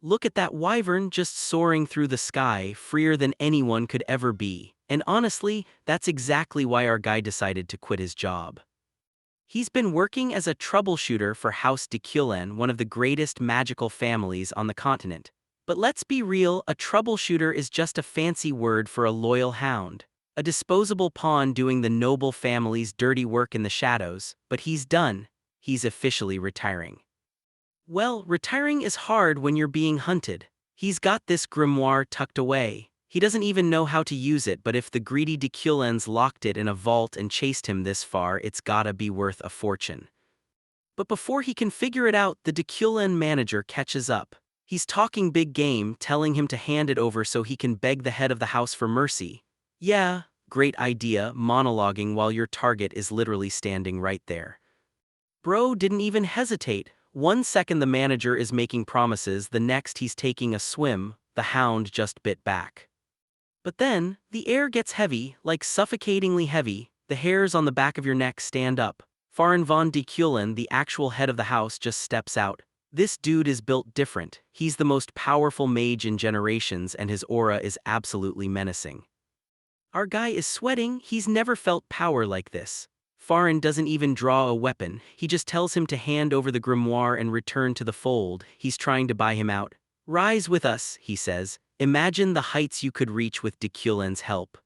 Look at that wyvern just soaring through the sky, freer than anyone could ever be. And honestly, that's exactly why our guy decided to quit his job. He's been working as a troubleshooter for House de Kulin, one of the greatest magical families on the continent. But let's be real, a troubleshooter is just a fancy word for a loyal hound. A disposable pawn doing the noble family's dirty work in the shadows, but he's done. He's officially retiring. Well, retiring is hard when you're being hunted. He's got this grimoire tucked away. He doesn't even know how to use it, but if the greedy de Kulens locked it in a vault and chased him this far, it's gotta be worth a fortune. But before he can figure it out, the de Kulen manager catches up. He's talking big game, telling him to hand it over so he can beg the head of the house for mercy. Yeah, great idea, monologuing while your target is literally standing right there. Bro didn't even hesitate. 1 second the manager is making promises, the next he's taking a swim, the hound just bit back. But then, the air gets heavy, like suffocatingly heavy, the hairs on the back of your neck stand up. Farin von de Kulen, the actual head of the house, just steps out. This dude is built different. He's the most powerful mage in generations and his aura is absolutely menacing. Our guy is sweating, he's never felt power like this. Farin doesn't even draw a weapon, he just tells him to hand over the grimoire and return to the fold. He's trying to buy him out. Rise with us, he says. Imagine the heights you could reach with de Kulen's help.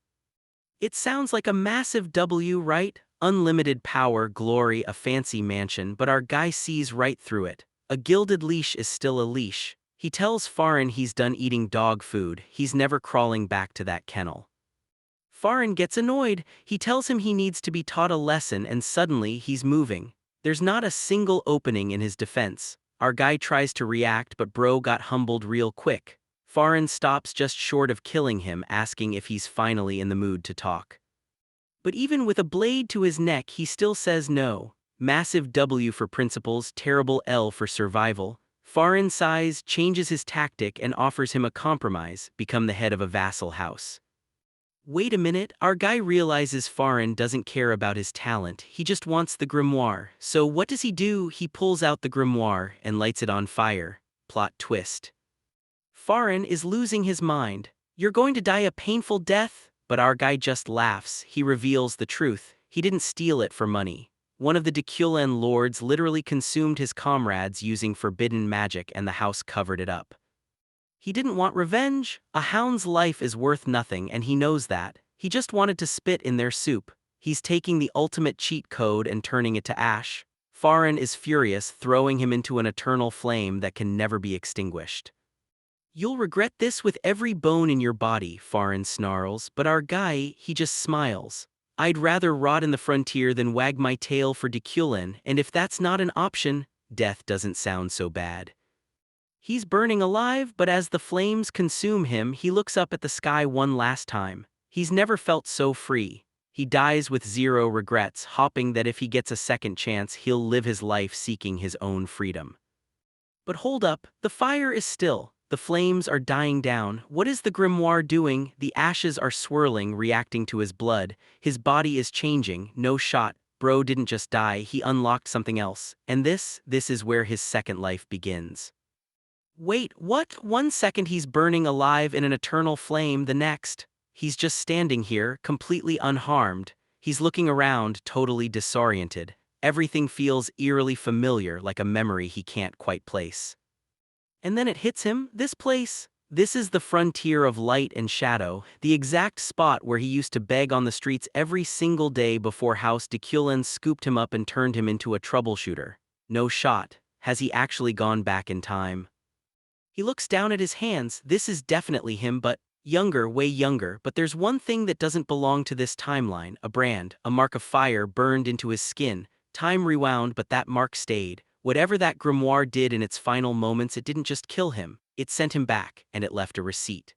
It sounds like a massive W, right? Unlimited power, glory, a fancy mansion, but our guy sees right through it. A gilded leash is still a leash. He tells Farin he's done eating dog food, he's never crawling back to that kennel. Farin gets annoyed, he tells him he needs to be taught a lesson and suddenly he's moving. There's not a single opening in his defense. Our guy tries to react but bro got humbled real quick. Farin stops just short of killing him, asking if he's finally in the mood to talk. But even with a blade to his neck he still says no. Massive W for principles, terrible L for survival. Farin sighs, changes his tactic and offers him a compromise, become the head of a vassal house. Wait a minute, our guy realizes Farin doesn't care about his talent, he just wants the grimoire. So what does he do? He pulls out the grimoire and lights it on fire. Plot twist. Farin is losing his mind. You're going to die a painful death? But our guy just laughs, he reveals the truth. He didn't steal it for money. One of the de Kulen lords literally consumed his comrades using forbidden magic and the house covered it up. He didn't want revenge. A hound's life is worth nothing and he knows that. He just wanted to spit in their soup. He's taking the ultimate cheat code and turning it to ash. Farin is furious, throwing him into an eternal flame that can never be extinguished. You'll regret this with every bone in your body, Farin snarls, but our guy, he just smiles. I'd rather rot in the frontier than wag my tail for de Kulen, and if that's not an option, death doesn't sound so bad. He's burning alive, but as the flames consume him, he looks up at the sky one last time. He's never felt so free. He dies with zero regrets, hoping that if he gets a second chance, he'll live his life seeking his own freedom. But hold up, the fire is still. The flames are dying down. What is the grimoire doing? The ashes are swirling, reacting to his blood. His body is changing. No shot. Bro didn't just die, he unlocked something else. And this is where his second life begins. Wait, what? 1 second he's burning alive in an eternal flame, the next, he's just standing here, completely unharmed. He's looking around, totally disoriented. Everything feels eerily familiar, like a memory he can't quite place. And then it hits him, this place. This is the frontier of light and shadow, the exact spot where he used to beg on the streets every single day before House de Kulen scooped him up and turned him into a troubleshooter. No shot. Has he actually gone back in time? He looks down at his hands, this is definitely him, but younger, way younger. But there's one thing that doesn't belong to this timeline, a brand, a mark of fire burned into his skin. Time rewound, but that mark stayed. Whatever that grimoire did in its final moments, it didn't just kill him, it sent him back, and it left a receipt.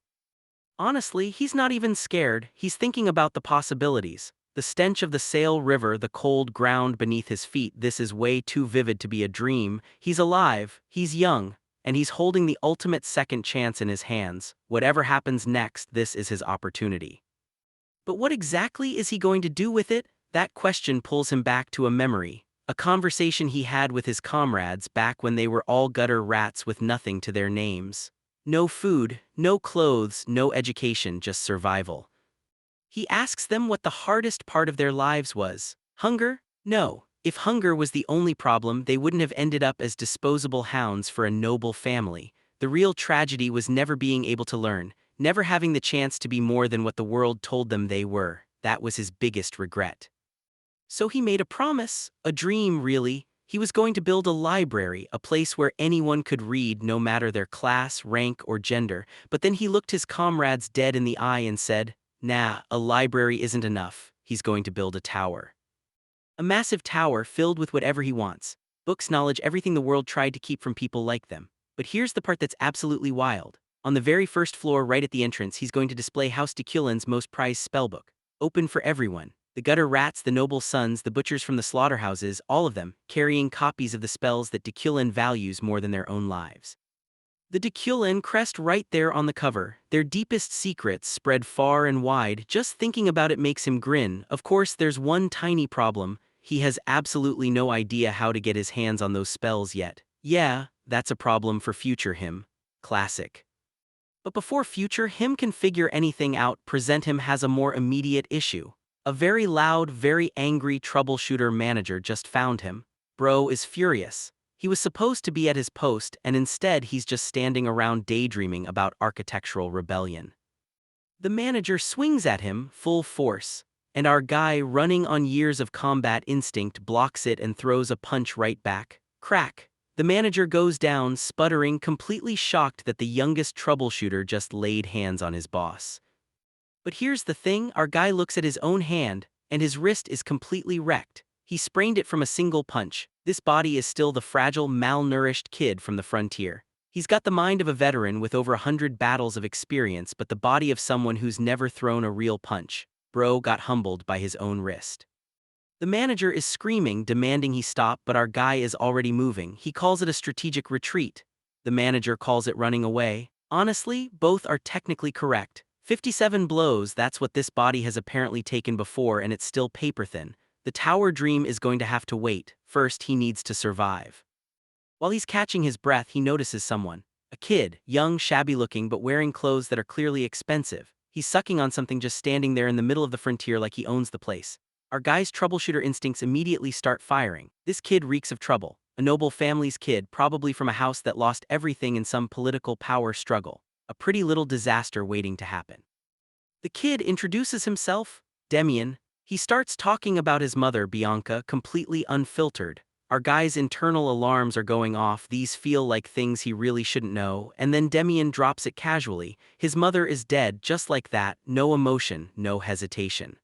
Honestly, he's not even scared, he's thinking about the possibilities. The stench of the Sail River, the cold ground beneath his feet, this is way too vivid to be a dream. He's alive, he's young, and he's holding the ultimate second chance in his hands. Whatever happens next, this is his opportunity. But what exactly is he going to do with it? That question pulls him back to a memory. A conversation he had with his comrades back when they were all gutter rats with nothing to their names. No food, no clothes, no education, just survival. He asks them what the hardest part of their lives was. Hunger? No. If hunger was the only problem, they wouldn't have ended up as disposable hounds for a noble family. The real tragedy was never being able to learn, never having the chance to be more than what the world told them they were. That was his biggest regret. So he made a promise, a dream really. He was going to build a library, a place where anyone could read no matter their class, rank, or gender. But then he looked his comrades dead in the eye and said, "Nah, a library isn't enough. He's going to build a tower." A massive tower filled with whatever he wants. Books, knowledge, everything the world tried to keep from people like them. But here's the part that's absolutely wild. On the very first floor right at the entrance, he's going to display House Deculen's most prized spellbook. Open for everyone. The gutter rats, the noble sons, the butchers from the slaughterhouses, all of them, carrying copies of the spells that Deculen values more than their own lives. The Deculen crest right there on the cover, their deepest secrets spread far and wide. Just thinking about it makes him grin. Of course, there's one tiny problem. He has absolutely no idea how to get his hands on those spells yet. Yeah, that's a problem for future him. Classic. But before future him can figure anything out, present him has a more immediate issue. A very loud, very angry troubleshooter manager just found him. Bro is furious. He was supposed to be at his post, and instead he's just standing around daydreaming about architectural rebellion. The manager swings at him, full force, and our guy, running on years of combat instinct, blocks it and throws a punch right back. Crack! The manager goes down, sputtering, completely shocked that the youngest troubleshooter just laid hands on his boss. But here's the thing, our guy looks at his own hand, and his wrist is completely wrecked. He sprained it from a single punch. This body is still the fragile, malnourished kid from the frontier. He's got the mind of a veteran with over 100 battles of experience, but the body of someone who's never thrown a real punch. Bro got humbled by his own wrist. The manager is screaming, demanding he stop, but our guy is already moving. He calls it a strategic retreat. The manager calls it running away. Honestly, both are technically correct. 57 blows, that's what this body has apparently taken before, and it's still paper thin. The tower dream is going to have to wait. First, he needs to survive. While he's catching his breath, he notices someone. A kid, young, shabby-looking, but wearing clothes that are clearly expensive. He's sucking on something, just standing there in the middle of the frontier like he owns the place. Our guy's troubleshooter instincts immediately start firing. This kid reeks of trouble. A noble family's kid, probably from a house that lost everything in some political power struggle. A pretty little disaster waiting to happen. The kid introduces himself, Demian. He starts talking about his mother, Bianca, completely unfiltered. Our guy's internal alarms are going off. These feel like things he really shouldn't know, and then Demian drops it casually. His mother is dead, just like that, no emotion, no hesitation.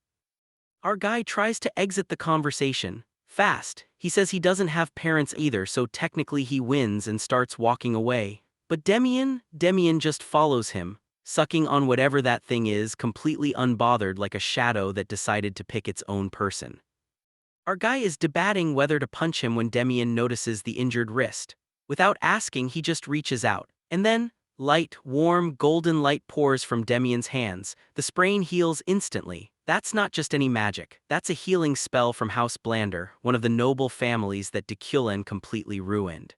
Our guy tries to exit the conversation. Fast. He says he doesn't have parents either, so technically he wins and starts walking away. But Demian just follows him, sucking on whatever that thing is, completely unbothered, like a shadow that decided to pick its own person. Our guy is debating whether to punch him when Demian notices the injured wrist. Without asking, he just reaches out. And then, light, warm, golden light pours from Demian's hands. The sprain heals instantly. That's not just any magic. That's a healing spell from House Blander, one of the noble families that Deculen completely ruined.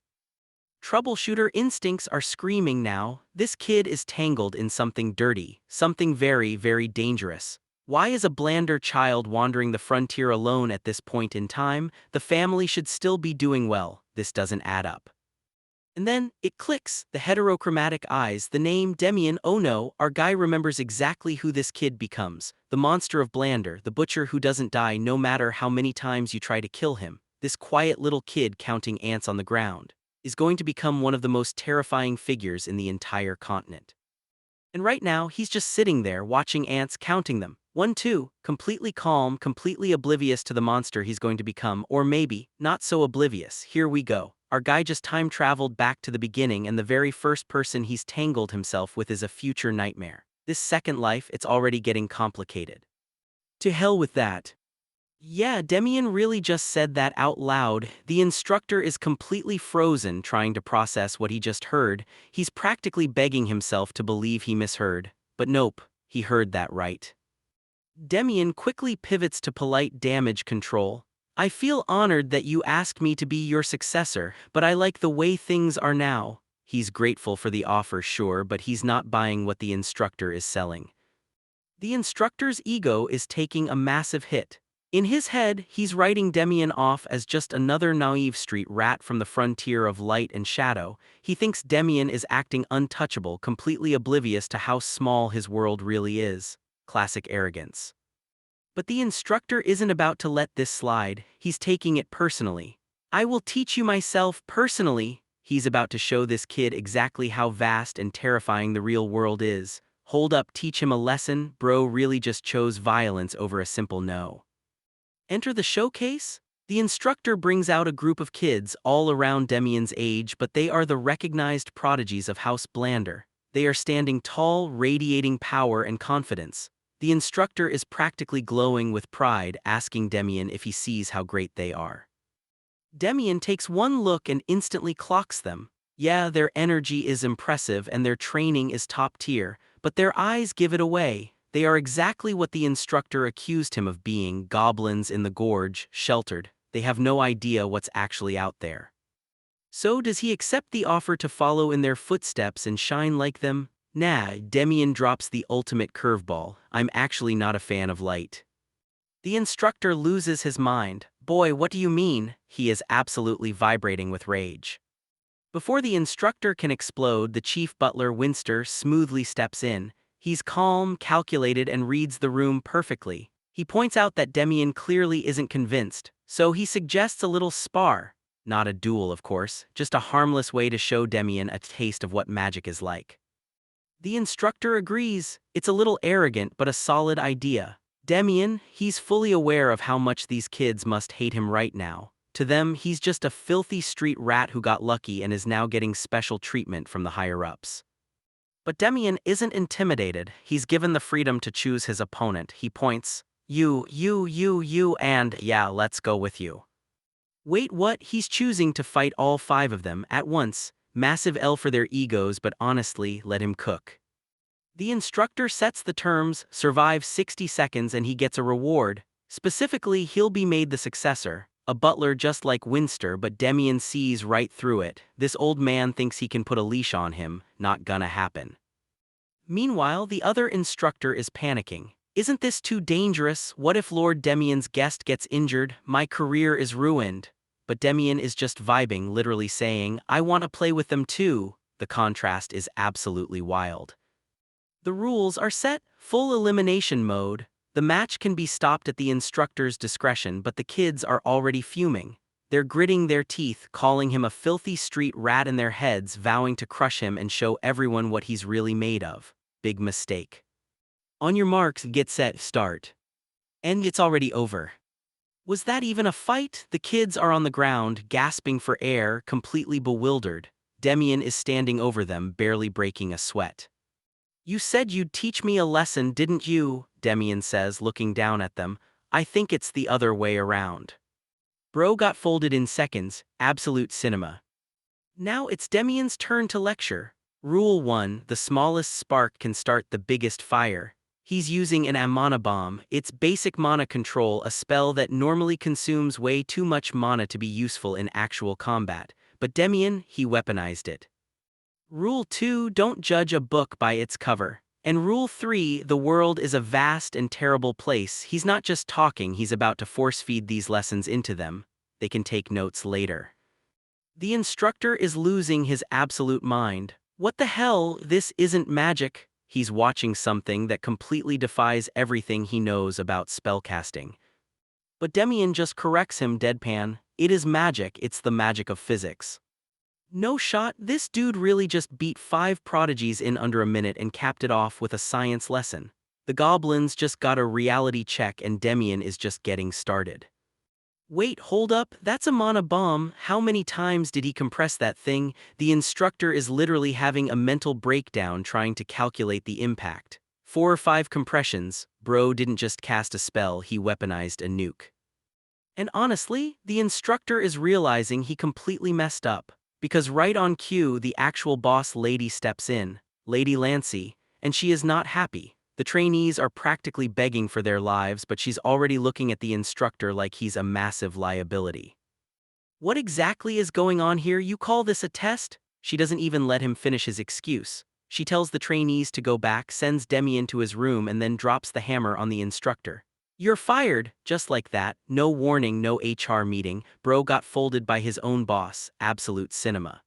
Troubleshooter instincts are screaming now. This kid is tangled in something dirty, something very, very dangerous. Why is a Blander child wandering the frontier alone at this point in time? The family should still be doing well. This doesn't add up. And then, it clicks, the heterochromatic eyes, the name Demian. Oh no, our guy remembers exactly who this kid becomes. The monster of Blander, the butcher who doesn't die no matter how many times you try to kill him. This quiet little kid counting ants on the ground is going to become one of the most terrifying figures in the entire continent. And right now, he's just sitting there watching ants, counting them. 1, 2, completely calm, completely oblivious to the monster he's going to become, or maybe, not so oblivious. Here we go. Our guy just time traveled back to the beginning, and the very first person he's tangled himself with is a future nightmare. This second life, it's already getting complicated. To hell with that. Yeah, Demian really just said that out loud. The instructor is completely frozen trying to process what he just heard. He's practically begging himself to believe he misheard. But nope, he heard that right. Demian quickly pivots to polite damage control. I feel honored that you asked me to be your successor, but I like the way things are now. He's grateful for the offer, sure, but he's not buying what the instructor is selling. The instructor's ego is taking a massive hit. In his head, he's writing Demian off as just another naive street rat from the frontier of light and shadow. He thinks Demian is acting untouchable, completely oblivious to how small his world really is. Classic arrogance. But the instructor isn't about to let this slide, he's taking it personally. I will teach you myself personally. He's about to show this kid exactly how vast and terrifying the real world is. Hold up, teach him a lesson, bro really just chose violence over a simple no. Enter the showcase? The instructor brings out a group of kids all around Demian's age, but they are the recognized prodigies of House Blander. They are standing tall, radiating power and confidence. The instructor is practically glowing with pride, asking Demian if he sees how great they are. Demian takes one look and instantly clocks them. Yeah, their energy is impressive and their training is top tier, but their eyes give it away. They are exactly what the instructor accused him of being, goblins in the gorge, sheltered. They have no idea what's actually out there. So does he accept the offer to follow in their footsteps and shine like them? Nah, Demian drops the ultimate curveball. I'm actually not a fan of light. The instructor loses his mind. Boy, what do you mean? He is absolutely vibrating with rage. Before the instructor can explode, the chief butler Winster smoothly steps in. He's calm, calculated, and reads the room perfectly. He points out that Demian clearly isn't convinced, so he suggests a little spar. Not a duel, of course, just a harmless way to show Demian a taste of what magic is like. The instructor agrees. It's a little arrogant, but a solid idea. Demian, he's fully aware of how much these kids must hate him right now. To them, he's just a filthy street rat who got lucky and is now getting special treatment from the higher-ups. But Demian isn't intimidated. He's given the freedom to choose his opponent. He points, you, and yeah, let's go with you. Wait, what? He's choosing to fight all 5 of them at once. Massive L for their egos, but honestly, let him cook. The instructor sets the terms, survive 60 seconds and he gets a reward. Specifically, he'll be made the successor. A butler just like Winster, but Demian sees right through it. This old man thinks he can put a leash on him. Not gonna happen. Meanwhile, the other instructor is panicking. Isn't this too dangerous? What if Lord Demian's guest gets injured? My career is ruined. But Demian is just vibing, literally saying, I want to play with them too. The contrast is absolutely wild. The rules are set, full elimination mode. The match can be stopped at the instructor's discretion, but the kids are already fuming. They're gritting their teeth, calling him a filthy street rat in their heads, vowing to crush him and show everyone what he's really made of. Big mistake. On your marks, get set, start. And it's already over. Was that even a fight? The kids are on the ground, gasping for air, completely bewildered. Demian is standing over them, barely breaking a sweat. You said you'd teach me a lesson, didn't you? Demian says, looking down at them. I think it's the other way around. Bro got folded in seconds, absolute cinema. Now it's Demian's turn to lecture. Rule 1, the smallest spark can start the biggest fire. He's using an mana bomb. It's basic mana control, a spell that normally consumes way too much mana to be useful in actual combat. But Demian, he weaponized it. Rule 2, don't judge a book by its cover. And Rule 3, the world is a vast and terrible place. He's not just talking, he's about to force-feed these lessons into them. They can take notes later. The instructor is losing his absolute mind. What the hell? This isn't magic. He's watching something that completely defies everything he knows about spellcasting. But Demian just corrects him deadpan. It is magic, it's the magic of physics. No shot, this dude really just beat 5 prodigies in under a minute and capped it off with a science lesson. The goblins just got a reality check and Demian is just getting started. Wait, hold up, that's a mana bomb. How many times did he compress that thing? The instructor is literally having a mental breakdown trying to calculate the impact. 4 or 5 compressions. Bro didn't just cast a spell, he weaponized a nuke. And honestly, the instructor is realizing he completely messed up. Because right on cue, the actual boss lady steps in, Lady Lancey, and she is not happy. The trainees are practically begging for their lives, but she's already looking at the instructor like he's a massive liability. What exactly is going on here? You call this a test? She doesn't even let him finish his excuse. She tells the trainees to go back, sends Demian to his room, and then drops the hammer on the instructor. You're fired, just like that, no warning, no HR meeting, bro got folded by his own boss, absolute cinema.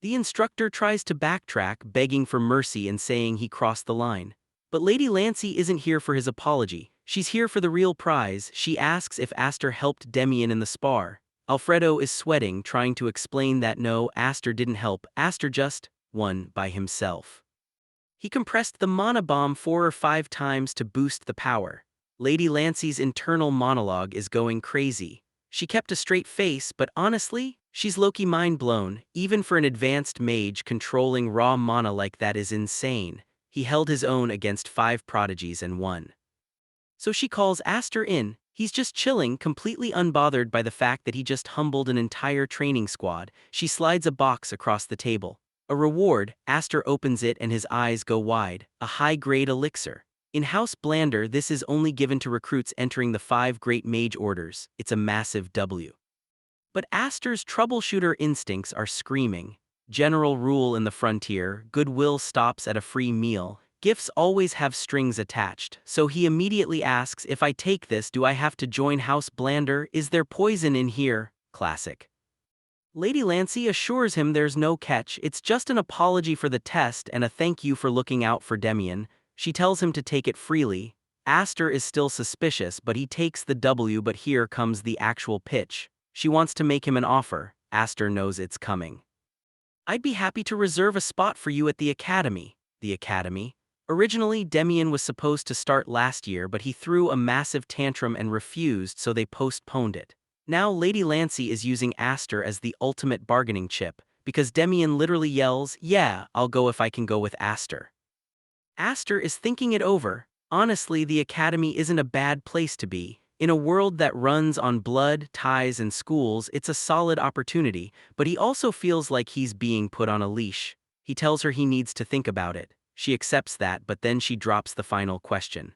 The instructor tries to backtrack, begging for mercy and saying he crossed the line. But Lady Lancey isn't here for his apology, she's here for the real prize. She asks if Aster helped Demian in the spar. Alfredo is sweating, trying to explain that no, Aster didn't help, Aster just won by himself. He compressed the mana bomb 4 or 5 times to boost the power. Lady Lancey's internal monologue is going crazy. She kept a straight face, but honestly, she's low-key mind-blown. Even for an advanced mage, controlling raw mana like that is insane. He held his own against 5 prodigies and won. So she calls Aster in. He's just chilling, completely unbothered by the fact that he just humbled an entire training squad. She slides a box across the table. A reward. Aster opens it and his eyes go wide. A high-grade elixir. In House Blander, this is only given to recruits entering the 5 great mage orders. It's a massive W. But Aster's troubleshooter instincts are screaming. General rule in the frontier, goodwill stops at a free meal. Gifts always have strings attached, so he immediately asks, if I take this, do I have to join House Blander? Is there poison in here? Classic. Lady Lancey assures him there's no catch, it's just an apology for the test and a thank you for looking out for Demian. She tells him to take it freely. Aster is still suspicious, but he takes the W. But here comes the actual pitch. She wants to make him an offer. Aster knows it's coming. I'd be happy to reserve a spot for you at the academy. The academy? Originally, Demian was supposed to start last year, but he threw a massive tantrum and refused, so they postponed it. Now Lady Lancey is using Aster as the ultimate bargaining chip, because Demian literally yells, yeah, I'll go if I can go with Aster. Aster is thinking it over. Honestly, the academy isn't a bad place to be. In a world that runs on blood, ties, and schools, it's a solid opportunity, but he also feels like he's being put on a leash. He tells her he needs to think about it. She accepts that, but then she drops the final question.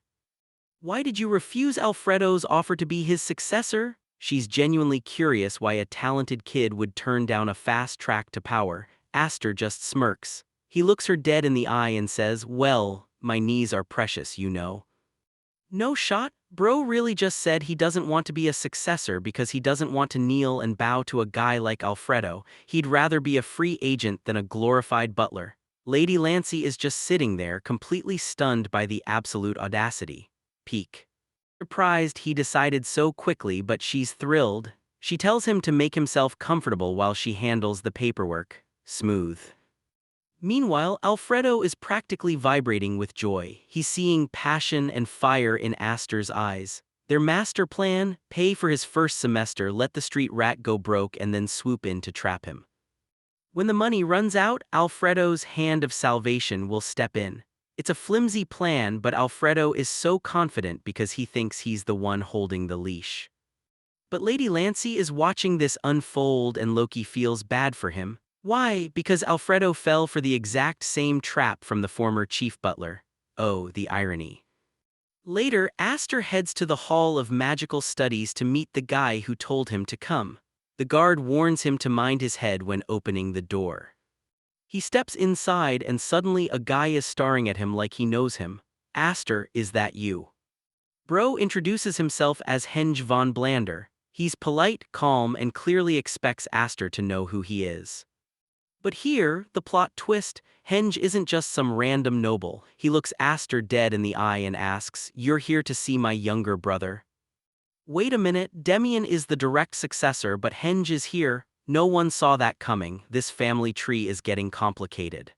Why did you refuse Alfredo's offer to be his successor? She's genuinely curious why a talented kid would turn down a fast track to power. Aster just smirks. He looks her dead in the eye and says, well, my knees are precious, you know. No shot? Bro really just said he doesn't want to be a successor because he doesn't want to kneel and bow to a guy like Alfredo. He'd rather be a free agent than a glorified butler. Lady Lancey is just sitting there, completely stunned by the absolute audacity. Peak. Surprised he decided so quickly, but she's thrilled. She tells him to make himself comfortable while she handles the paperwork. Smooth. Meanwhile, Alfredo is practically vibrating with joy. He's seeing passion and fire in Aster's eyes. Their master plan: pay for his first semester, let the street rat go broke, and then swoop in to trap him. When the money runs out, Alfredo's hand of salvation will step in. It's a flimsy plan, but Alfredo is so confident because he thinks he's the one holding the leash. But Lady Lancey is watching this unfold and Loki feels bad for him. Why? Because Alfredo fell for the exact same trap from the former chief butler. Oh, the irony. Later, Aster heads to the Hall of Magical Studies to meet the guy who told him to come. The guard warns him to mind his head when opening the door. He steps inside and suddenly a guy is staring at him like he knows him. Aster, is that you? Bro introduces himself as Henge von Blander. He's polite, calm, and clearly expects Aster to know who he is. But here, the plot twist: Henge isn't just some random noble. He looks Aster dead in the eye and asks, "You're here to see my younger brother?" Wait a minute, Demian is the direct successor, but Henge is here. No one saw that coming. This family tree is getting complicated.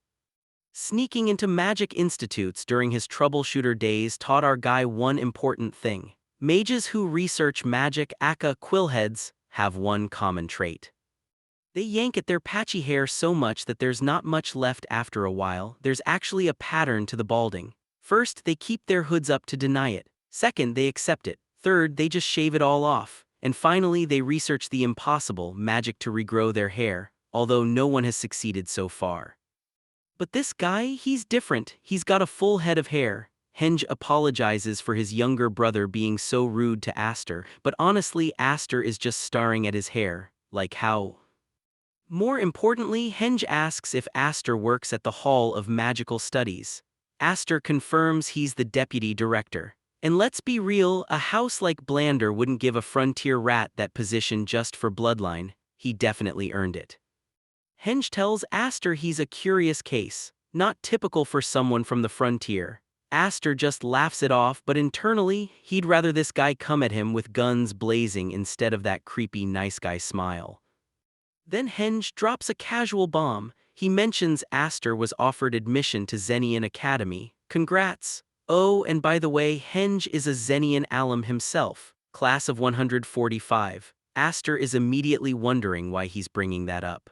Sneaking into magic institutes during his troubleshooter days taught our guy one important thing. Mages who research magic, aka quillheads, have one common trait. They yank at their patchy hair so much that there's not much left after a while. There's actually a pattern to the balding. First, they keep their hoods up to deny it. Second, they accept it. Third, they just shave it all off. And finally, they research the impossible, magic to regrow their hair, although no one has succeeded so far. But this guy, he's different. He's got a full head of hair. Henge apologizes for his younger brother being so rude to Aster, but honestly, Aster is just staring at his hair, like how. More importantly, Henge asks if Aster works at the Hall of Magical Studies. Aster confirms he's the deputy director. And let's be real, a house like Blander wouldn't give a frontier rat that position just for bloodline. He definitely earned it. Henge tells Aster he's a curious case, not typical for someone from the frontier. Aster just laughs it off, but internally, he'd rather this guy come at him with guns blazing instead of that creepy nice guy smile. Then Henge drops a casual bomb. He mentions Aster was offered admission to Zenian Academy. Congrats! Oh, and by the way, Henge is a Zenian alum himself, class of 145. Aster is immediately wondering why he's bringing that up.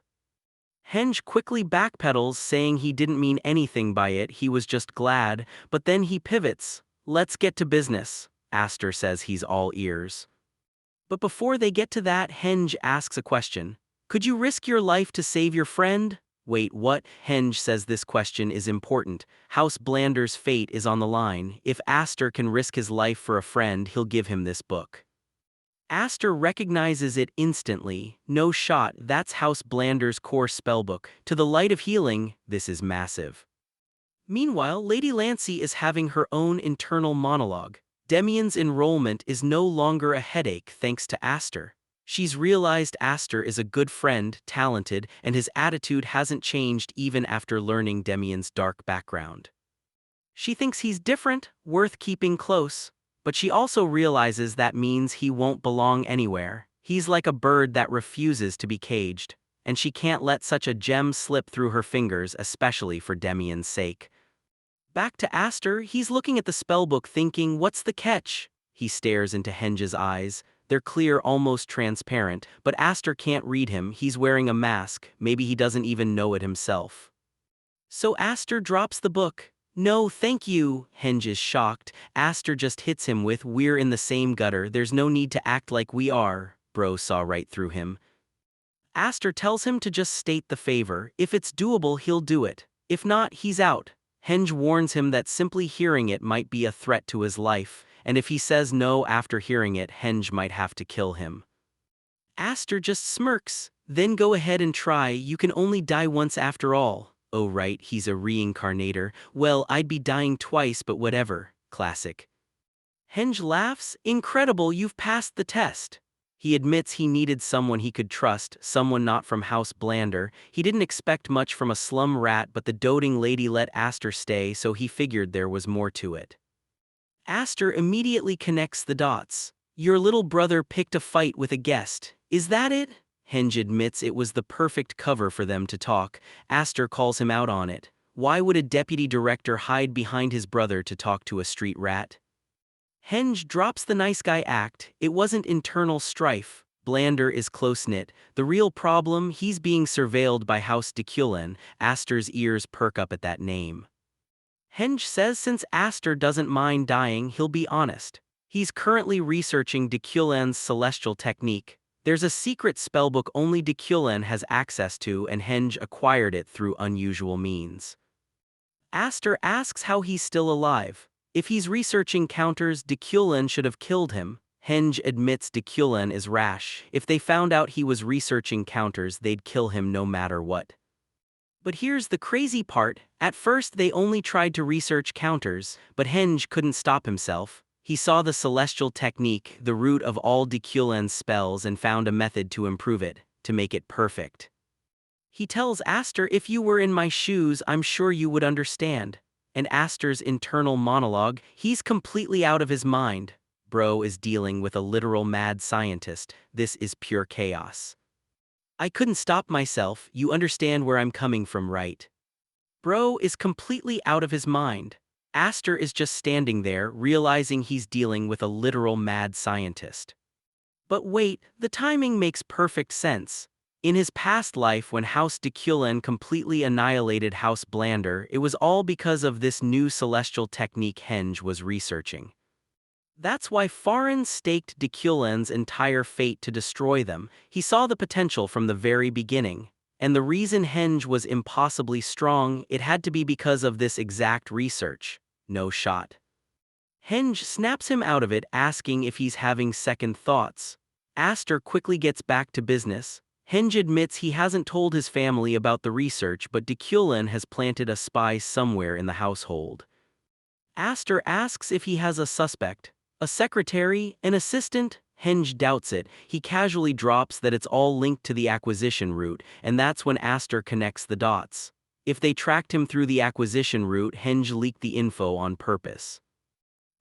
Henge quickly backpedals, saying he didn't mean anything by it, he was just glad, but then he pivots. Let's get to business. Aster says he's all ears. But before they get to that, Henge asks a question. Could you risk your life to save your friend? Wait, what? Henge says this question is important. House Blander's fate is on the line. If Aster can risk his life for a friend, he'll give him this book. Aster recognizes it instantly. No shot, that's House Blander's core spellbook. To the Light of Healing, this is massive. Meanwhile, Lady Lancey is having her own internal monologue. Demian's enrollment is no longer a headache thanks to Aster. She's realized Aster is a good friend, talented, and his attitude hasn't changed even after learning Demian's dark background. She thinks he's different, worth keeping close, but she also realizes that means he won't belong anywhere. He's like a bird that refuses to be caged, and she can't let such a gem slip through her fingers, especially for Demian's sake. Back to Aster, he's looking at the spellbook thinking, what's the catch? He stares into Henge's eyes. They're clear, almost transparent, but Aster can't read him. He's wearing a mask, maybe he doesn't even know it himself. So Aster drops the book. No, thank you. Henge is shocked. Aster just hits him with, we're in the same gutter, there's no need to act like we are. Bro saw right through him. Aster tells him to just state the favor. If it's doable, he'll do it. If not, he's out. Henge warns him that simply hearing it might be a threat to his life, and if he says no after hearing it, Henge might have to kill him. Aster just smirks. Then go ahead and try, you can only die once after all. Oh right, he's a reincarnator. Well, I'd be dying twice, but whatever. Classic. Henge laughs. Incredible, you've passed the test. He admits he needed someone he could trust, someone not from House Blander. He didn't expect much from a slum rat, but the doting lady let Aster stay, so he figured there was more to it. Aster immediately connects the dots. Your little brother picked a fight with a guest. Is that it? Henge admits it was the perfect cover for them to talk. Aster calls him out on it. Why would a deputy director hide behind his brother to talk to a street rat? Henge drops the nice guy act. It wasn't internal strife. Blander is close-knit. The real problem, he's being surveilled by House Deculen. Aster's ears perk up at that name. Henge says since Aster doesn't mind dying, he'll be honest. He's currently researching Deculen's celestial technique. There's a secret spellbook only Deculen has access to, and Henge acquired it through unusual means. Aster asks how he's still alive. If he's researching counters, Deculen should have killed him. Henge admits Deculen is rash. If they found out he was researching counters, they'd kill him no matter what. But here's the crazy part. At first they only tried to research counters, but Henge couldn't stop himself. He saw the celestial technique, the root of all Deculen's spells, and found a method to improve it, to make it perfect. He tells Aster, if you were in my shoes, I'm sure you would understand. And Aster's internal monologue, he's completely out of his mind. Bro is dealing with a literal mad scientist. This is pure chaos. I couldn't stop myself, you understand where I'm coming from, right? Bro is completely out of his mind. Aster is just standing there, realizing he's dealing with a literal mad scientist. But wait, the timing makes perfect sense. In his past life, when House Deculen completely annihilated House Blander, it was all because of this new celestial technique Henge was researching. That's why Farin staked Deculen's entire fate to destroy them. He saw the potential from the very beginning. And the reason Henge was impossibly strong, it had to be because of this exact research. No shot. Henge snaps him out of it, asking if he's having second thoughts. Aster quickly gets back to business. Henge admits he hasn't told his family about the research, but Dekulin has planted a spy somewhere in the household. Aster asks if he has a suspect, a secretary, an assistant. Henge doubts it. He casually drops that it's all linked to the acquisition route, and that's when Aster connects the dots. If they tracked him through the acquisition route, Henge leaked the info on purpose.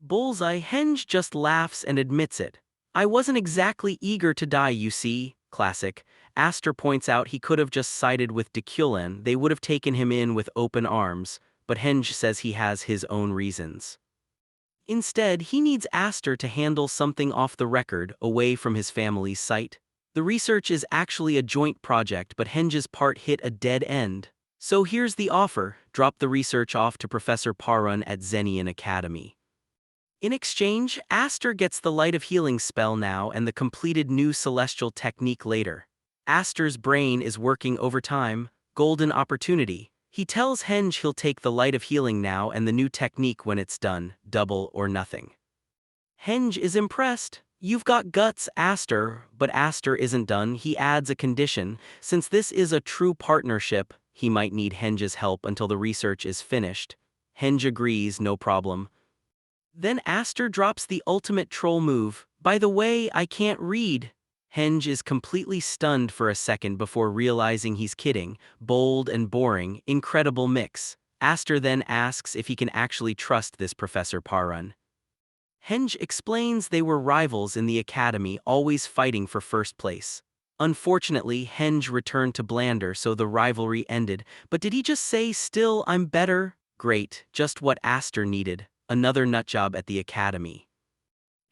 Bullseye. Henge just laughs and admits it. I wasn't exactly eager to die, you see. Classic. Aster points out he could have just sided with Dekulin, they would have taken him in with open arms, but Henge says he has his own reasons. Instead, he needs Aster to handle something off the record, away from his family's sight. The research is actually a joint project, but Henge's part hit a dead end. So here's the offer: drop the research off to Professor Parun at Zenian Academy. In exchange, Aster gets the Light of Healing spell now and the completed new celestial technique later. Aster's brain is working overtime, golden opportunity. He tells Henge he'll take the Light of Healing now and the new technique when it's done, double or nothing. Henge is impressed. You've got guts, Aster, but Aster isn't done. He adds a condition. Since this is a true partnership, he might need Henge's help until the research is finished. Henge agrees, no problem. Then Aster drops the ultimate troll move. By the way, I can't read. Henge is completely stunned for a second before realizing he's kidding. Bold and boring, incredible mix. Aster then asks if he can actually trust this Professor Parun. Henge explains they were rivals in the academy, always fighting for first place. Unfortunately, Henge returned to Blander, so the rivalry ended. But did he just say, still, I'm better? Great, just what Aster needed. Another nutjob at the academy.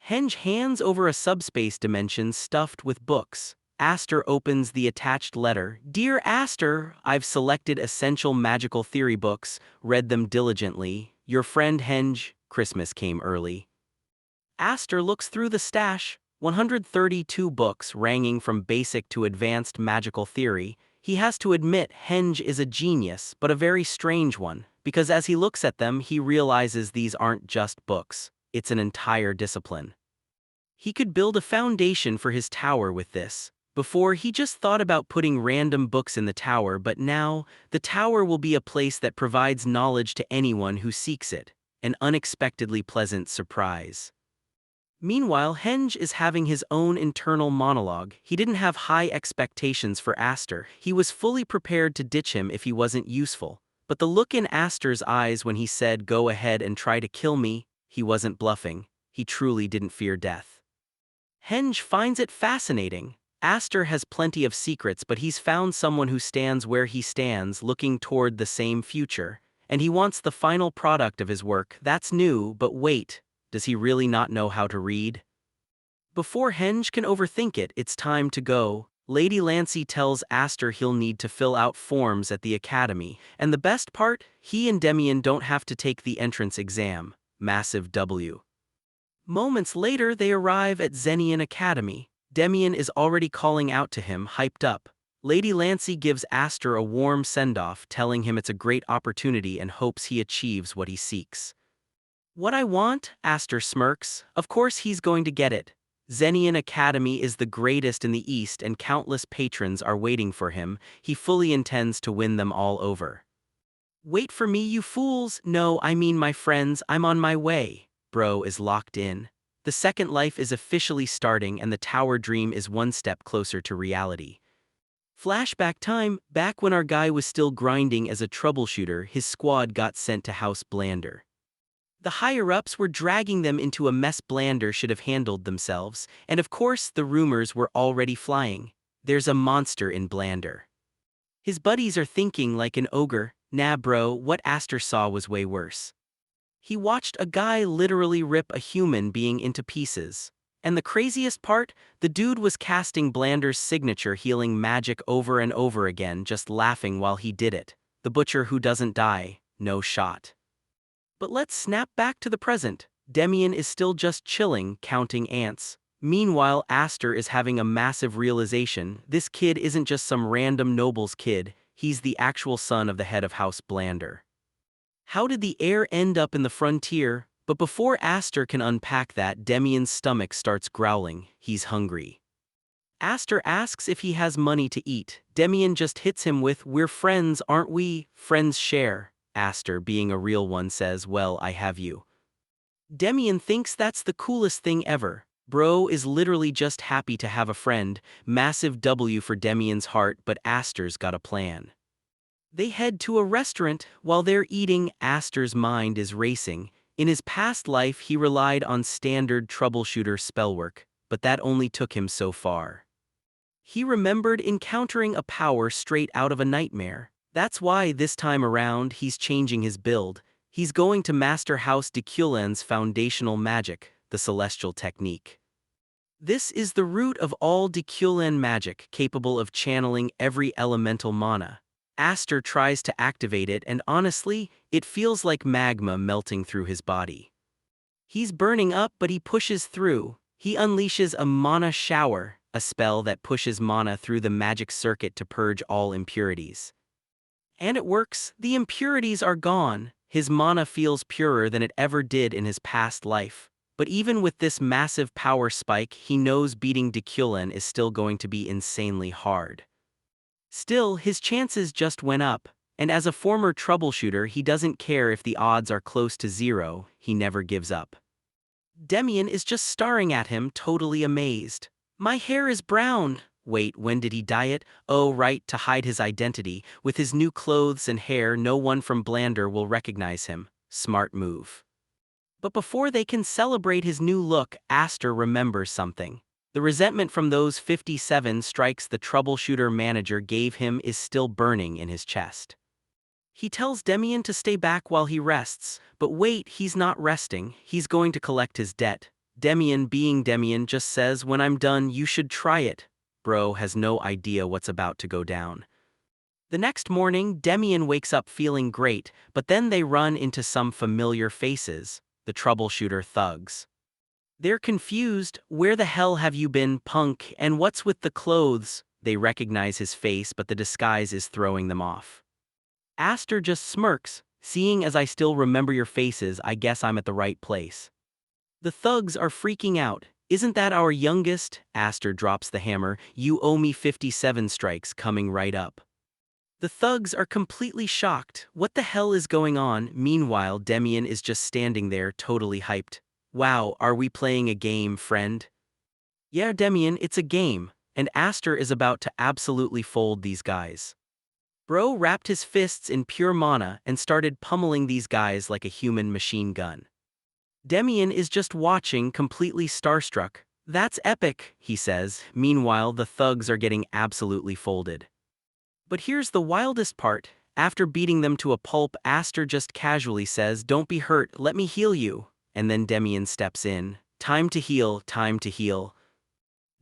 Henge hands over a subspace dimension stuffed with books. Aster opens the attached letter. Dear Aster, I've selected essential magical theory books, read them diligently. Your friend Henge. Christmas came early. Aster looks through the stash. 132 books ranging from basic to advanced magical theory. He has to admit Henge is a genius, but a very strange one, because as he looks at them he realizes these aren't just books, it's an entire discipline. He could build a foundation for his tower with this. Before, he just thought about putting random books in the tower, but now, the tower will be a place that provides knowledge to anyone who seeks it. An unexpectedly pleasant surprise. Meanwhile, Henge is having his own internal monologue. He didn't have high expectations for Aster. He was fully prepared to ditch him if he wasn't useful. But the look in Aster's eyes when he said, "Go ahead and try to kill me," he wasn't bluffing. He truly didn't fear death. Henge finds it fascinating. Aster has plenty of secrets, but he's found someone who stands where he stands, looking toward the same future. And he wants the final product of his work. That's new, but wait. Does he really not know how to read? Before Henge can overthink it, it's time to go. Lady Lancey tells Aster he'll need to fill out forms at the academy, and the best part, he and Demian don't have to take the entrance exam. Massive W. Moments later, they arrive at Zenian Academy. Demian is already calling out to him, hyped up. Lady Lancey gives Aster a warm send-off, telling him it's a great opportunity and hopes he achieves what he seeks. What I want? Aster smirks. Of course he's going to get it. Zenian Academy is the greatest in the East and countless patrons are waiting for him. He fully intends to win them all over. Wait for me, you fools. No, I mean my friends, I'm on my way. Bro is locked in. The second life is officially starting and the tower dream is one step closer to reality. Flashback time, back when our guy was still grinding as a troubleshooter, his squad got sent to House Blander. The higher-ups were dragging them into a mess Blander should have handled themselves, and of course the rumors were already flying. There's a monster in Blander. His buddies are thinking like an ogre. Nah bro, what Aster saw was way worse. He watched a guy literally rip a human being into pieces. And the craziest part, the dude was casting Blander's signature healing magic over and over again, just laughing while he did it. The butcher who doesn't die, no shot. But let's snap back to the present. Demian is still just chilling, counting ants. Meanwhile, Aster is having a massive realization. This kid isn't just some random noble's kid, he's the actual son of the head of House Blander. How did the heir end up in the frontier? But before Aster can unpack that, Demian's stomach starts growling. He's hungry. Aster asks if he has money to eat. Demian just hits him with, "We're friends, aren't we? Friends share." Aster, being a real one, says, "Well, I have you." Demian thinks that's the coolest thing ever. Bro is literally just happy to have a friend. Massive W for Demian's heart, but Aster's got a plan. They head to a restaurant. While they're eating, Aster's mind is racing. In his past life, he relied on standard troubleshooter spellwork, but that only took him so far. He remembered encountering a power straight out of a nightmare. That's why this time around he's changing his build. He's going to master House Deculen's foundational magic, the celestial technique. This is the root of all Deculen magic, capable of channeling every elemental mana. Aster tries to activate it, and honestly, it feels like magma melting through his body. He's burning up, but he pushes through. He unleashes a mana shower, a spell that pushes mana through the magic circuit to purge all impurities. And it works. The impurities are gone. His mana feels purer than it ever did in his past life. But even with this massive power spike, he knows beating Deculen is still going to be insanely hard. Still, his chances just went up, and as a former troubleshooter, he doesn't care if the odds are close to zero. He never gives up. Demian is just staring at him, totally amazed. "My hair is brown." Wait, when did he dye it? Oh right, to hide his identity. With his new clothes and hair, no one from Blander will recognize him. Smart move. But before they can celebrate his new look, Aster remembers something. The resentment from those 57 strikes the troubleshooter manager gave him is still burning in his chest. He tells Demian to stay back while he rests, but wait, he's not resting. He's going to collect his debt. Demian, being Demian, just says, "When I'm done, you should try it." Bro has no idea what's about to go down. The next morning, Demian wakes up feeling great, but then they run into some familiar faces, the troubleshooter thugs. They're confused. "Where the hell have you been, punk, and what's with the clothes?" They recognize his face, but the disguise is throwing them off. Aster just smirks. "Seeing as I still remember your faces, I guess I'm at the right place." The thugs are freaking out. "Isn't that our youngest?" Aster drops the hammer. "You owe me 57 strikes," coming right up. The thugs are completely shocked. What the hell is going on? Meanwhile, Demian is just standing there, totally hyped. "Wow, are we playing a game, friend?" "Yeah, Demian, it's a game." And Aster is about to absolutely fold these guys. Bro wrapped his fists in pure mana and started pummeling these guys like a human machine gun. Demian is just watching, completely starstruck. "That's epic," he says. Meanwhile, the thugs are getting absolutely folded. But here's the wildest part. After beating them to a pulp, Aster just casually says, "Don't be hurt, let me heal you." And then Demian steps in. "Time to heal, time to heal."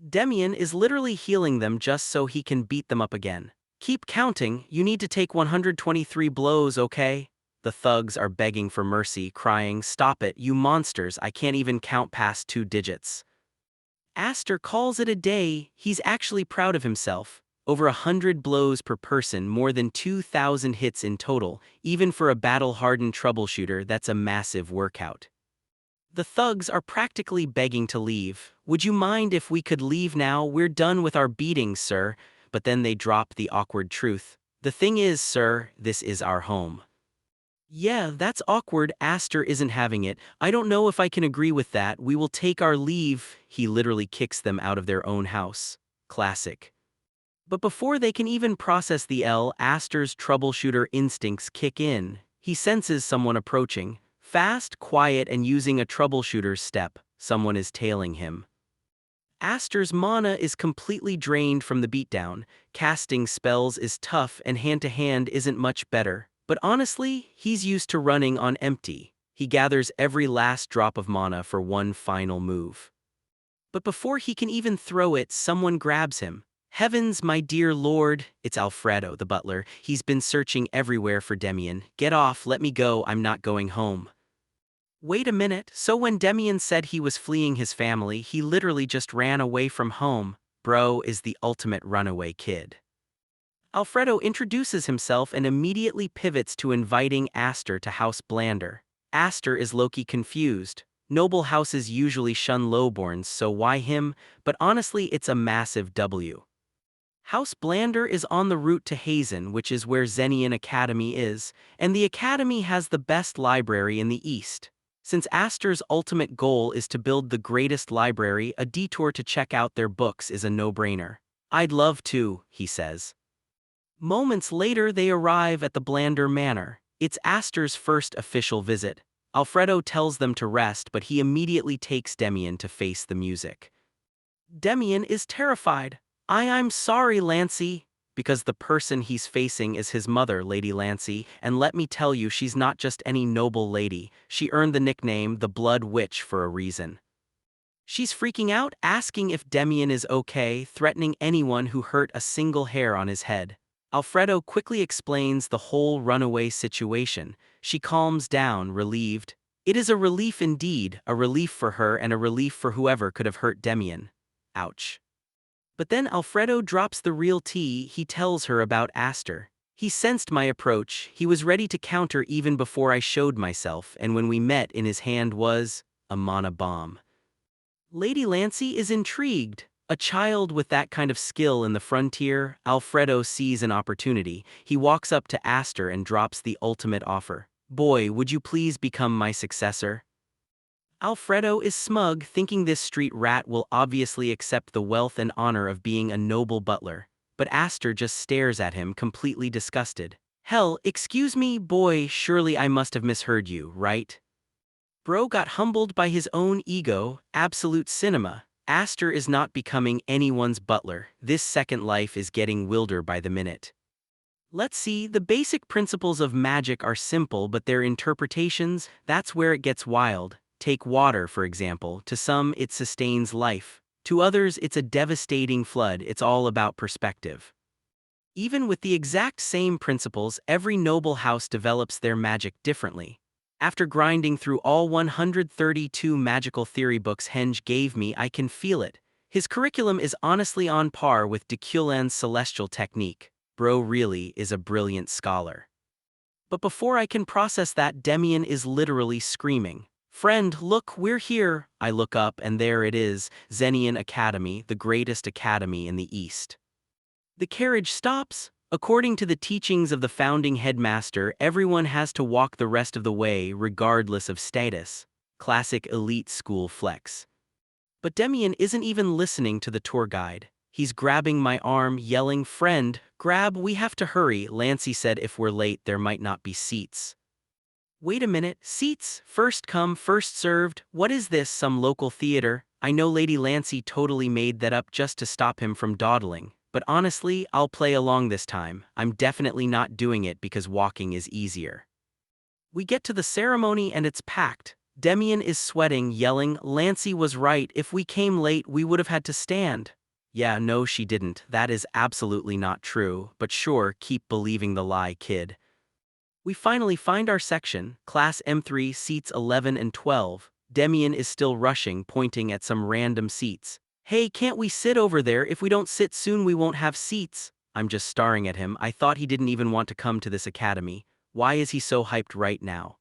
Demian is literally healing them just so he can beat them up again. "Keep counting, you need to take 123 blows, okay?" The thugs are begging for mercy, crying, "Stop it, you monsters, I can't even count past 2 digits." Aster calls it a day. He's actually proud of himself. Over 100 blows per person, more than 2,000 hits in total. Even for a battle-hardened troubleshooter, that's a massive workout. The thugs are practically begging to leave. "Would you mind if we could leave now? We're done with our beatings, sir." But then they drop the awkward truth. "The thing is, sir, this is our home." "Yeah, that's awkward." Aster isn't having it. "I don't know if I can agree with that. We will take our leave." He literally kicks them out of their own house. Classic. But before they can even process the L, Aster's troubleshooter instincts kick in. He senses someone approaching. Fast, quiet, and using a troubleshooter's step, someone is tailing him. Aster's mana is completely drained from the beatdown. Casting spells is tough and hand-to-hand isn't much better. But honestly, he's used to running on empty. He gathers every last drop of mana for one final move. But before he can even throw it, someone grabs him. "Heavens, my dear lord!" It's Alfredo, the butler. "He's been searching everywhere for Demian. Get off, let me go, I'm not going home." Wait a minute, so when Demian said he was fleeing his family, he literally just ran away from home. Bro is the ultimate runaway kid. Alfredo introduces himself and immediately pivots to inviting Aster to House Blander. Aster is low-key confused. Noble houses usually shun lowborns, so why him? But honestly, it's a massive W. House Blander is on the route to Hazen, which is where Zenian Academy is, and the academy has the best library in the East. Since Aster's ultimate goal is to build the greatest library, a detour to check out their books is a no-brainer. I'd love to, he says. Moments later they arrive at the Blander Manor. It's Aster's first official visit. Alfredo tells them to rest, but he immediately takes Demian to face the music. Demian is terrified. I'm sorry, Lancey, because the person he's facing is his mother, Lady Lancey, and let me tell you, she's not just any noble lady. She earned the nickname the Blood Witch for a reason. She's freaking out, asking if Demian is okay, threatening anyone who hurt a single hair on his head. Alfredo quickly explains the whole runaway situation. She calms down, relieved. It is a relief indeed, a relief for her and a relief for whoever could have hurt Demian. Ouch. But then Alfredo drops the real tea. He tells her about Aster. He sensed my approach. He was ready to counter even before I showed myself, and when we met, in his hand was a mana bomb. Lady Lancey is intrigued. A child with that kind of skill in the frontier, Alfredo sees an opportunity. He walks up to Aster and drops the ultimate offer. Boy, would you please become my successor? Alfredo is smug, thinking this street rat will obviously accept the wealth and honor of being a noble butler. But Aster just stares at him, completely disgusted. Hell, excuse me, boy, surely I must have misheard you, right? Bro got humbled by his own ego, absolute cinema. Aster is not becoming anyone's butler. This second life is getting wilder by the minute. Let's see, the basic principles of magic are simple, but their interpretations, that's where it gets wild. Take water, for example. To some, it sustains life. To others, it's a devastating flood. It's all about perspective. Even with the exact same principles, every noble house develops their magic differently. After grinding through all 132 magical theory books Henge gave me, I can feel it. His curriculum is honestly on par with de Culan's celestial technique. Bro really is a brilliant scholar. But before I can process that, Demian is literally screaming. Friend, look, we're here. I look up and there it is, Zenian Academy, the greatest academy in the East. The carriage stops. According to the teachings of the founding headmaster, everyone has to walk the rest of the way regardless of status. Classic elite school flex. But Demian isn't even listening to the tour guide. He's grabbing my arm, yelling, Friend, grab, we have to hurry. Lancey said if we're late there might not be seats. Wait a minute, seats? First come, first served? What is this, some local theater? I know Lady Lancey totally made that up just to stop him from dawdling. But honestly, I'll play along this time. I'm definitely not doing it because walking is easier. We get to the ceremony and it's packed. Demian is sweating, yelling, Lancey was right, if we came late we would have had to stand. Yeah, no she didn't, that is absolutely not true, but sure, keep believing the lie, kid. We finally find our section, Class M3, seats 11 and 12. Demian is still rushing, pointing at some random seats. Hey, can't we sit over there? If we don't sit soon we won't have seats. I'm just staring at him. I thought he didn't even want to come to this academy. Why is he so hyped right now?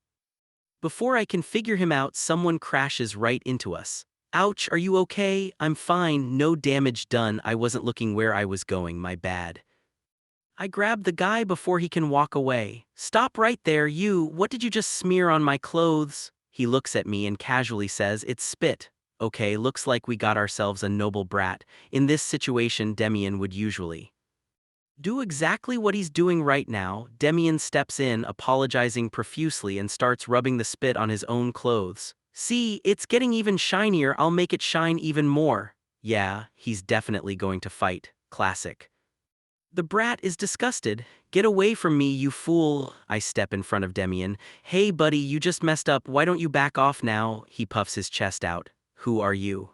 Before I can figure him out, someone crashes right into us. Ouch, are you okay? I'm fine, no damage done. I wasn't looking where I was going, my bad. I grab the guy before he can walk away. Stop right there, you, what did you just smear on my clothes? He looks at me and casually says, it's spit. Okay, looks like we got ourselves a noble brat. In this situation, Demian would usually do exactly what he's doing right now. Demian steps in, apologizing profusely, and starts rubbing the spit on his own clothes. See, it's getting even shinier, I'll make it shine even more. Yeah, he's definitely going to fight. Classic. The brat is disgusted. Get away from me, you fool. I step in front of Demian. Hey buddy, you just messed up, why don't you back off now? He puffs his chest out. Who are you?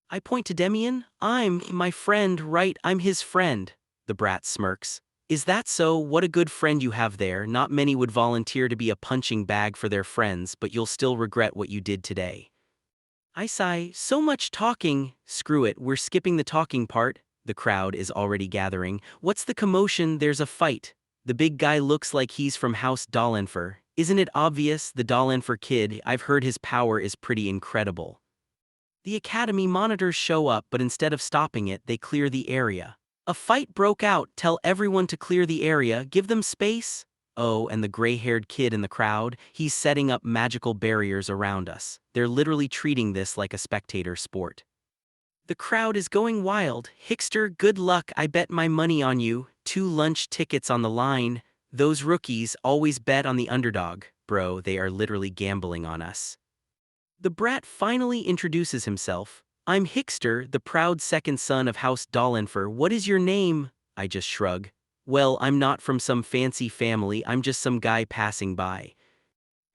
I point to Demian. I'm my friend, right? I'm his friend. The brat smirks. Is that so? What a good friend you have there. Not many would volunteer to be a punching bag for their friends, but you'll still regret what you did today. I sigh. So much talking. Screw it, we're skipping the talking part. The crowd is already gathering. What's the commotion? There's a fight. The big guy looks like he's from House Dahlenfer. Isn't it obvious? The Dollenfer kid, I've heard his power is pretty incredible. The academy monitors show up, but instead of stopping it, they clear the area. A fight broke out. Tell everyone to clear the area, give them space. Oh, and the gray-haired kid in the crowd, he's setting up magical barriers around us. They're literally treating this like a spectator sport. The crowd is going wild. Hickster, good luck, I bet my money on you. 2 lunch tickets on the line. Those rookies always bet on the underdog. Bro, they are literally gambling on us. The brat finally introduces himself. I'm Hickster, the proud second son of House Dollenfer. What is your name? I just shrug. Well, I'm not from some fancy family, I'm just some guy passing by.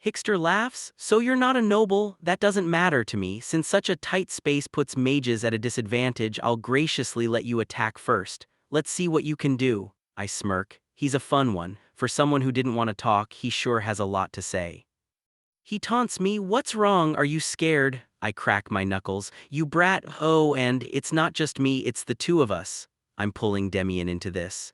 Hickster laughs. So you're not a noble? That doesn't matter to me. Since such a tight space puts mages at a disadvantage, I'll graciously let you attack first. Let's see what you can do. I smirk. He's a fun one. For someone who didn't want to talk, he sure has a lot to say. He taunts me. What's wrong? Are you scared? I crack my knuckles. You brat. Oh, and it's not just me, it's the 2 of us. I'm pulling Demian into this.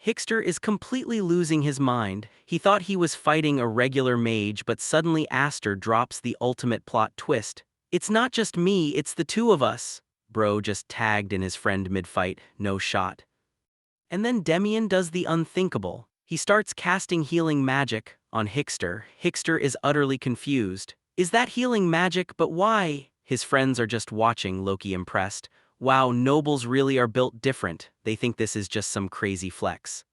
Hickster is completely losing his mind. He thought he was fighting a regular mage, but suddenly Aster drops the ultimate plot twist. It's not just me, it's the 2 of us. Bro just tagged in his friend mid-fight, no shot. And then Demian does the unthinkable. He starts casting healing magic on Hickster. Hickster is utterly confused. Is that healing magic? But why? His friends are just watching, Loki impressed. Wow, nobles really are built different. They think this is just some crazy flex.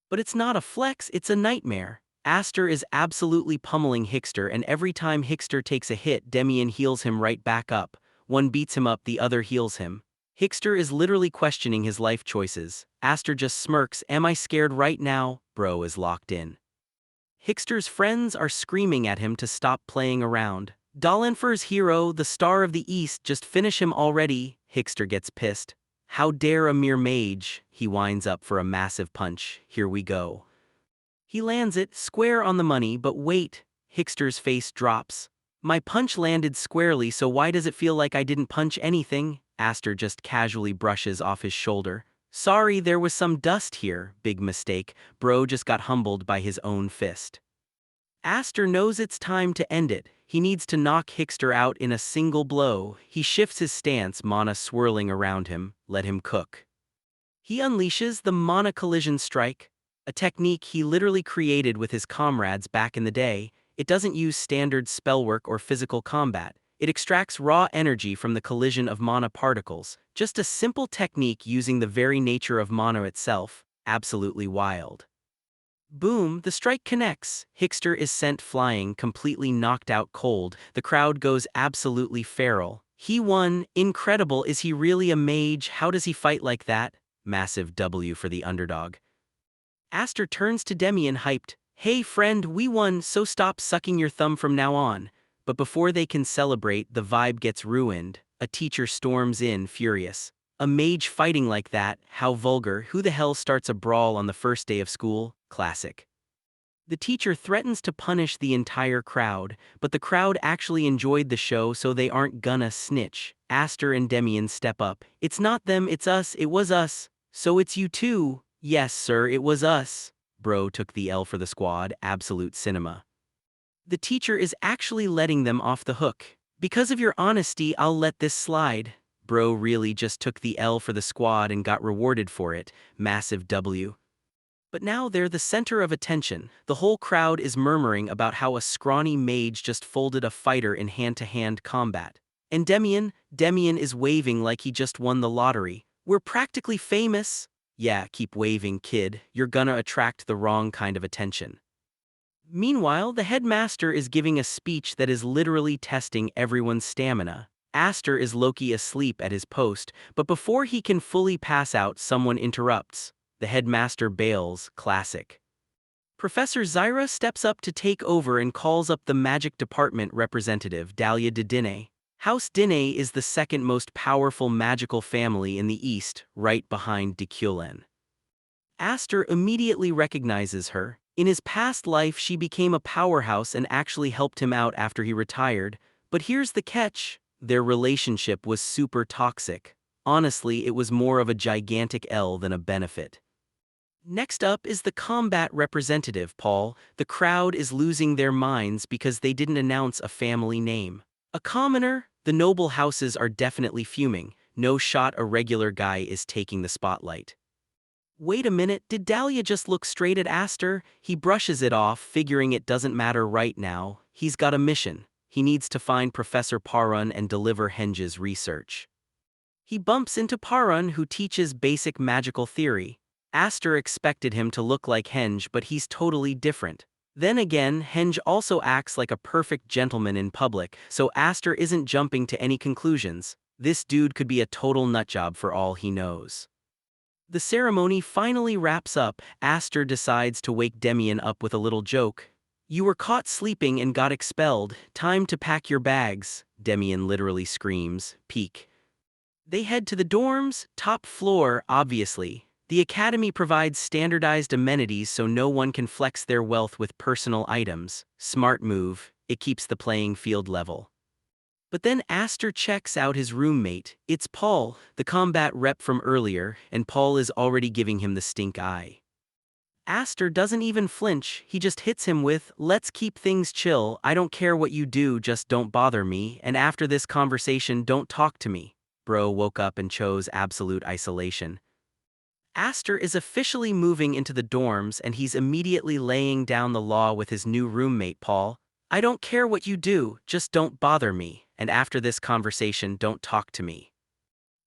But it's not a flex, it's a nightmare. Aster is absolutely pummeling Hickster, and every time Hickster takes a hit, Demian heals him right back up. One beats him up, the other heals him. Hickster is literally questioning his life choices. Aster just smirks. Am I scared right now? Bro is locked in. Hickster's friends are screaming at him to stop playing around. Dollenfer's hero, the star of the East, just finish him already. Hickster gets pissed. How dare a mere mage? He winds up for a massive punch. Here we go. He lands it square on the money, but wait. Hickster's face drops. My punch landed squarely, so why does it feel like I didn't punch anything? Aster just casually brushes off his shoulder. Sorry, there was some dust here. Big mistake. Bro just got humbled by his own fist. Aster knows it's time to end it. He needs to knock Hickster out in a single blow. He shifts his stance, mana swirling around him. Let him cook. He unleashes the Mana Collision Strike, a technique he literally created with his comrades back in the day. It doesn't use standard spellwork or physical combat. It extracts raw energy from the collision of mana particles. Just a simple technique using the very nature of mana itself. Absolutely wild. Boom, the strike connects. Hickster is sent flying, completely knocked out cold. The crowd goes absolutely feral. He won. Incredible. Is he really a mage? How does he fight like that? Massive W for the underdog. Aster turns to Demian hyped. Hey friend, we won, so stop sucking your thumb from now on. But before they can celebrate, the vibe gets ruined. A teacher storms in, furious. A mage fighting like that, how vulgar. Who the hell starts a brawl on the first day of school? Classic. The teacher threatens to punish the entire crowd, but the crowd actually enjoyed the show, so they aren't gonna snitch. Aster and Demian step up. It's not them, it's us, it was us. So it's you too. Yes, sir, it was us. Bro took the L for the squad, absolute cinema. The teacher is actually letting them off the hook. Because of your honesty, I'll let this slide. Bro really just took the L for the squad and got rewarded for it. Massive W. But now they're the center of attention. The whole crowd is murmuring about how a scrawny mage just folded a fighter in hand-to-hand combat. And Demian is waving like he just won the lottery. We're practically famous. Yeah, keep waving, kid. You're gonna attract the wrong kind of attention. Meanwhile, the headmaster is giving a speech that is literally testing everyone's stamina. Aster is low-key asleep at his post, but before he can fully pass out, someone interrupts. The headmaster bails, classic. Professor Zyra steps up to take over and calls up the magic department representative, Dahlia de Dineh. House Dineh is the second most powerful magical family in the East, right behind de Kyolen. Aster immediately recognizes her. In his past life, she became a powerhouse and actually helped him out after he retired. But here's the catch. Their relationship was super toxic. Honestly, it was more of a gigantic L than a benefit. Next up is the combat representative, Paul. The crowd is losing their minds because they didn't announce a family name. A commoner, the noble houses are definitely fuming. No shot a regular guy is taking the spotlight. Wait a minute, did Dahlia just look straight at Aster? He brushes it off, figuring it doesn't matter right now. He's got a mission. He needs to find Professor Parun and deliver Henge's research. He bumps into Parun, who teaches basic magical theory. Aster expected him to look like Henge, but he's totally different. Then again, Henge also acts like a perfect gentleman in public, so Aster isn't jumping to any conclusions. This dude could be a total nutjob for all he knows. The ceremony finally wraps up. Aster decides to wake Demian up with a little joke. "You were caught sleeping and got expelled. Time to pack your bags," Demian literally screams. Peak. They head to the dorms, top floor, obviously. The academy provides standardized amenities so no one can flex their wealth with personal items. Smart move, it keeps the playing field level. But then Aster checks out his roommate. It's Paul, the combat rep from earlier, and Paul is already giving him the stink eye. Aster doesn't even flinch, he just hits him with, "Let's keep things chill, I don't care what you do, just don't bother me, and after this conversation don't talk to me." Bro woke up and chose absolute isolation. Aster is officially moving into the dorms and he's immediately laying down the law with his new roommate Paul. "I don't care what you do, just don't bother me, and after this conversation don't talk to me."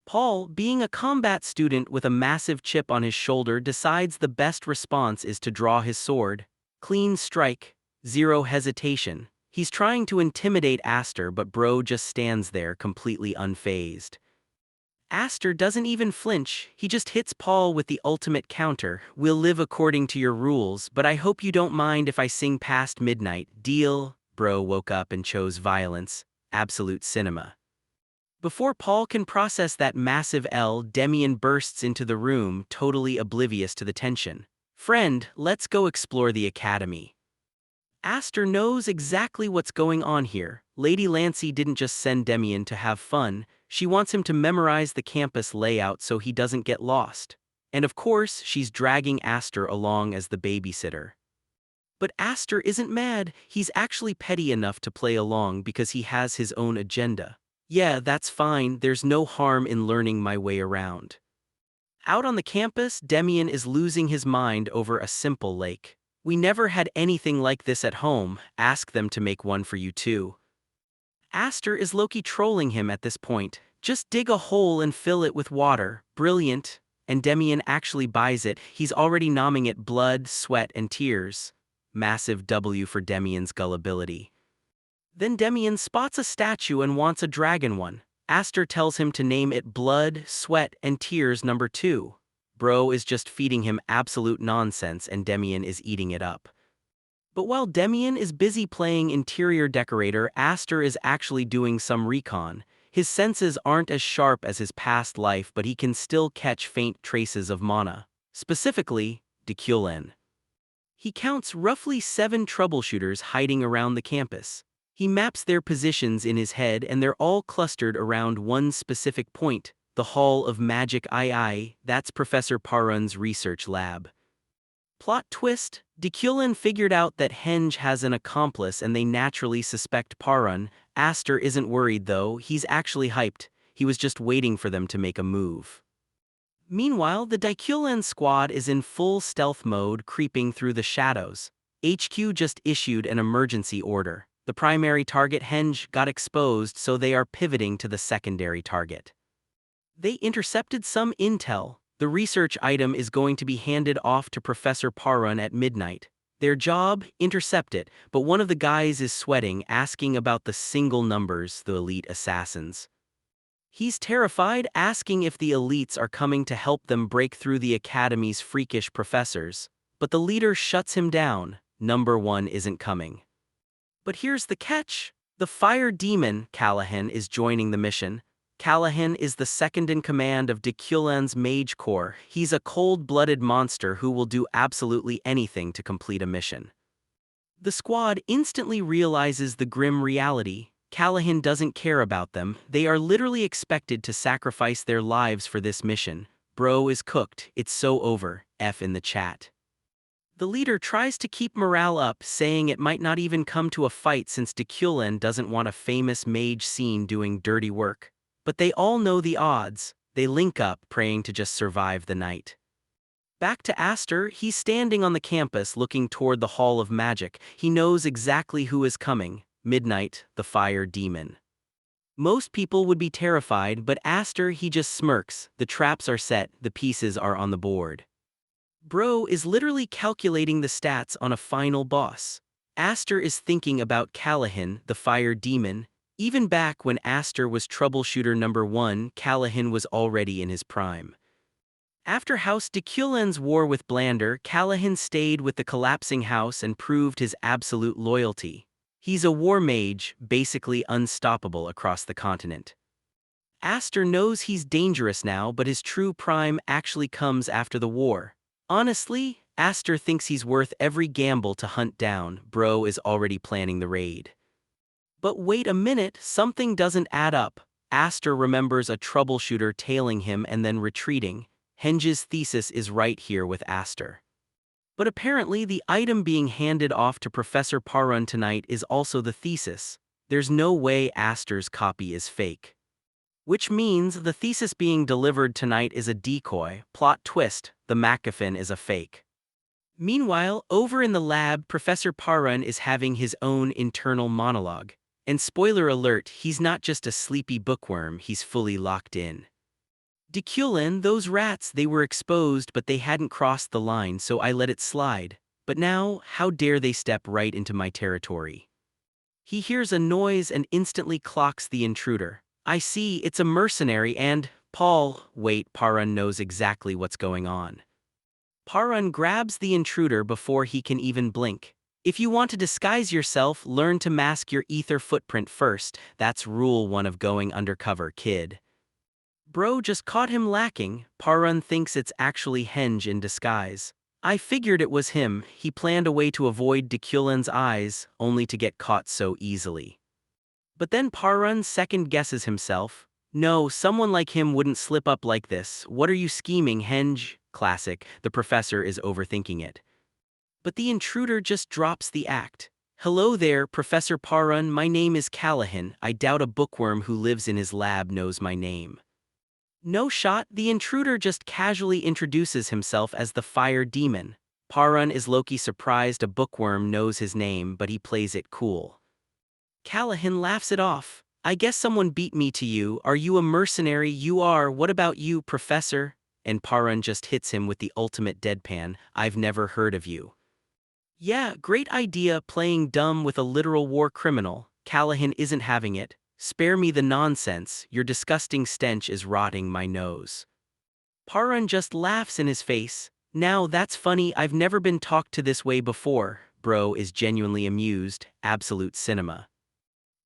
Paul, being a combat student with a massive chip on his shoulder, decides the best response is to draw his sword. Clean strike, zero hesitation. He's trying to intimidate Aster, but bro just stands there completely unfazed. Aster doesn't even flinch, he just hits Paul with the ultimate counter. "We'll live according to your rules, but I hope you don't mind if I sing past midnight. Deal?" Bro woke up and chose violence. Absolute cinema. Before Paul can process that massive L, Demian bursts into the room, totally oblivious to the tension. "Friend, let's go explore the academy." Aster knows exactly what's going on here. Lady Lancey didn't just send Demian to have fun, she wants him to memorize the campus layout so he doesn't get lost. And of course, she's dragging Aster along as the babysitter. But Aster isn't mad, he's actually petty enough to play along because he has his own agenda. "Yeah, that's fine, there's no harm in learning my way around." Out on the campus, Demian is losing his mind over a simple lake. "We never had anything like this at home, ask them to make one for you too." Aster is low-key trolling him at this point. "Just dig a hole and fill it with water, brilliant." And Demian actually buys it, he's already nomming it blood, sweat, and tears. Massive W for Demian's gullibility. Then Demian spots a statue and wants a dragon one. Aster tells him to name it Blood, Sweat, and Tears number 2. Bro is just feeding him absolute nonsense and Demian is eating it up. But while Demian is busy playing interior decorator, Aster is actually doing some recon. His senses aren't as sharp as his past life, but he can still catch faint traces of mana. Specifically, Deculen. He counts roughly 7 troubleshooters hiding around the campus. He maps their positions in his head and they're all clustered around one specific point, the Hall of Magic II, that's Professor Parun's research lab. Plot twist, Deculen figured out that Henge has an accomplice and they naturally suspect Parun. Aster isn't worried though, he's actually hyped, he was just waiting for them to make a move. Meanwhile, the Deculen squad is in full stealth mode, creeping through the shadows. HQ just issued an emergency order. The primary target Henge got exposed, so they are pivoting to the secondary target. They intercepted some intel. The research item is going to be handed off to Professor Parun at midnight. Their job? Intercept it, but one of the guys is sweating, asking about the single numbers, the elite assassins. He's terrified, asking if the elites are coming to help them break through the academy's freakish professors. But the leader shuts him down. Number 1 isn't coming. But here's the catch. The fire demon, Callahan, is joining the mission. Callahan is the second in command of Deculen's Mage Corps. He's a cold-blooded monster who will do absolutely anything to complete a mission. The squad instantly realizes the grim reality. Callahan doesn't care about them, they are literally expected to sacrifice their lives for this mission. Bro is cooked, it's so over. F in the chat. The leader tries to keep morale up, saying it might not even come to a fight since Deculen doesn't want a famous mage seen doing dirty work. But they all know the odds. They link up, praying to just survive the night. Back to Aster, he's standing on the campus looking toward the Hall of Magic. He knows exactly who is coming. Midnight, the fire demon. Most people would be terrified, but Aster, he just smirks. The traps are set, the pieces are on the board. Bro is literally calculating the stats on a final boss. Aster is thinking about Callahan, the fire demon. Even back when Aster was troubleshooter number 1, Callahan was already in his prime. After House Deculen's war with Blander, Callahan stayed with the collapsing house and proved his absolute loyalty. He's a war mage, basically unstoppable across the continent. Aster knows he's dangerous now, but his true prime actually comes after the war. Honestly, Aster thinks he's worth every gamble to hunt down. Bro is already planning the raid. But wait a minute, something doesn't add up. Aster remembers a troubleshooter tailing him and then retreating. Henge's thesis is right here with Aster. But apparently the item being handed off to Professor Parun tonight is also the thesis. There's no way Aster's copy is fake. Which means the thesis being delivered tonight is a decoy. Plot twist, the MacGuffin is a fake. Meanwhile, over in the lab, Professor Parun is having his own internal monologue. And spoiler alert, he's not just a sleepy bookworm, he's fully locked in. Deculen, those rats, they were exposed but they hadn't crossed the line, so I let it slide. But now, how dare they step right into my territory? He hears a noise and instantly clocks the intruder. I see, it's a mercenary and, wait, Parun knows exactly what's going on. Parun grabs the intruder before he can even blink. If you want to disguise yourself, learn to mask your ether footprint first. That's rule 1 of going undercover, kid. Bro just caught him lacking. Parun thinks it's actually Henge in disguise. I figured it was him. He planned a way to avoid Deculen's eyes, only to get caught so easily. But then Parun second-guesses himself. No, someone like him wouldn't slip up like this. What are you scheming, Henge? Classic, the professor is overthinking it. But the intruder just drops the act. Hello there, Professor Parun, my name is Callahan. I doubt a bookworm who lives in his lab knows my name. No shot, the intruder just casually introduces himself as the fire demon. Parun is low-key surprised a bookworm knows his name, but he plays it cool. Callahan laughs it off. I guess someone beat me to you. Are you a mercenary? You are. What about you, Professor? And Parun just hits him with the ultimate deadpan. I've never heard of you. Yeah, great idea playing dumb with a literal war criminal. Callahan isn't having it. Spare me the nonsense. Your disgusting stench is rotting my nose. Parun just laughs in his face. Now that's funny. I've never been talked to this way before. Bro is genuinely amused. Absolute cinema.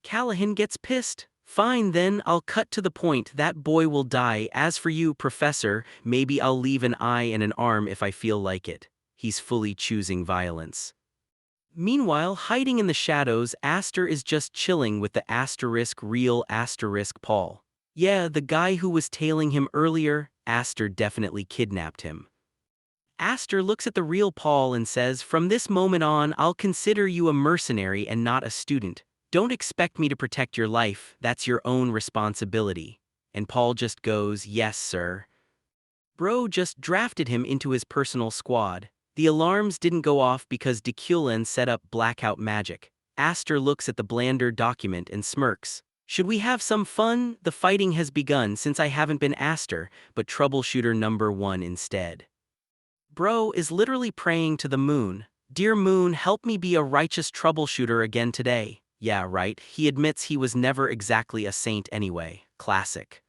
Callahan gets pissed. Fine then, I'll cut to the point. That boy will die. As for you, Professor, maybe I'll leave an eye and an arm if I feel like it. He's fully choosing violence. Meanwhile, hiding in the shadows, Aster is just chilling with the real Paul. Yeah, the guy who was tailing him earlier, Aster definitely kidnapped him. Aster looks at the real Paul and says, from this moment on, I'll consider you a mercenary and not a student. Don't expect me to protect your life, that's your own responsibility. And Paul just goes, yes, sir. Bro just drafted him into his personal squad. The alarms didn't go off because Deculen set up blackout magic. Aster looks at the Blander document and smirks. Should we have some fun? The fighting has begun since I haven't been Aster, but troubleshooter number 1 instead. Bro is literally praying to the moon. Dear moon, help me be a righteous troubleshooter again today. Yeah, right, he admits he was never exactly a saint anyway. Classic.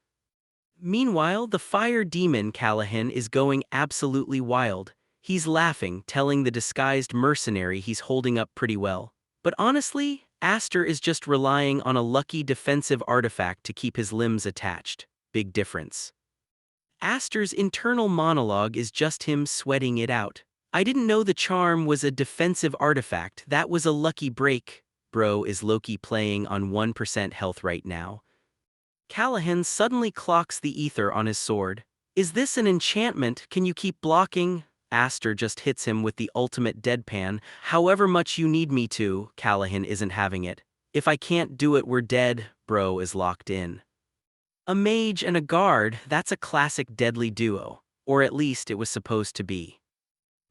Meanwhile, the fire demon Callahan is going absolutely wild. He's laughing, telling the disguised mercenary he's holding up pretty well. But honestly, Aster is just relying on a lucky defensive artifact to keep his limbs attached. Big difference. Aster's internal monologue is just him sweating it out. I didn't know the charm was a defensive artifact. That was a lucky break. Bro is low-key playing on 1% health right now. Callahan suddenly clocks the ether on his sword. Is this an enchantment? Can you keep blocking? Aster just hits him with the ultimate deadpan. However much you need me to, Callahan isn't having it. If I can't do it, we're dead, bro is locked in. A mage and a guard, that's a classic deadly duo. Or at least it was supposed to be.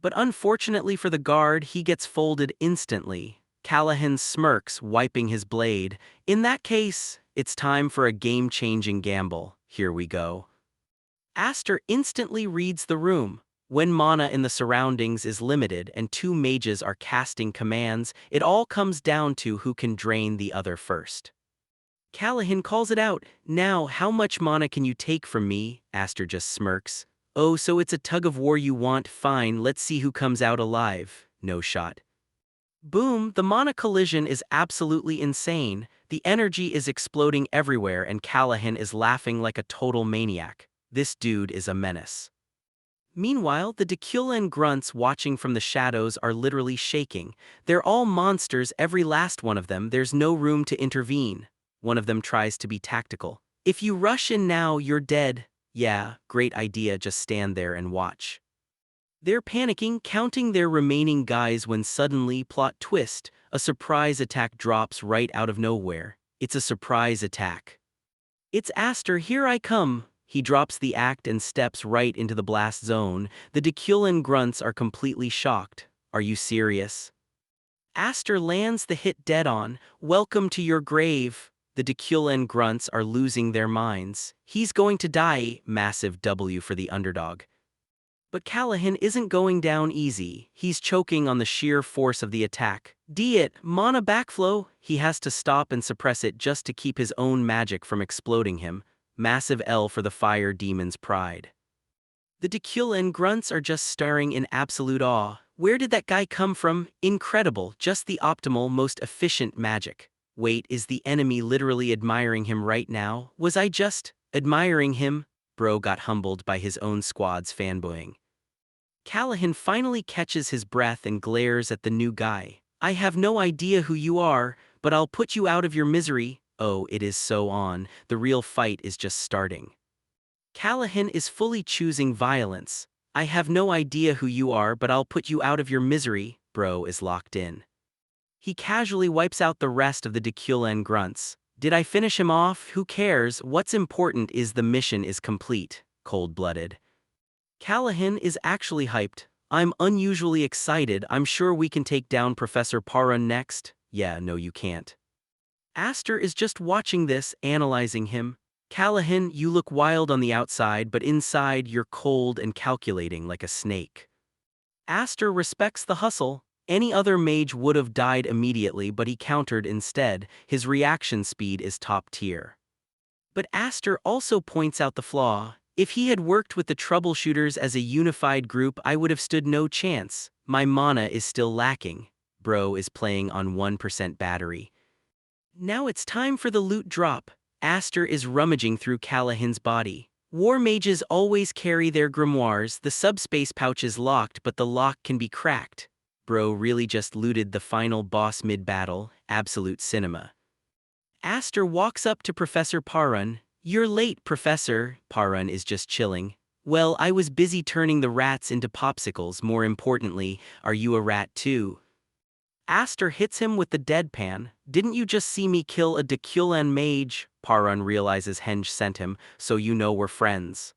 But unfortunately for the guard, he gets folded instantly. Callahan smirks, wiping his blade. In that case, it's time for a game-changing gamble. Here we go. Aster instantly reads the room. When mana in the surroundings is limited and two mages are casting commands, it all comes down to who can drain the other first. Callahan calls it out. Now, how much mana can you take from me? Aster just smirks. Oh, so it's a tug of war you want? Fine, let's see who comes out alive. No shot. Boom, the mana collision is absolutely insane. The energy is exploding everywhere and Callahan is laughing like a total maniac. This dude is a menace. Meanwhile, the Deculan grunts watching from the shadows are literally shaking. They're all monsters, every last one of them. There's no room to intervene. One of them tries to be tactical. If you rush in now, you're dead. Yeah, great idea, just stand there and watch. They're panicking, counting their remaining guys when suddenly, plot twist, a surprise attack drops right out of nowhere. It's a surprise attack. It's Aster, here I come. He drops the act and steps right into the blast zone. The Deculan grunts are completely shocked. Are you serious? Aster lands the hit dead on. Welcome to your grave. The Deculan grunts are losing their minds. He's going to die. Massive W for the underdog. But Callahan isn't going down easy. He's choking on the sheer force of the attack. Mana backflow. He has to stop and suppress it just to keep his own magic from exploding him. Massive L for the fire demon's pride. The Deculan grunts are just staring in absolute awe. Where did that guy come from? Incredible, just the optimal, most efficient magic. Wait, is the enemy literally admiring him right now? Was I just admiring him? Bro got humbled by his own squad's fanboying. Callahan finally catches his breath and glares at the new guy. I have no idea who you are, but I'll put you out of your misery. Oh, it is so on. The real fight is just starting. Callahan is fully choosing violence. I have no idea who you are, but I'll put you out of your misery. Bro is locked in. He casually wipes out the rest of the Deculan grunts. Did I finish him off? Who cares? What's important is the mission is complete. Cold-blooded. Callahan is actually hyped. I'm unusually excited. I'm sure we can take down Professor Parun next. Yeah, no you can't. Aster is just watching this, analyzing him. Callahan, you look wild on the outside, but inside you're cold and calculating like a snake. Aster respects the hustle. Any other mage would have died immediately, but he countered instead. His reaction speed is top tier. But Aster also points out the flaw. If he had worked with the troubleshooters as a unified group, I would have stood no chance. My mana is still lacking. Bro is playing on 1% battery. Now it's time for the loot drop. Aster is rummaging through Callahan's body. War mages always carry their grimoires. The subspace pouch is locked, but the lock can be cracked. Bro really just looted the final boss mid-battle. Absolute cinema. Aster walks up to Professor Parun. You're late, Professor. Parun is just chilling. Well, I was busy turning the rats into popsicles. More importantly, are you a rat too? Aster hits him with the deadpan. Didn't you just see me kill a Deculan mage? Parun realizes Henge sent him, so you know we're friends.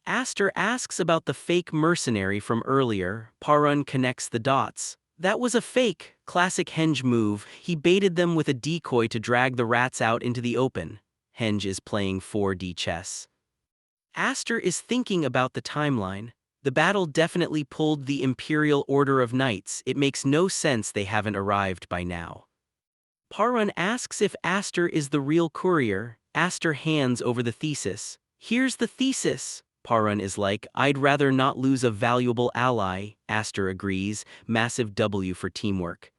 Aster asks about the fake mercenary from earlier. Parun connects the dots. That was a fake, classic Henge move. He baited them with a decoy to drag the rats out into the open. Henge is playing 4D chess. Aster is thinking about the timeline. The battle definitely pulled the Imperial Order of Knights. It makes no sense they haven't arrived by now. Parun asks if Aster is the real courier. Aster hands over the thesis. Here's the thesis. Parun is like, I'd rather not lose a valuable ally. Aster agrees. Massive W for teamwork.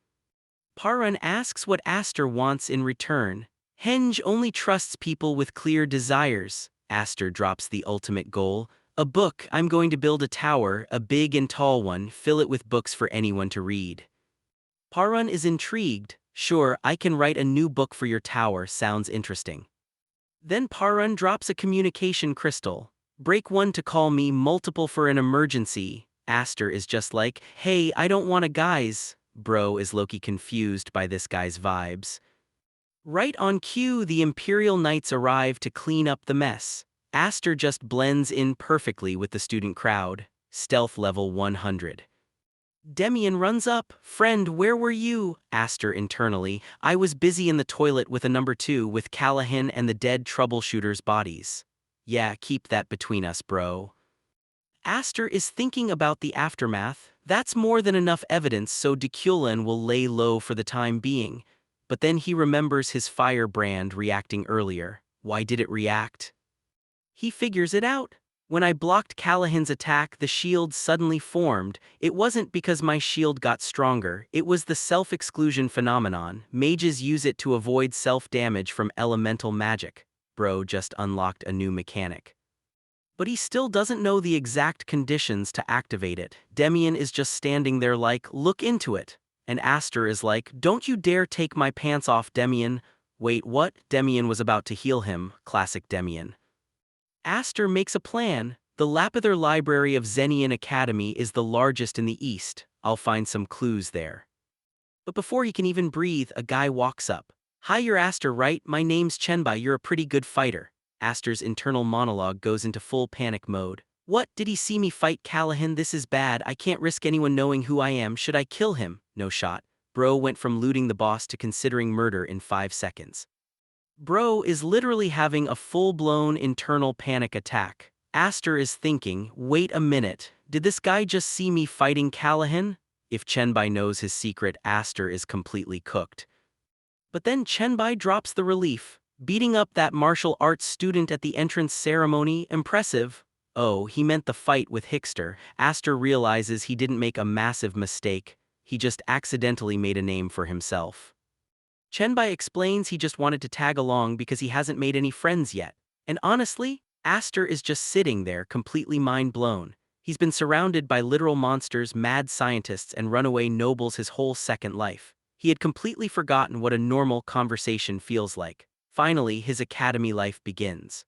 Parun asks what Aster wants in return. Henge only trusts people with clear desires. Aster drops the ultimate goal. A book. I'm going to build a tower, a big and tall one, fill it with books for anyone to read. Parun is intrigued. Sure, I can write a new book for your tower, sounds interesting. Then Parun drops a communication crystal. Break one to call me, multiple for an emergency. Aster is just like, hey, I don't want a guys. Bro is low-key confused by this guy's vibes. Right on cue, the Imperial Knights arrive to clean up the mess. Aster just blends in perfectly with the student crowd. Stealth level 100. Demian runs up. Friend, where were you? Aster internally. I was busy in the toilet with a number 2 with Callahan and the dead troubleshooters' bodies. Yeah, keep that between us, bro. Aster is thinking about the aftermath. That's more than enough evidence, so Deculan will lay low for the time being. But then he remembers his firebrand reacting earlier. Why did it react? He figures it out. When I blocked Callahan's attack, the shield suddenly formed. It wasn't because my shield got stronger, it was the self-exclusion phenomenon. Mages use it to avoid self-damage from elemental magic. Bro just unlocked a new mechanic. But he still doesn't know the exact conditions to activate it. Demian is just standing there like, look into it. And Aster is like, don't you dare take my pants off, Demian. Wait, what? Demian was about to heal him. Classic Demian. Aster makes a plan. The Lapither Library of Zenian Academy is the largest in the East. I'll find some clues there. But before he can even breathe, a guy walks up. Hi, you're Aster, right? My name's Chenbai, you're a pretty good fighter. Aster's internal monologue goes into full panic mode. What, did he see me fight Callahan? This is bad, I can't risk anyone knowing who I am, should I kill him? No shot. Bro went from looting the boss to considering murder in 5 seconds. Bro is literally having a full-blown internal panic attack. Aster is thinking, wait a minute, did this guy just see me fighting Callahan? If Chenbai knows his secret, Aster is completely cooked. But then Chenbai drops the relief. Beating up that martial arts student at the entrance ceremony, impressive. Oh, he meant the fight with Hickster. Aster realizes he didn't make a massive mistake, he just accidentally made a name for himself. Chenbai explains he just wanted to tag along because he hasn't made any friends yet. And honestly, Aster is just sitting there completely mind-blown. He's been surrounded by literal monsters, mad scientists, and runaway nobles his whole second life. He had completely forgotten what a normal conversation feels like. Finally, his academy life begins.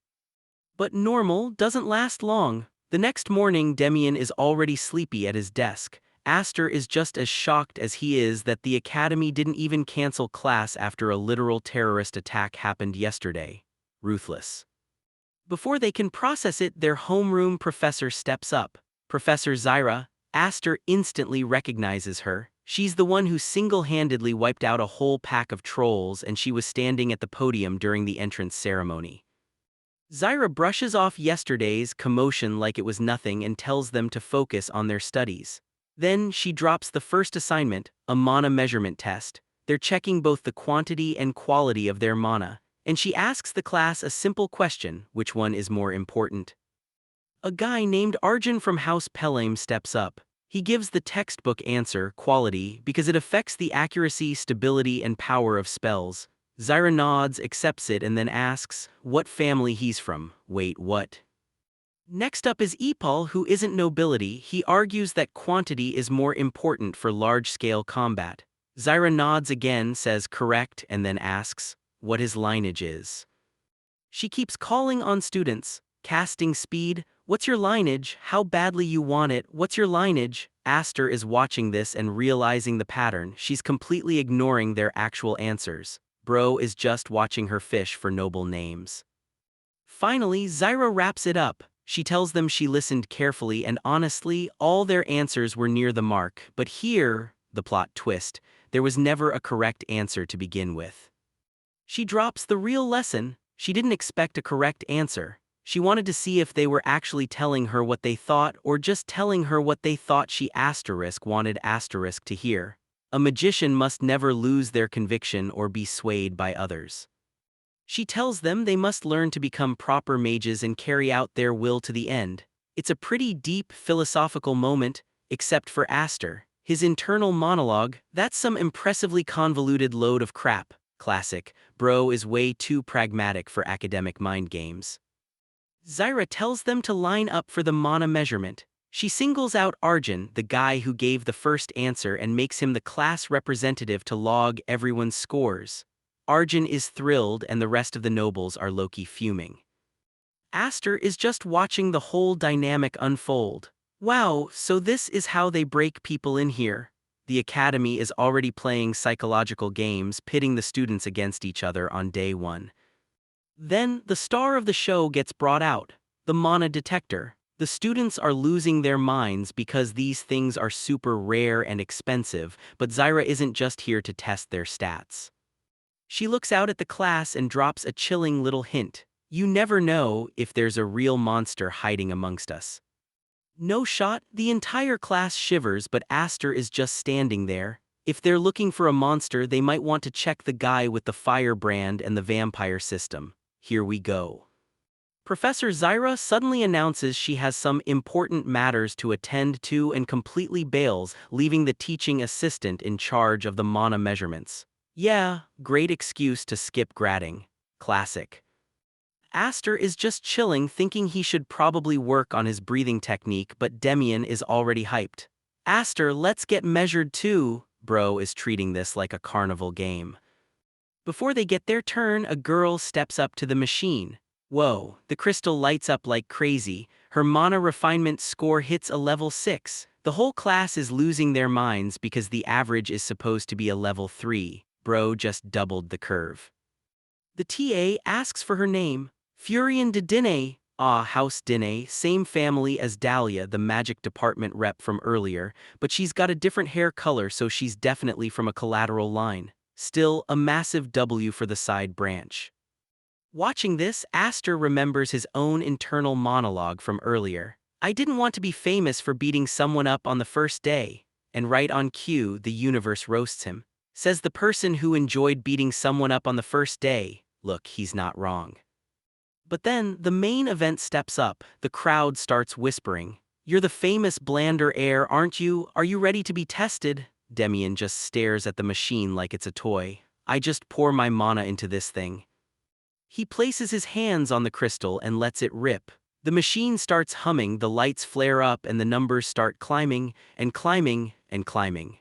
But normal doesn't last long. The next morning, Demian is already sleepy at his desk. Aster is just as shocked as he is that the academy didn't even cancel class after a literal terrorist attack happened yesterday. Ruthless. Before they can process it, their homeroom professor steps up. Professor Zyra. Aster instantly recognizes her. She's the one who single-handedly wiped out a whole pack of trolls, and she was standing at the podium during the entrance ceremony. Zyra brushes off yesterday's commotion like it was nothing and tells them to focus on their studies. Then she drops the first assignment, a mana measurement test. They're checking both the quantity and quality of their mana, and she asks the class a simple question: which one is more important? A guy named Arjun from House Pelham steps up. He gives the textbook answer, quality, because it affects the accuracy, stability, and power of spells. Zyra nods, accepts it, and then asks what family he's from. Wait, what? Next up is Epal, who isn't nobility. He argues that quantity is more important for large-scale combat. Zyra nods again, says correct, and then asks what his lineage is. She keeps calling on students. Casting speed. What's your lineage? How badly you want it? What's your lineage? Aster is watching this and realizing the pattern. She's completely ignoring their actual answers. Bro is just watching her fish for noble names. Finally, Zyra wraps it up. She tells them she listened carefully and honestly, all their answers were near the mark. But here, the plot twist, there was never a correct answer to begin with. She drops the real lesson. She didn't expect a correct answer. She wanted to see if they were actually telling her what they thought or just telling her what they thought she wanted to hear. A magician must never lose their conviction or be swayed by others. She tells them they must learn to become proper mages and carry out their will to the end. It's a pretty deep philosophical moment, except for Aster. His internal monologue, that's some impressively convoluted load of crap. Classic. Bro is way too pragmatic for academic mind games. Zyra tells them to line up for the mana measurement. She singles out Arjun, the guy who gave the first answer, and makes him the class representative to log everyone's scores. Arjun is thrilled and the rest of the nobles are low-key fuming. Aster is just watching the whole dynamic unfold. Wow, so this is how they break people in here. The academy is already playing psychological games, pitting the students against each other on day one. Then, the star of the show gets brought out, the mana detector. The students are losing their minds because these things are super rare and expensive, but Zyra isn't just here to test their stats. She looks out at the class and drops a chilling little hint. You never know if there's a real monster hiding amongst us. No shot, the entire class shivers, but Aster is just standing there. If they're looking for a monster, they might want to check the guy with the firebrand and the vampire system. Here we go. Professor Zyra suddenly announces she has some important matters to attend to and completely bails, leaving the teaching assistant in charge of the mana measurements. Yeah, great excuse to skip grading. Classic. Aster is just chilling, thinking he should probably work on his breathing technique, but Demian is already hyped. Aster, let's get measured too. Bro is treating this like a carnival game. Before they get their turn, a girl steps up to the machine. Whoa, the crystal lights up like crazy. Her mana refinement score hits a level 6. The whole class is losing their minds because the average is supposed to be a level 3. Bro just doubled the curve. The TA asks for her name. Furion de Dine. Ah, House Dine, same family as Dahlia, the magic department rep from earlier, but she's got a different hair color, so she's definitely from a collateral line. Still, a massive W for the side branch. Watching this, Aster remembers his own internal monologue from earlier. I didn't want to be famous for beating someone up on the first day. And right on cue, the universe roasts him. Says the person who enjoyed beating someone up on the first day. Look, he's not wrong. But then, the main event steps up. The crowd starts whispering. You're the famous Blander heir, aren't you? Are you ready to be tested? Demian just stares at the machine like it's a toy. I just pour my mana into this thing. He places his hands on the crystal and lets it rip. The machine starts humming, the lights flare up, and the numbers start climbing, and climbing, and climbing.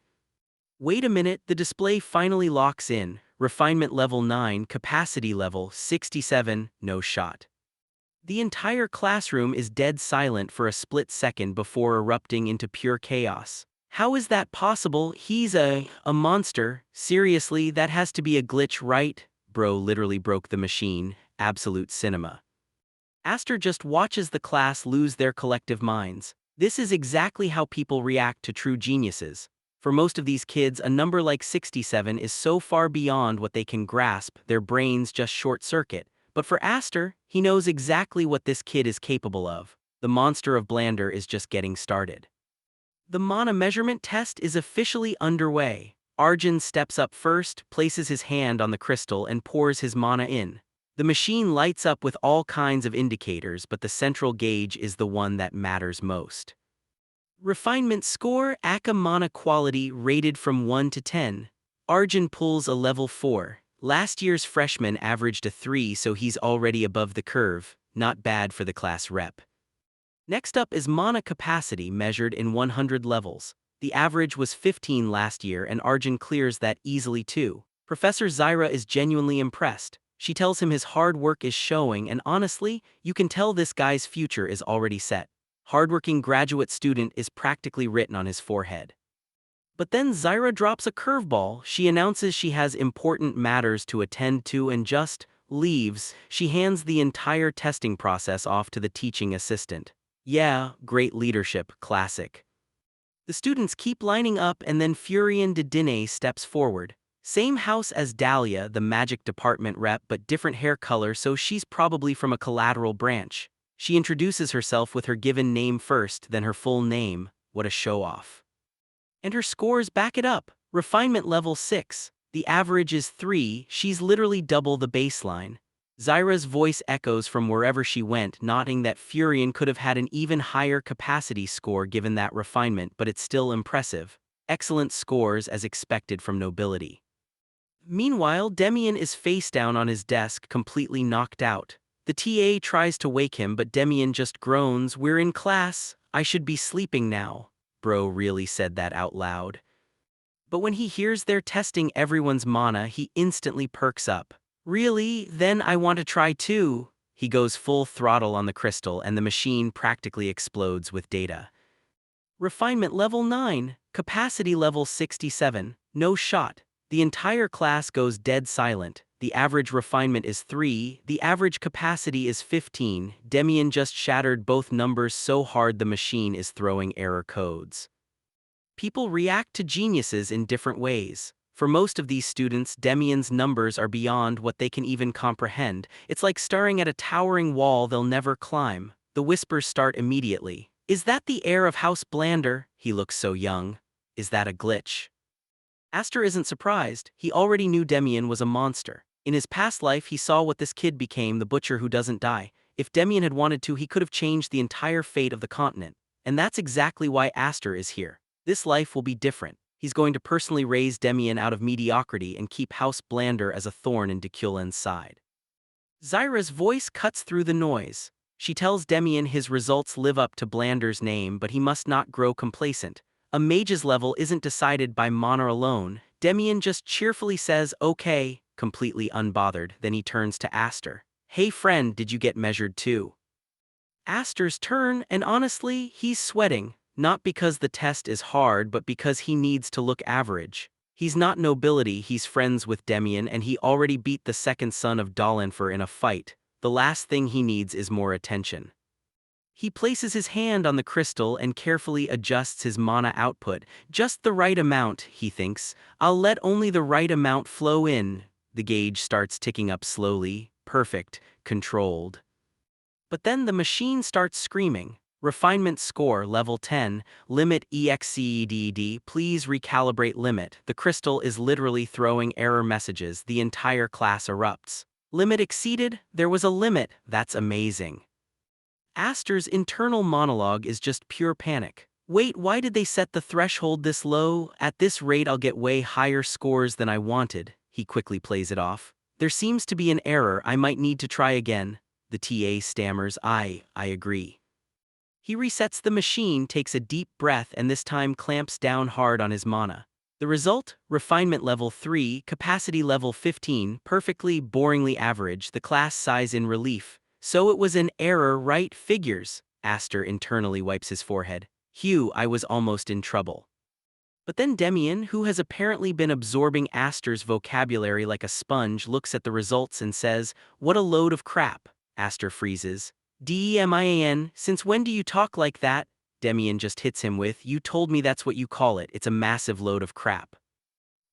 Wait a minute, the display finally locks in. Refinement level 9, capacity level 67, no shot. The entire classroom is dead silent for a split second before erupting into pure chaos. How is that possible? He's a monster. Seriously, that has to be a glitch, right? Bro literally broke the machine. Absolute cinema. Aster just watches the class lose their collective minds. This is exactly how people react to true geniuses. For most of these kids, a number like 67 is so far beyond what they can grasp, their brains just short-circuit. But for Aster, he knows exactly what this kid is capable of. The monster of Blander is just getting started. The mana measurement test is officially underway. Arjun steps up first, places his hand on the crystal, and pours his mana in. The machine lights up with all kinds of indicators, but the central gauge is the one that matters most. Refinement score, Aka mana quality rated from 1 to 10. Arjun pulls a level 4. Last year's freshman averaged a 3, so he's already above the curve. Not bad for the class rep. Next up is mana capacity measured in 100 levels. The average was 15 last year, and Arjun clears that easily too. Professor Zyra is genuinely impressed. She tells him his hard work is showing, and honestly, you can tell this guy's future is already set. Hardworking graduate student is practically written on his forehead. But then Zyra drops a curveball. She announces she has important matters to attend to and just leaves. She hands the entire testing process off to the teaching assistant. Yeah, great leadership, classic. The students keep lining up, and then Furion de Dine steps forward. Same house as Dahlia, the magic department rep, but different hair color, so she's probably from a collateral branch. She introduces herself with her given name first, then her full name. What a show-off. And her scores back it up. Refinement level 6. The average is 3, she's literally double the baseline. Zyra's voice echoes from wherever she went, nodding that Furion could have had an even higher capacity score given that refinement, but it's still impressive. Excellent scores as expected from nobility. Meanwhile, Demian is face down on his desk, completely knocked out. The TA tries to wake him, but Demian just groans, "We're in class, I should be sleeping now." Bro really said that out loud. But when he hears they're testing everyone's mana, he instantly perks up. Really? Then I want to try too. He goes full throttle on the crystal, and the machine practically explodes with data. Refinement level 9, capacity level 67, no shot. The entire class goes dead silent. The average refinement is 3, the average capacity is 15. Demian just shattered both numbers so hard the machine is throwing error codes. People react to geniuses in different ways. For most of these students, Demian's numbers are beyond what they can even comprehend. It's like staring at a towering wall they'll never climb. The whispers start immediately. Is that the heir of House Blander? He looks so young. Is that a glitch? Aster isn't surprised. He already knew Demian was a monster. In his past life, he saw what this kid became, the butcher who doesn't die. If Demian had wanted to, he could have changed the entire fate of the continent. And that's exactly why Aster is here. This life will be different. He's going to personally raise Demian out of mediocrity and keep House Blander as a thorn in Deculen's side. Zyra's voice cuts through the noise. She tells Demian his results live up to Blander's name, but he must not grow complacent. A mage's level isn't decided by mana alone. Demian just cheerfully says, okay, completely unbothered. Then he turns to Aster. Hey friend, did you get measured too? Aster's turn, and honestly, he's sweating. Not because the test is hard, but because he needs to look average. He's not nobility, he's friends with Demian, and he already beat the second son of Dolenfer in a fight. The last thing he needs is more attention. He places his hand on the crystal and carefully adjusts his mana output. Just the right amount, he thinks. I'll let only the right amount flow in. The gauge starts ticking up slowly, perfect, controlled. But then the machine starts screaming. Refinement score level 10, limit exceeded, please recalibrate limit. The crystal is literally throwing error messages. The entire class erupts. Limit exceeded? There was a limit. That's amazing. Aster's internal monologue is just pure panic. Wait, why did they set the threshold this low? At this rate I'll get way higher scores than I wanted. He quickly plays it off. There seems to be an error, I might need to try again. The TA stammers, I agree. He resets the machine, takes a deep breath, and this time clamps down hard on his mana. The result? Refinement level 3, capacity level 15, perfectly, boringly average, the class size in relief. So it was an error, right? Figures. Aster internally wipes his forehead. Phew, I was almost in trouble. But then Demian, who has apparently been absorbing Aster's vocabulary like a sponge, looks at the results and says, what a load of crap. Aster freezes. Demian, since when do you talk like that? Demian just hits him with, you told me that's what you call it, it's a massive load of crap.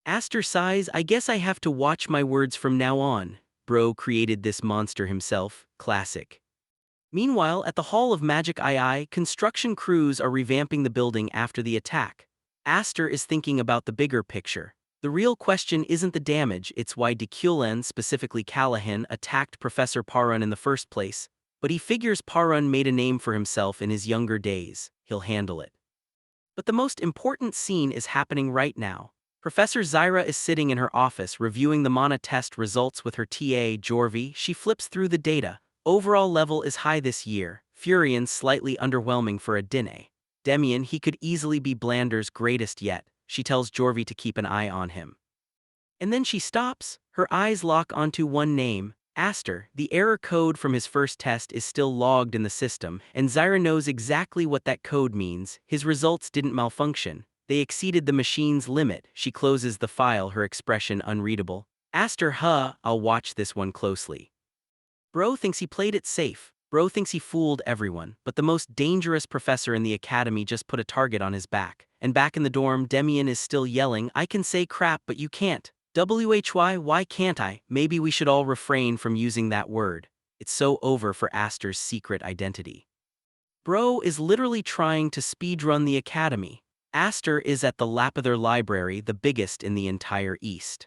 Aster sighs, I guess I have to watch my words from now on. Bro created this monster himself, classic. Meanwhile, at the Hall of Magic II, construction crews are revamping the building after the attack. Aster is thinking about the bigger picture. The real question isn't the damage, it's why Deceulen, specifically Callahan, attacked Professor Parun in the first place. But he figures Parun made a name for himself in his younger days. He'll handle it. But the most important scene is happening right now. Professor Zyra is sitting in her office reviewing the mana test results with her TA, Jorvi. She flips through the data. Overall level is high this year. Furion slightly underwhelming for a Dine. Demian, he could easily be Blander's greatest yet. She tells Jorvi to keep an eye on him. And then she stops. Her eyes lock onto one name, Aster. The error code from his first test is still logged in the system, and Zyra knows exactly what that code means. His results didn't malfunction. They exceeded the machine's limit. She closes the file, her expression unreadable. Aster, I'll watch this one closely. Bro thinks he played it safe. Bro thinks he fooled everyone, but the most dangerous professor in the academy just put a target on his back. And back in the dorm, Demian is still yelling, I can say crap, but you can't. Why can't I? Maybe we should all refrain from using that word. It's so over for Aster's secret identity. Bro is literally trying to speedrun the academy. Aster is at the Lapither Library, the biggest in the entire East.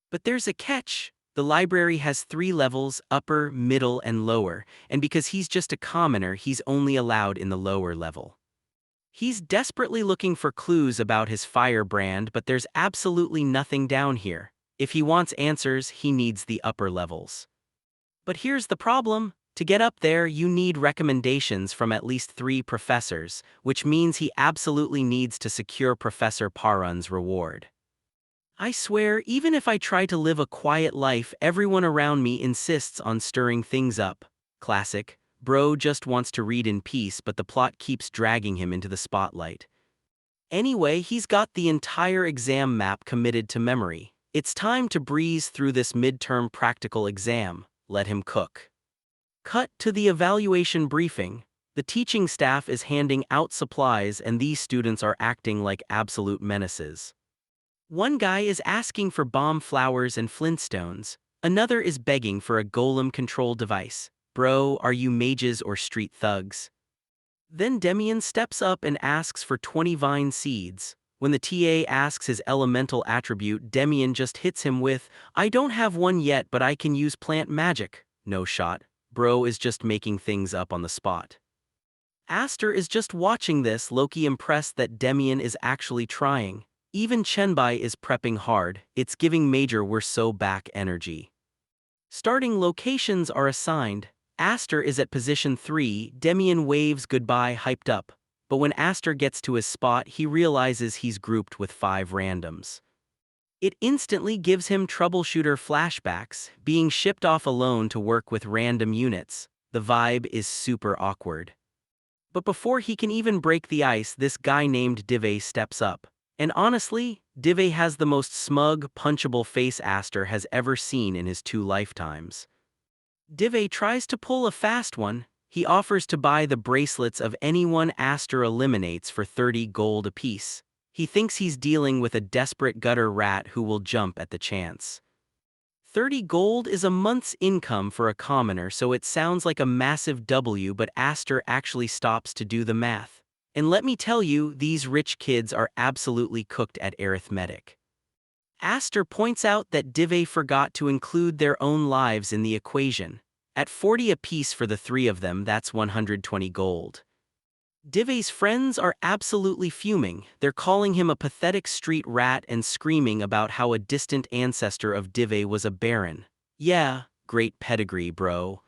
But there's a catch. The library has 3 levels, upper, middle, and lower, and because he's just a commoner, he's only allowed in the lower level. He's desperately looking for clues about his firebrand, but there's absolutely nothing down here. If he wants answers, he needs the upper levels. But here's the problem. To get up there, you need recommendations from at least 3 professors, which means he absolutely needs to secure Professor Parun's reward. I swear, even if I try to live a quiet life, everyone around me insists on stirring things up. Classic. Bro just wants to read in peace, but the plot keeps dragging him into the spotlight. Anyway, he's got the entire exam map committed to memory. It's time to breeze through this midterm practical exam. Let him cook. Cut to the evaluation briefing. The teaching staff is handing out supplies and these students are acting like absolute menaces. One guy is asking for bomb flowers and flintstones. Another is begging for a golem control device. Bro, are you mages or street thugs? Then Demian steps up and asks for 20 vine seeds. When the TA asks his elemental attribute, Demian just hits him with, I don't have one yet but I can use plant magic. No shot. Bro is just making things up on the spot. Aster is just watching this, Loki impressed that Demian is actually trying. Even Chenbai is prepping hard, it's giving Major we're so back energy. Starting locations are assigned. Aster is at position 3, Demian waves goodbye hyped up. But when Aster gets to his spot, he realizes he's grouped with 5 randoms. It instantly gives him troubleshooter flashbacks, being shipped off alone to work with random units. The vibe is super awkward. But before he can even break the ice, this guy named Dive steps up. And honestly, Dive has the most smug, punchable face Aster has ever seen in his 2 lifetimes. Dive tries to pull a fast one. He offers to buy the bracelets of anyone Aster eliminates for 30 gold apiece. He thinks he's dealing with a desperate gutter rat who will jump at the chance. 30 gold is a month's income for a commoner, so it sounds like a massive W, but Aster actually stops to do the math. And let me tell you, these rich kids are absolutely cooked at arithmetic. Aster points out that Dive forgot to include their own lives in the equation. At 40 apiece for the 3 of them, that's 120 gold. Dive's friends are absolutely fuming. They're calling him a pathetic street rat and screaming about how a distant ancestor of Dive was a baron. Yeah, great pedigree, bro.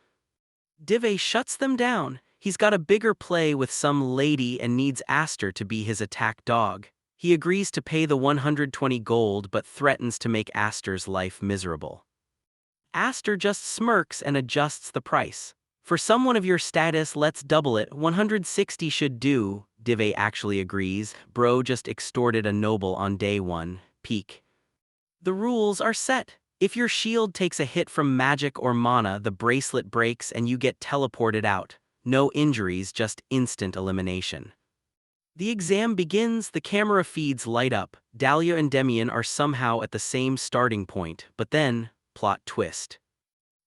Dive shuts them down. He's got a bigger play with some lady and needs Aster to be his attack dog. He agrees to pay the 120 gold but threatens to make Aster's life miserable. Aster just smirks and adjusts the price. For someone of your status, let's double it, 160 should do. Dive actually agrees. Bro just extorted a noble on day 1, peak. The rules are set. If your shield takes a hit from magic or mana, the bracelet breaks and you get teleported out. No injuries, just instant elimination. The exam begins, the camera feeds light up. Dahlia and Demian are somehow at the same starting point, but then, plot twist.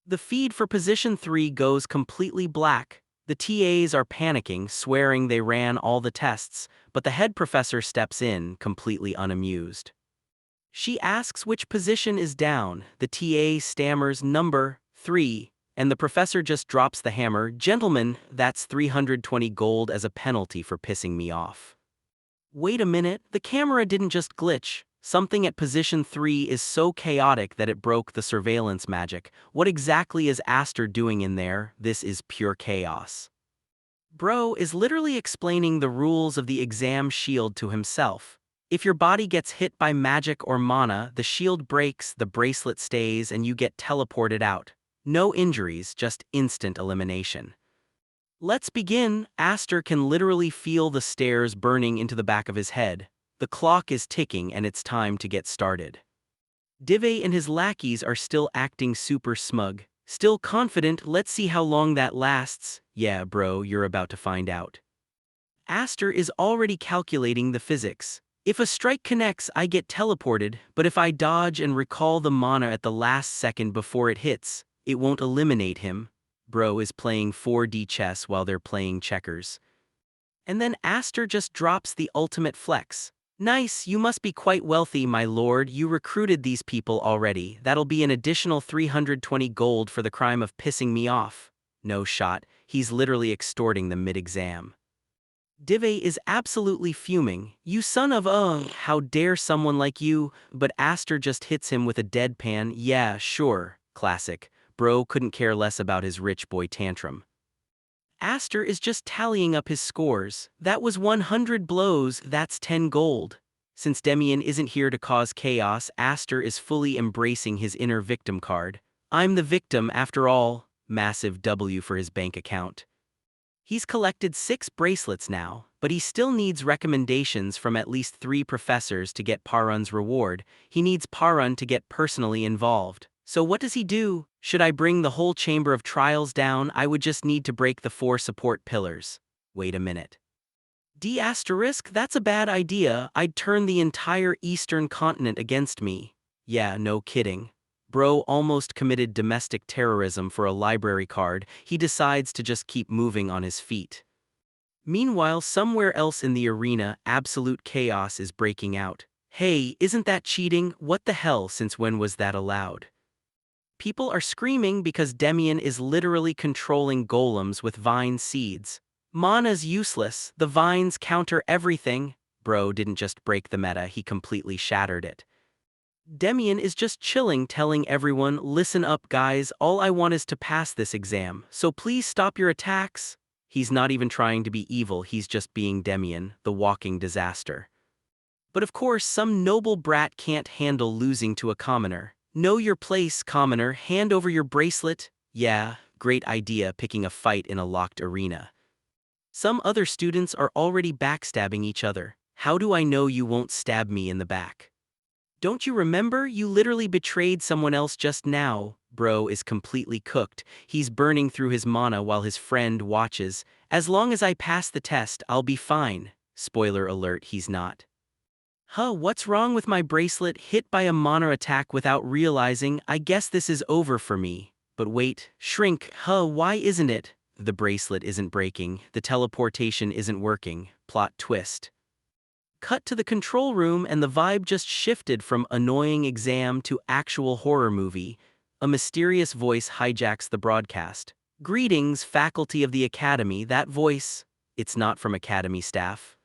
The feed for position 3 goes completely black. The TAs are panicking, swearing they ran all the tests, but the head professor steps in, completely unamused. She asks which position is down. The TA stammers number 3, and the professor just drops the hammer. Gentlemen, that's 320 gold as a penalty for pissing me off. Wait a minute, the camera didn't just glitch. Something at position 3 is so chaotic that it broke the surveillance magic. What exactly is Aster doing in there? This is pure chaos. Bro is literally explaining the rules of the exam shield to himself. If your body gets hit by magic or mana, the shield breaks, the bracelet stays, and you get teleported out. No injuries, just instant elimination. Let's begin. Aster can literally feel the stairs burning into the back of his head. The clock is ticking and it's time to get started. Dive and his lackeys are still acting super smug, still confident. Let's see how long that lasts. Yeah, bro, you're about to find out. Aster is already calculating the physics. If a strike connects, I get teleported, but if I dodge and recall the mana at the last second before it hits, it won't eliminate him. Bro is playing 4D chess while they're playing checkers. And then Aster just drops the ultimate flex. Nice, you must be quite wealthy, my lord. You recruited these people already. That'll be an additional 320 gold for the crime of pissing me off. No shot, he's literally extorting them mid-exam. Dive is absolutely fuming. You son of a, how dare someone like you, but Aster just hits him with a deadpan. Yeah, sure, classic. Bro couldn't care less about his rich boy tantrum. Aster is just tallying up his scores. That was 100 blows, that's 10 gold. Since Demian isn't here to cause chaos, Aster is fully embracing his inner victim card. I'm the victim after all. Massive W for his bank account. He's collected 6 bracelets now, but he still needs recommendations from at least 3 professors to get Parun's reward. He needs Parun to get personally involved. So what does he do? Should I bring the whole chamber of trials down? I would just need to break the 4 support pillars. Wait a minute. D*, that's a bad idea. I'd turn the entire eastern continent against me. Yeah, no kidding. Bro almost committed domestic terrorism for a library card. He decides to just keep moving on his feet. Meanwhile, somewhere else in the arena, absolute chaos is breaking out. Hey, isn't that cheating? What the hell, since when was that allowed? People are screaming because Demian is literally controlling golems with vine seeds. Mana's useless, the vines counter everything. Bro didn't just break the meta, he completely shattered it. Demian is just chilling, telling everyone, listen up guys, all I want is to pass this exam, so please stop your attacks. He's not even trying to be evil, he's just being Demian, the walking disaster. But of course, some noble brat can't handle losing to a commoner. Know your place, commoner, hand over your bracelet. Yeah, great idea picking a fight in a locked arena. Some other students are already backstabbing each other. How do I know you won't stab me in the back? Don't you remember? You literally betrayed someone else just now. Bro is completely cooked. He's burning through his mana while his friend watches. As long as I pass the test, I'll be fine. Spoiler alert, he's not. What's wrong with my bracelet? Hit by a mana attack without realizing. I guess this is over for me. But wait, shrink. Why isn't it? The bracelet isn't breaking. The teleportation isn't working. Plot twist. Cut to the control room and the vibe just shifted from annoying exam to actual horror movie. A mysterious voice hijacks the broadcast. Greetings, faculty of the academy. That voice, it's not from academy staff.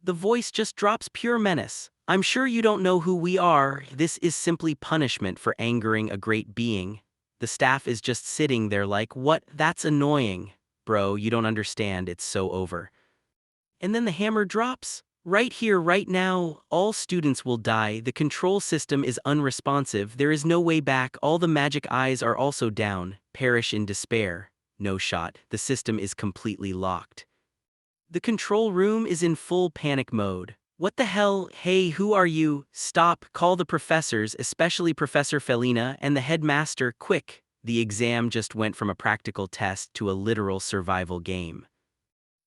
The voice just drops pure menace. I'm sure you don't know who we are. This is simply punishment for angering a great being. The staff is just sitting there like, what? That's annoying. Bro, you don't understand, it's so over. And then the hammer drops. Right here, right now, all students will die. The control system is unresponsive. There is no way back. All the magic eyes are also down. Perish in despair. No shot. The system is completely locked. The control room is in full panic mode. What the hell? Hey, who are you? Stop. Call the professors, especially Professor Felina and the headmaster, quick. The exam just went from a practical test to a literal survival game.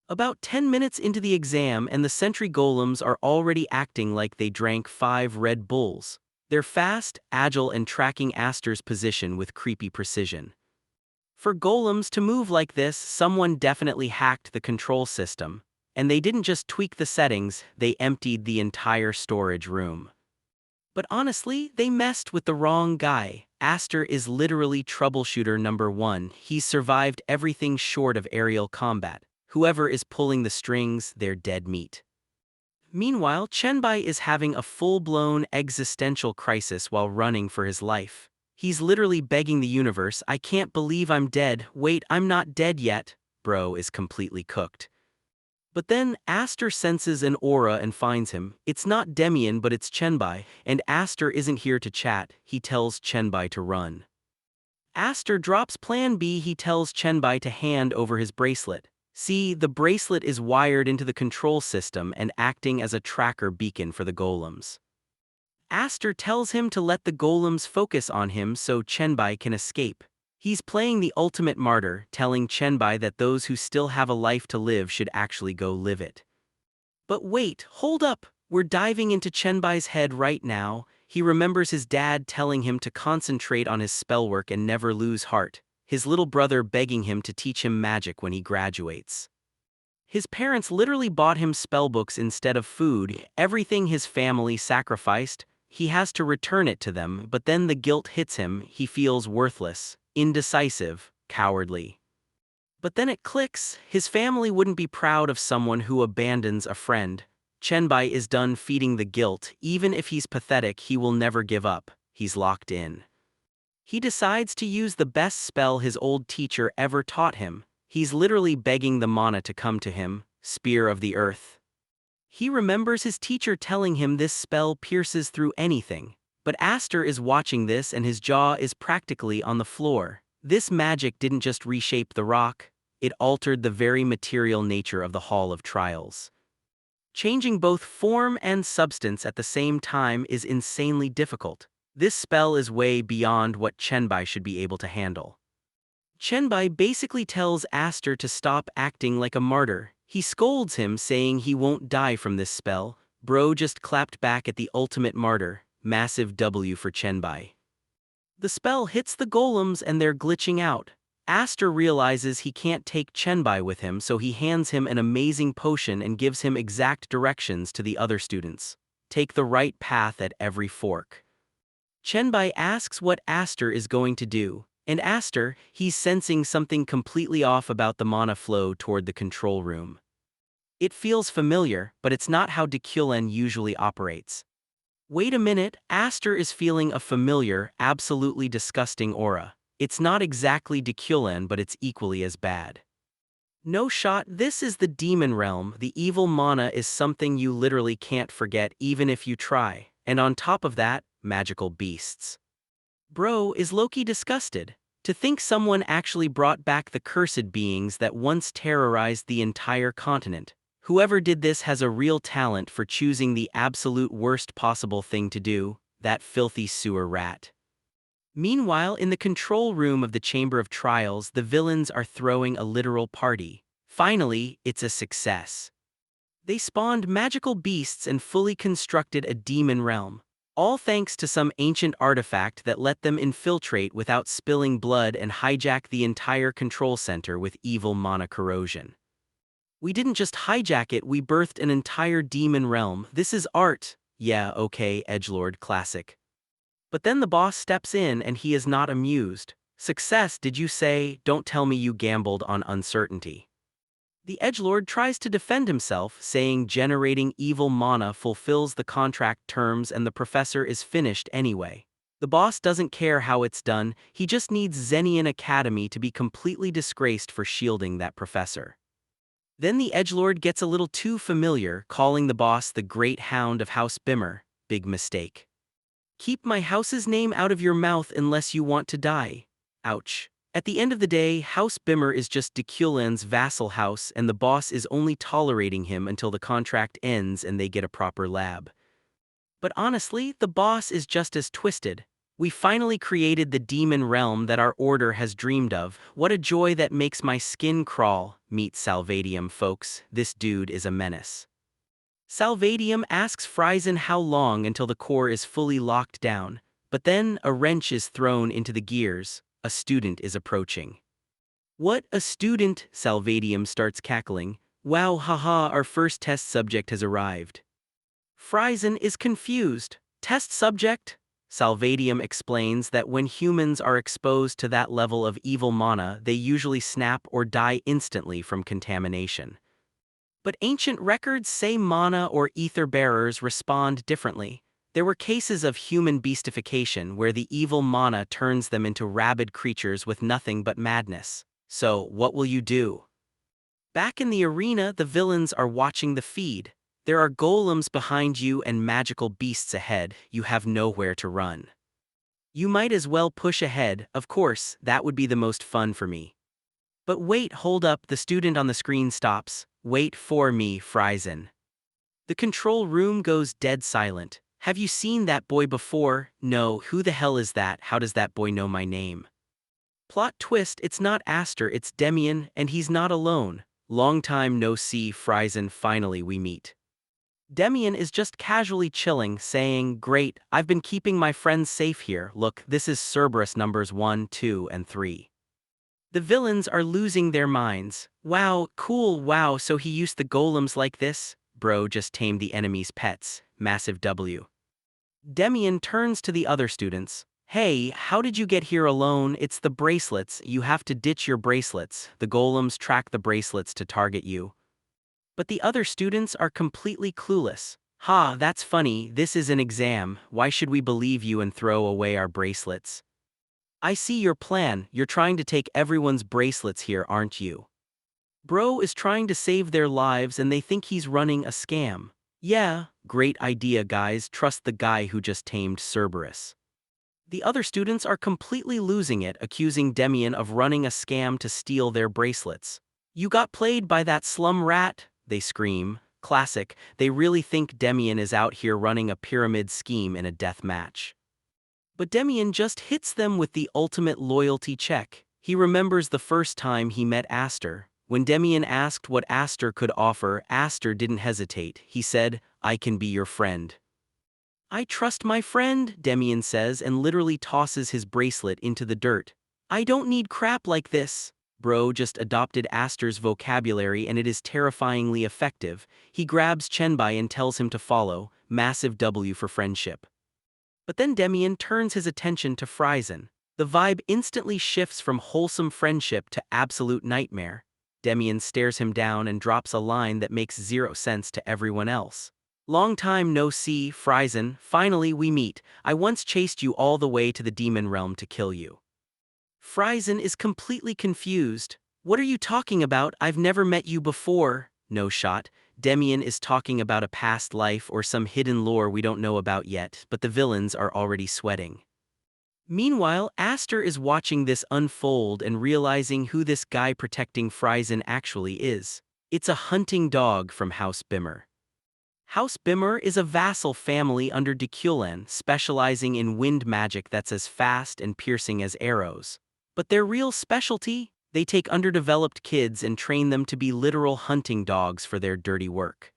About 10 minutes into the exam and the sentry golems are already acting like they drank 5 Red Bulls. They're fast, agile and tracking Aster's position with creepy precision. For golems to move like this, someone definitely hacked the control system. And they didn't just tweak the settings, they emptied the entire storage room. But honestly, they messed with the wrong guy. Aster is literally troubleshooter number 1. He's survived everything short of aerial combat. Whoever is pulling the strings, they're dead meat. Meanwhile, Chenbai is having a full-blown existential crisis while running for his life. He's literally begging the universe, I can't believe I'm dead. Wait, I'm not dead yet. Bro is completely cooked. But then, Aster senses an aura and finds him. It's not Demian, but it's Chenbai, and Aster isn't here to chat. He tells Chenbai to run. Aster drops plan B. He tells Chenbai to hand over his bracelet. See, the bracelet is wired into the control system and acting as a tracker beacon for the golems. Aster tells him to let the golems focus on him so Chenbai can escape. He's playing the ultimate martyr, telling Chenbai that those who still have a life to live should actually go live it. But wait, hold up, we're diving into Chenbai's head right now. He remembers his dad telling him to concentrate on his spellwork and never lose heart. His little brother begging him to teach him magic when he graduates. His parents literally bought him spellbooks instead of food, everything his family sacrificed. He has to return it to them, but then the guilt hits him. He feels worthless, indecisive, cowardly. But then it clicks, his family wouldn't be proud of someone who abandons a friend. Chenbai is done feeding the guilt. Even if he's pathetic, he will never give up. He's locked in. He decides to use the best spell his old teacher ever taught him. He's literally begging the mana to come to him, Spear of the Earth. He remembers his teacher telling him this spell pierces through anything. But Aster is watching this and his jaw is practically on the floor. This magic didn't just reshape the rock, it altered the very material nature of the Hall of Trials. Changing both form and substance at the same time is insanely difficult. This spell is way beyond what Chenbai should be able to handle. Chenbai basically tells Aster to stop acting like a martyr. He scolds him, saying he won't die from this spell. Bro just clapped back at the ultimate martyr. Massive W for Chenbai. The spell hits the golems and they're glitching out. Aster realizes he can't take Chenbai with him, so he hands him an amazing potion and gives him exact directions to the other students. Take the right path at every fork. Chenbai asks what Aster is going to do, and Aster, he's sensing something completely off about the mana flow toward the control room. It feels familiar, but it's not how Deculen usually operates. Wait a minute, Aster is feeling a familiar, absolutely disgusting aura. It's not exactly Deculen, but it's equally as bad. No shot, this is the demon realm. The evil mana is something you literally can't forget even if you try, and on top of that, magical beasts. Bro is low-key disgusted. To think someone actually brought back the cursed beings that once terrorized the entire continent. Whoever did this has a real talent for choosing the absolute worst possible thing to do, that filthy sewer rat. Meanwhile, in the control room of the Chamber of Trials, the villains are throwing a literal party. Finally, it's a success. They spawned magical beasts and fully constructed a demon realm. All thanks to some ancient artifact that let them infiltrate without spilling blood and hijack the entire control center with evil mana corrosion. We didn't just hijack it, we birthed an entire demon realm. This is art. Yeah, okay, edgelord classic. But then the boss steps in and he is not amused. Success, did you say? Don't tell me you gambled on uncertainty. The edgelord tries to defend himself, saying generating evil mana fulfills the contract terms and the professor is finished anyway. The boss doesn't care how it's done, he just needs Zenian Academy to be completely disgraced for shielding that professor. Then the edgelord gets a little too familiar, calling the boss the Great Hound of House Bimmer. Big mistake. Keep my house's name out of your mouth unless you want to die. Ouch. At the end of the day, House Bimmer is just Deculen's vassal house and the boss is only tolerating him until the contract ends and they get a proper lab. But honestly, the boss is just as twisted. We finally created the demon realm that our order has dreamed of. What a joy that makes my skin crawl. Meet Salvadium, folks. This dude is a menace. Salvadium asks Friesen how long until the core is fully locked down, but then a wrench is thrown into the gears. A student is approaching. What, a student? Salvadium starts cackling. Wow, haha, our first test subject has arrived. Friesen is confused. Test subject? Salvadium explains that when humans are exposed to that level of evil mana, they usually snap or die instantly from contamination. But ancient records say mana or ether bearers respond differently. There were cases of human beastification where the evil mana turns them into rabid creatures with nothing but madness. So, what will you do? Back in the arena, the villains are watching the feed. There are golems behind you and magical beasts ahead. You have nowhere to run. You might as well push ahead, of course, that would be the most fun for me. But wait, hold up, the student on the screen stops. Wait for me, Friesen. The control room goes dead silent. Have you seen that boy before? No, who the hell is that? How does that boy know my name? Plot twist, it's not Aster, it's Demian, and he's not alone. Long time no see, Friesen, finally we meet. Demian is just casually chilling, saying, great, I've been keeping my friends safe here. Look, this is Cerberus numbers 1, 2, and 3. The villains are losing their minds. Wow, cool, wow, so he used the golems like this? Bro just tamed the enemy's pets. Massive W. Demian turns to the other students. Hey, how did you get here alone? It's the bracelets, you have to ditch your bracelets. The golems track the bracelets to target you. But the other students are completely clueless. Ha, that's funny, this is an exam, why should we believe you and throw away our bracelets? I see your plan, you're trying to take everyone's bracelets here, aren't you? Bro is trying to save their lives and they think he's running a scam. Yeah, great idea guys, trust the guy who just tamed Cerberus. The other students are completely losing it, accusing Demian of running a scam to steal their bracelets. "You got played by that slum rat," they scream. Classic, they really think Demian is out here running a pyramid scheme in a death match. But Demian just hits them with the ultimate loyalty check. He remembers the first time he met Aster. When Demian asked what Aster could offer, Aster didn't hesitate. He said, "I can be your friend." "I trust my friend," Demian says, and literally tosses his bracelet into the dirt. "I don't need crap like this." Bro just adopted Aster's vocabulary and it is terrifyingly effective. He grabs Chenbai and tells him to follow. Massive W for friendship. But then Demian turns his attention to Friesen. The vibe instantly shifts from wholesome friendship to absolute nightmare. Demian stares him down and drops a line that makes zero sense to everyone else. "Long time no see, Friesen, finally we meet. I once chased you all the way to the demon realm to kill you." Friesen is completely confused. "What are you talking about? I've never met you before." No shot. Demian is talking about a past life or some hidden lore we don't know about yet, but the villains are already sweating. Meanwhile, Aster is watching this unfold and realizing who this guy protecting Friesen actually is. It's a hunting dog from House Bimmer. House Bimmer is a vassal family under Deculen, specializing in wind magic that's as fast and piercing as arrows. But their real specialty? They take underdeveloped kids and train them to be literal hunting dogs for their dirty work.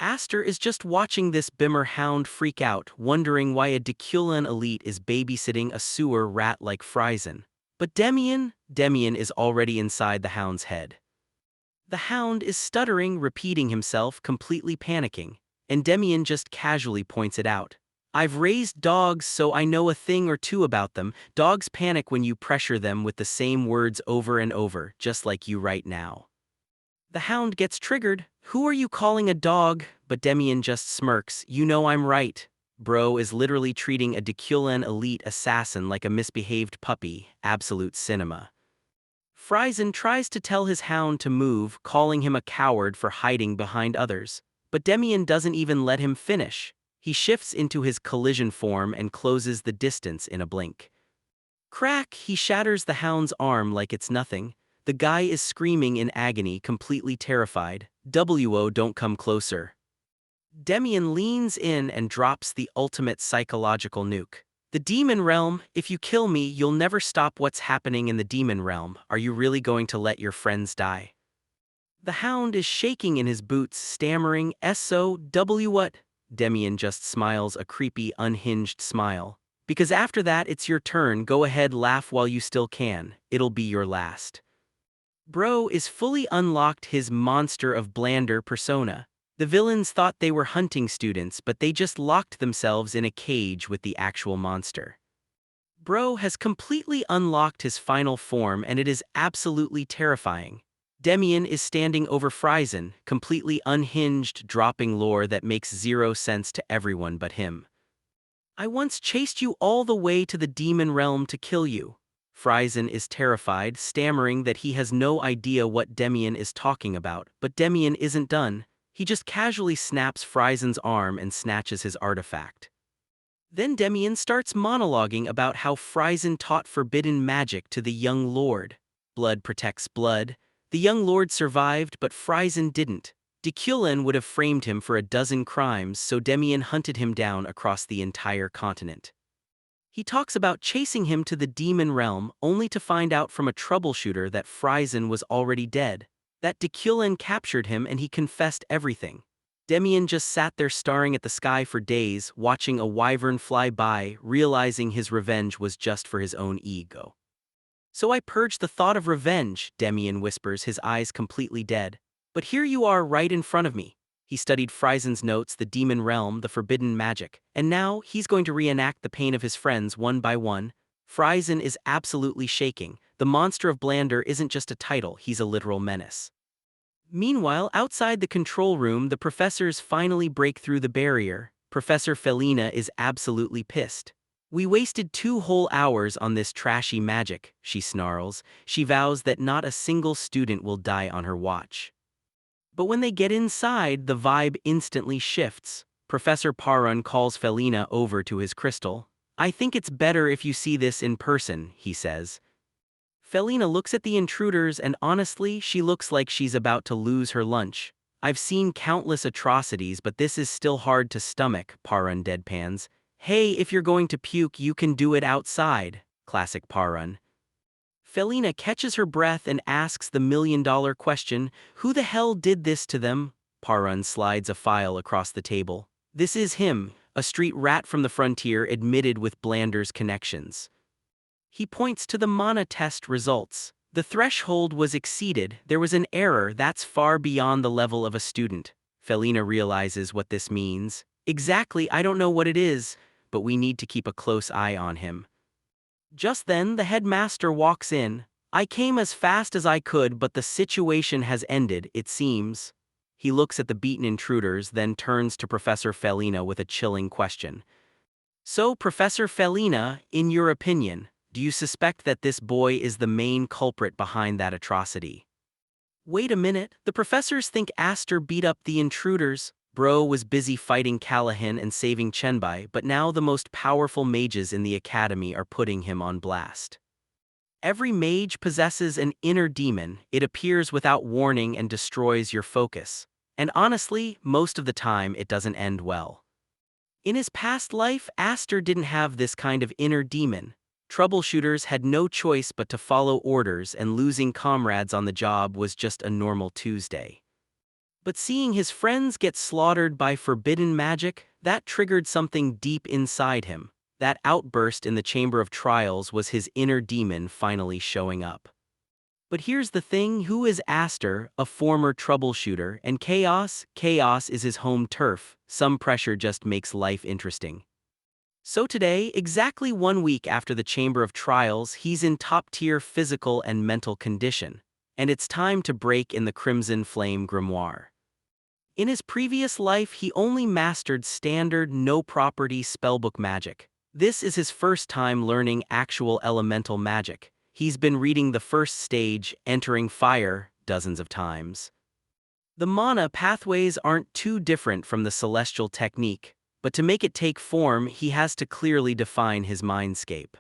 Aster is just watching this Bimmer hound freak out, wondering why a Deculen elite is babysitting a sewer rat like Friesen. But Demian is already inside the hound's head. The hound is stuttering, repeating himself, completely panicking, and Demian just casually points it out. "I've raised dogs, so I know a thing or two about them. Dogs panic when you pressure them with the same words over and over, just like you right now." The hound gets triggered. "Who are you calling a dog?" But Demian just smirks. "You know I'm right." Bro is literally treating a Deculen elite assassin like a misbehaved puppy. Absolute cinema. Friesen tries to tell his hound to move, calling him a coward for hiding behind others. But Demian doesn't even let him finish. He shifts into his collision form and closes the distance in a blink. Crack! He shatters the hound's arm like it's nothing. The guy is screaming in agony, completely terrified. "WO, don't come closer." Demian leans in and drops the ultimate psychological nuke. "The demon realm, if you kill me, you'll never stop what's happening in the demon realm. Are you really going to let your friends die?" The hound is shaking in his boots, stammering, "SOW what?" Demian just smiles a creepy, unhinged smile. "Because after that it's your turn, go ahead, laugh while you still can. It'll be your last." Bro is fully unlocked his monster of Blander persona. The villains thought they were hunting students, but they just locked themselves in a cage with the actual monster. Bro has completely unlocked his final form and it is absolutely terrifying. Demian is standing over Friesen, completely unhinged, dropping lore that makes zero sense to everyone but him. "I once chased you all the way to the demon realm to kill you." Friesen is terrified, stammering that he has no idea what Demian is talking about, but Demian isn't done. He just casually snaps Friesen's arm and snatches his artifact. Then Demian starts monologuing about how Friesen taught forbidden magic to the young lord. Blood protects blood. The young lord survived, but Friesen didn't. Deculen would have framed him for a dozen crimes, so Demian hunted him down across the entire continent. He talks about chasing him to the demon realm, only to find out from a troubleshooter that Friesen was already dead. That Deculen captured him and he confessed everything. Demian just sat there staring at the sky for days, watching a wyvern fly by, realizing his revenge was just for his own ego. "So I purged the thought of revenge," Demian whispers, his eyes completely dead. "But here you are right in front of me." He studied Friesen's notes, the demon realm, the forbidden magic, and now he's going to reenact the pain of his friends one by one. Friesen is absolutely shaking. The monster of Blander isn't just a title, he's a literal menace. Meanwhile, outside the control room, the professors finally break through the barrier. Professor Felina is absolutely pissed. "We wasted 2 whole hours on this trashy magic," she snarls. She vows that not a single student will die on her watch. But when they get inside, the vibe instantly shifts. Professor Parun calls Felina over to his crystal. "I think it's better if you see this in person," he says. Felina looks at the intruders and honestly, she looks like she's about to lose her lunch. I've seen countless atrocities, but this is still hard to stomach, Parun deadpans. Hey, if you're going to puke, you can do it outside, classic Parun. Felina catches her breath and asks the million-dollar question, who the hell did this to them? Parun slides a file across the table. This is him, a street rat from the frontier admitted with Blander's connections. He points to the mana test results. The threshold was exceeded, there was an error that's far beyond the level of a student. Felina realizes what this means. Exactly, I don't know what it is, but we need to keep a close eye on him. Just then, the headmaster walks in. I came as fast as I could, but the situation has ended, it seems. He looks at the beaten intruders, then turns to Professor Felina with a chilling question. So, Professor Felina, in your opinion, do you suspect that this boy is the main culprit behind that atrocity? Wait a minute, the professors think Aster beat up the intruders. Bro was busy fighting Callahan and saving Chenbai, but now the most powerful mages in the academy are putting him on blast. Every mage possesses an inner demon. It appears without warning and destroys your focus. And honestly, most of the time it doesn't end well. In his past life, Aster didn't have this kind of inner demon. Troubleshooters had no choice but to follow orders, and losing comrades on the job was just a normal Tuesday. But seeing his friends get slaughtered by forbidden magic, that triggered something deep inside him. That outburst in the Chamber of Trials was his inner demon finally showing up. But here's the thing, who is Aster, a former troubleshooter, and Chaos? Chaos is his home turf. Some pressure just makes life interesting. So today, exactly 1 week after the Chamber of Trials, he's in top-tier physical and mental condition, and it's time to break in the Crimson Flame Grimoire. In his previous life, he only mastered standard, no-property spellbook magic. This is his first time learning actual elemental magic. He's been reading the first stage, Entering Fire, dozens of times. The mana pathways aren't too different from the celestial technique, but to make it take form, he has to clearly define his mindscape.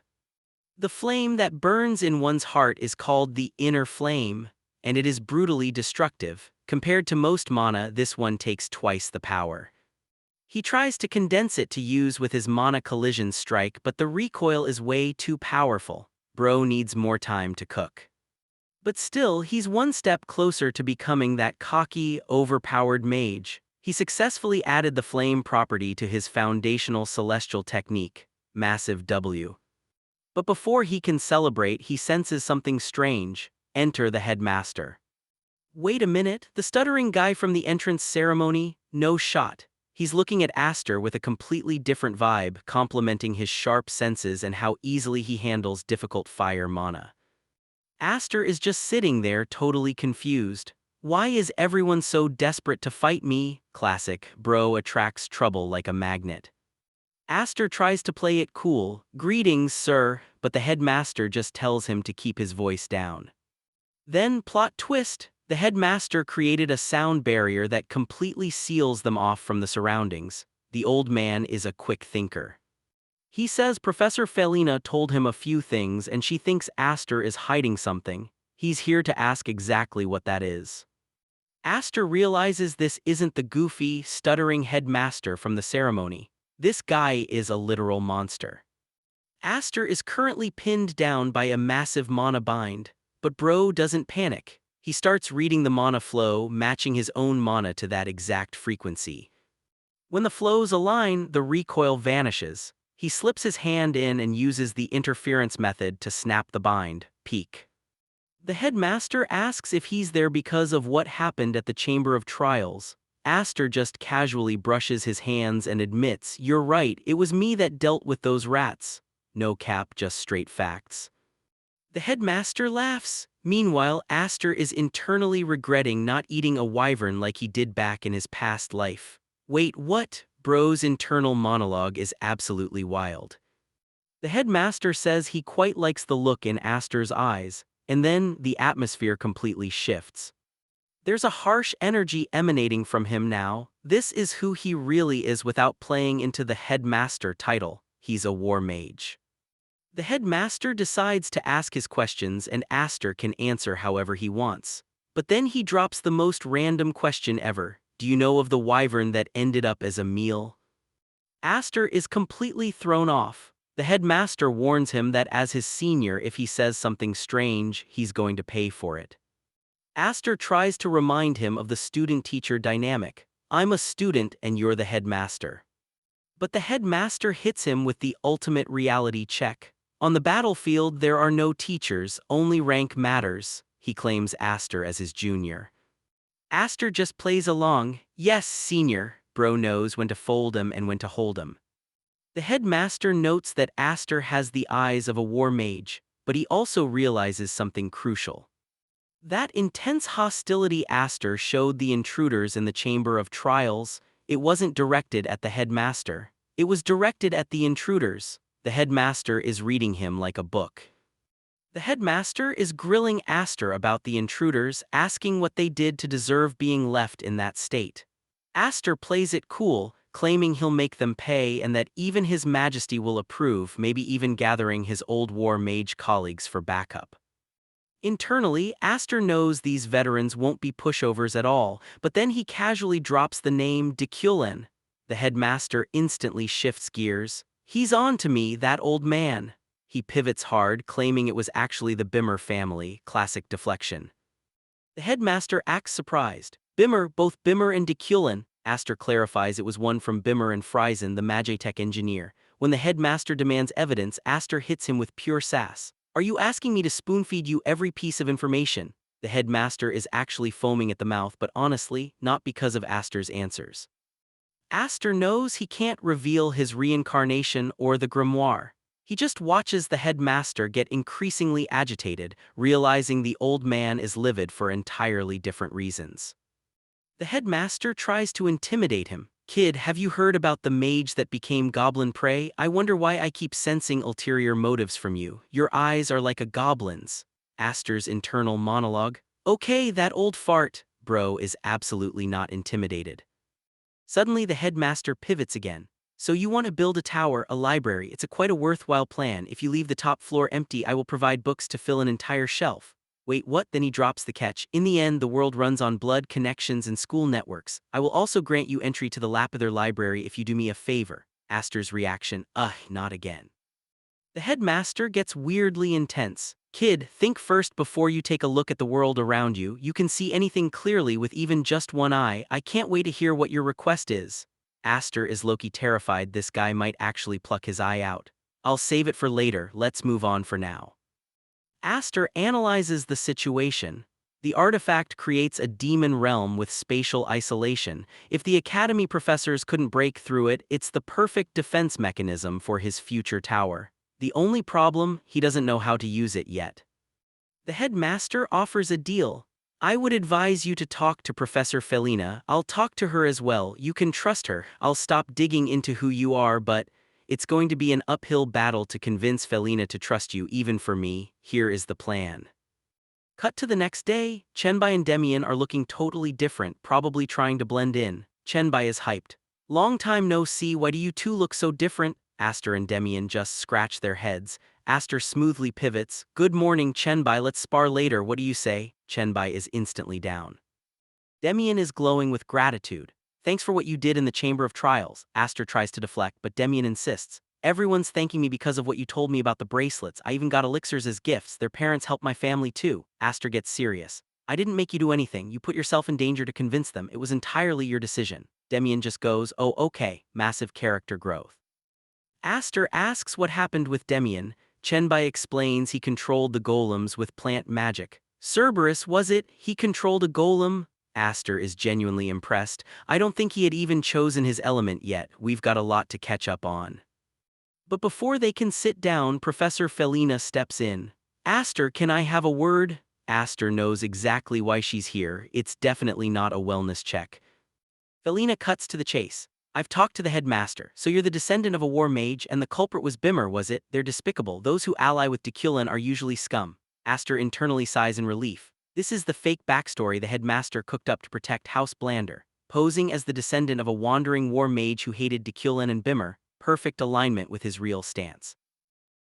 The flame that burns in one's heart is called the inner flame, and it is brutally destructive. Compared to most mana, this one takes twice the power. He tries to condense it to use with his mana collision strike, but the recoil is way too powerful. Bro needs more time to cook. But still, he's one step closer to becoming that cocky, overpowered mage. He successfully added the flame property to his foundational celestial technique, Massive W. But before he can celebrate, he senses something strange. Enter the headmaster. Wait a minute, the stuttering guy from the entrance ceremony? No shot. He's looking at Aster with a completely different vibe, complimenting his sharp senses and how easily he handles difficult fire mana. Aster is just sitting there totally confused. Why is everyone so desperate to fight me? Classic, bro attracts trouble like a magnet. Aster tries to play it cool. Greetings, sir, but the headmaster just tells him to keep his voice down. Then, plot twist, the headmaster created a sound barrier that completely seals them off from the surroundings. The old man is a quick thinker. He says Professor Felina told him a few things and she thinks Aster is hiding something. He's here to ask exactly what that is. Aster realizes this isn't the goofy, stuttering headmaster from the ceremony. This guy is a literal monster. Aster is currently pinned down by a massive mana bind, but bro doesn't panic. He starts reading the mana flow, matching his own mana to that exact frequency. When the flows align, the recoil vanishes. He slips his hand in and uses the interference method to snap the bind. Peek. The headmaster asks if he's there because of what happened at the Chamber of Trials. Aster just casually brushes his hands and admits, "You're right, it was me that dealt with those rats." No cap, just straight facts. The headmaster laughs. Meanwhile, Aster is internally regretting not eating a wyvern like he did back in his past life. Wait, what? Bro's internal monologue is absolutely wild. The headmaster says he quite likes the look in Aster's eyes, and then the atmosphere completely shifts. There's a harsh energy emanating from him now. This is who he really is without playing into the headmaster title. He's a war mage. The headmaster decides to ask his questions and Aster can answer however he wants. But then he drops the most random question ever. Do you know of the wyvern that ended up as a meal? Aster is completely thrown off. The headmaster warns him that as his senior, if he says something strange, he's going to pay for it. Aster tries to remind him of the student-teacher dynamic. I'm a student and you're the headmaster. But the headmaster hits him with the ultimate reality check. On the battlefield, there are no teachers, only rank matters, he claims Aster as his junior. Aster just plays along. Yes, senior, bro knows when to fold him and when to hold him. The headmaster notes that Aster has the eyes of a war mage, but he also realizes something crucial. That intense hostility Aster showed the intruders in the Chamber of Trials, it wasn't directed at the headmaster. It was directed at the intruders. The headmaster is reading him like a book. The headmaster is grilling Aster about the intruders, asking what they did to deserve being left in that state. Aster plays it cool, claiming he'll make them pay and that even His Majesty will approve, maybe even gathering his old war mage colleagues for backup. Internally, Aster knows these veterans won't be pushovers at all, but then he casually drops the name Deculen. The headmaster instantly shifts gears. He's on to me, that old man. He pivots hard, claiming it was actually the Bimmer family, classic deflection. The headmaster acts surprised. Bimmer, both Bimmer and Deculen. Aster clarifies it was one from Bimmer and Friesen, the Magitech engineer. When the headmaster demands evidence, Aster hits him with pure sass. Are you asking me to spoon-feed you every piece of information? The headmaster is actually foaming at the mouth, but honestly, not because of Aster's answers. Aster knows he can't reveal his reincarnation or the grimoire. He just watches the headmaster get increasingly agitated, realizing the old man is livid for entirely different reasons. The headmaster tries to intimidate him. Kid, have you heard about the mage that became goblin prey? I wonder why I keep sensing ulterior motives from you. Your eyes are like a goblin's. Aster's internal monologue. Okay, that old fart. Bro is absolutely not intimidated. Suddenly the headmaster pivots again. So you want to build a tower, a library. It's quite a worthwhile plan. If you leave the top floor empty, I will provide books to fill an entire shelf. Wait, what? Then he drops the catch. In the end, the world runs on blood connections and school networks. I will also grant you entry to the Lapither library if you do me a favor. Aster's reaction, not again. The headmaster gets weirdly intense. Kid, think first before you take a look at the world around you. You can see anything clearly with even just one eye. I can't wait to hear what your request is. Aster is low-key terrified this guy might actually pluck his eye out. I'll save it for later, let's move on for now. Aster analyzes the situation. The artifact creates a demon realm with spatial isolation. If the academy professors couldn't break through it, it's the perfect defense mechanism for his future tower. The only problem, he doesn't know how to use it yet. The headmaster offers a deal. I would advise you to talk to Professor Felina. I'll talk to her as well. You can trust her. I'll stop digging into who you are, but it's going to be an uphill battle to convince Felina to trust you, even for me. Here is the plan. Cut to the next day. Chenbai and Demian are looking totally different, probably trying to blend in. Chenbai is hyped. Long time no see, why do you two look so different? Aster and Demian just scratch their heads. Aster smoothly pivots. Good morning, Chenbai, let's spar later, what do you say? Chenbai is instantly down. Demian is glowing with gratitude. Thanks for what you did in the Chamber of Trials. Aster tries to deflect, but Demian insists. Everyone's thanking me because of what you told me about the bracelets. I even got elixirs as gifts. Their parents helped my family too. Aster gets serious. I didn't make you do anything. You put yourself in danger to convince them. It was entirely your decision. Demian just goes, oh okay, massive character growth. Aster asks what happened with Demian. Chenbai explains he controlled the golems with plant magic. Cerberus, was it? He controlled a golem? Aster is genuinely impressed. I don't think he had even chosen his element yet. We've got a lot to catch up on. But before they can sit down, Professor Felina steps in. Aster, can I have a word? Aster knows exactly why she's here. It's definitely not a wellness check. Felina cuts to the chase. I've talked to the headmaster. So you're the descendant of a war mage, and the culprit was Bimmer, was it? They're despicable. Those who ally with Deculen are usually scum. Aster internally sighs in relief. This is the fake backstory the headmaster cooked up to protect House Blander. Posing as the descendant of a wandering war mage who hated Deculen and Bimmer, perfect alignment with his real stance.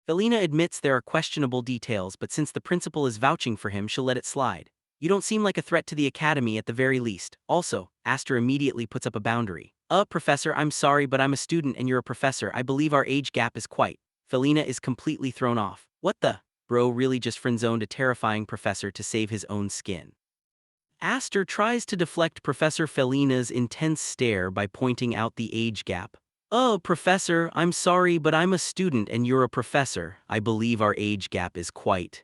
Felina admits there are questionable details, but since the principal is vouching for him, she'll let it slide. You don't seem like a threat to the academy at the very least. Also, Aster immediately puts up a boundary. Professor, I'm sorry, but I'm a student and you're a professor. I believe our age gap is quite. Felina is completely thrown off. What the? Bro really just friend-zoned a terrifying professor to save his own skin. Aster tries to deflect Professor Felina's intense stare by pointing out the age gap. Oh, Professor, I'm sorry, but I'm a student and you're a professor. I believe our age gap is quite.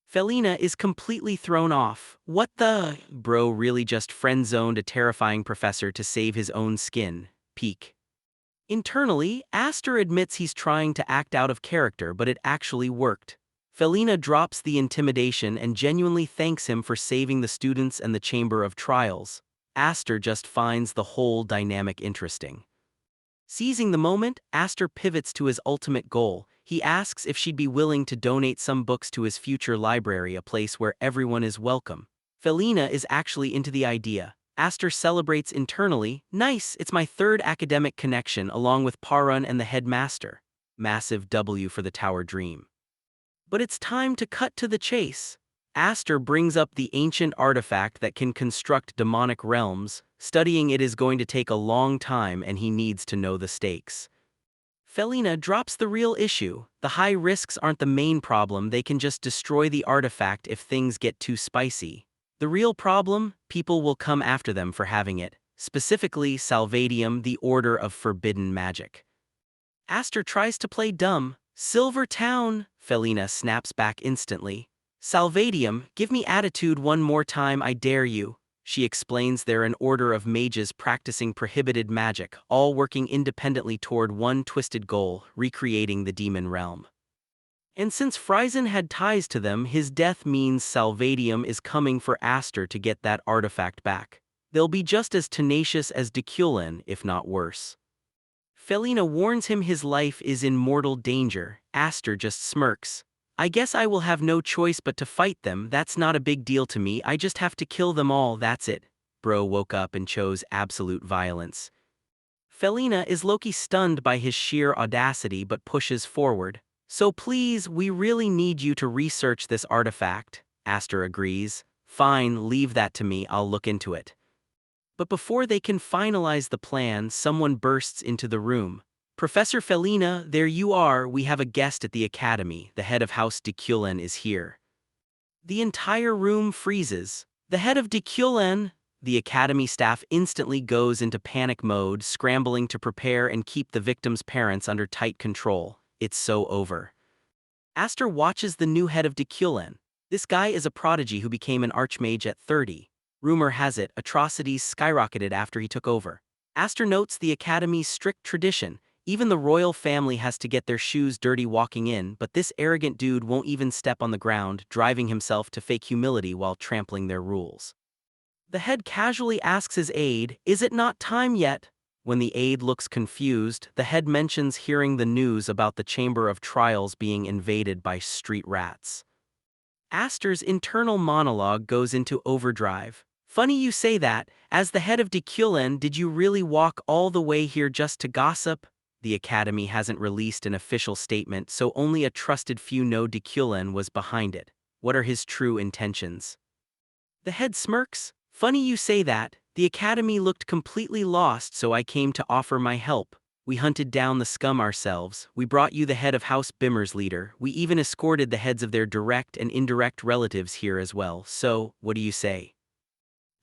Felina is completely thrown off. What the? Bro really just friend-zoned a terrifying professor to save his own skin. Peak. Internally, Aster admits he's trying to act out of character, but it actually worked. Felina drops the intimidation and genuinely thanks him for saving the students and the Chamber of Trials. Aster just finds the whole dynamic interesting. Seizing the moment, Aster pivots to his ultimate goal. He asks if she'd be willing to donate some books to his future library, a place where everyone is welcome. Felina is actually into the idea. Aster celebrates internally. Nice, it's my third academic connection along with Parun and the headmaster. Massive W for the Tower Dream. But it's time to cut to the chase. Aster brings up the ancient artifact that can construct demonic realms. Studying it is going to take a long time and he needs to know the stakes. Felina drops the real issue. The high risks aren't the main problem, they can just destroy the artifact if things get too spicy. The real problem? People will come after them for having it, specifically Salvadium, the Order of Forbidden Magic. Aster tries to play dumb. Silver Town, Felina snaps back instantly. Salvadium, give me attitude one more time, I dare you. She explains they're an order of mages practicing prohibited magic, all working independently toward one twisted goal, recreating the demon realm. And since Frizen had ties to them, his death means Salvadium is coming for Aster to get that artifact back. They'll be just as tenacious as Deculen, if not worse. Felina warns him his life is in mortal danger. Aster just smirks. I guess I will have no choice but to fight them, that's not a big deal to me, I just have to kill them all, that's it. Bro woke up and chose absolute violence. Felina is low-key stunned by his sheer audacity but pushes forward. So please, we really need you to research this artifact. Aster agrees. Fine, leave that to me, I'll look into it. But before they can finalize the plan, someone bursts into the room. Professor Felina, there you are, we have a guest at the academy, the head of House Deculen is here. The entire room freezes. The head of Deculen? The academy staff instantly goes into panic mode, scrambling to prepare and keep the victims' parents under tight control. It's so over. Aster watches the new head of Deculen. This guy is a prodigy who became an archmage at 30. Rumor has it, atrocities skyrocketed after he took over. Aster notes the academy's strict tradition. Even the royal family has to get their shoes dirty walking in, but this arrogant dude won't even step on the ground, driving himself to fake humility while trampling their rules. The head casually asks his aide, is it not time yet? When the aide looks confused, the head mentions hearing the news about the Chamber of Trials being invaded by street rats. Aster's internal monologue goes into overdrive. Funny you say that. As the head of Deculen, did you really walk all the way here just to gossip? The academy hasn't released an official statement, so only a trusted few know Deculen was behind it. What are his true intentions? The head smirks. Funny you say that. The academy looked completely lost, so I came to offer my help. We hunted down the scum ourselves. We brought you the head of House Bimmer's leader. We even escorted the heads of their direct and indirect relatives here as well. So, what do you say?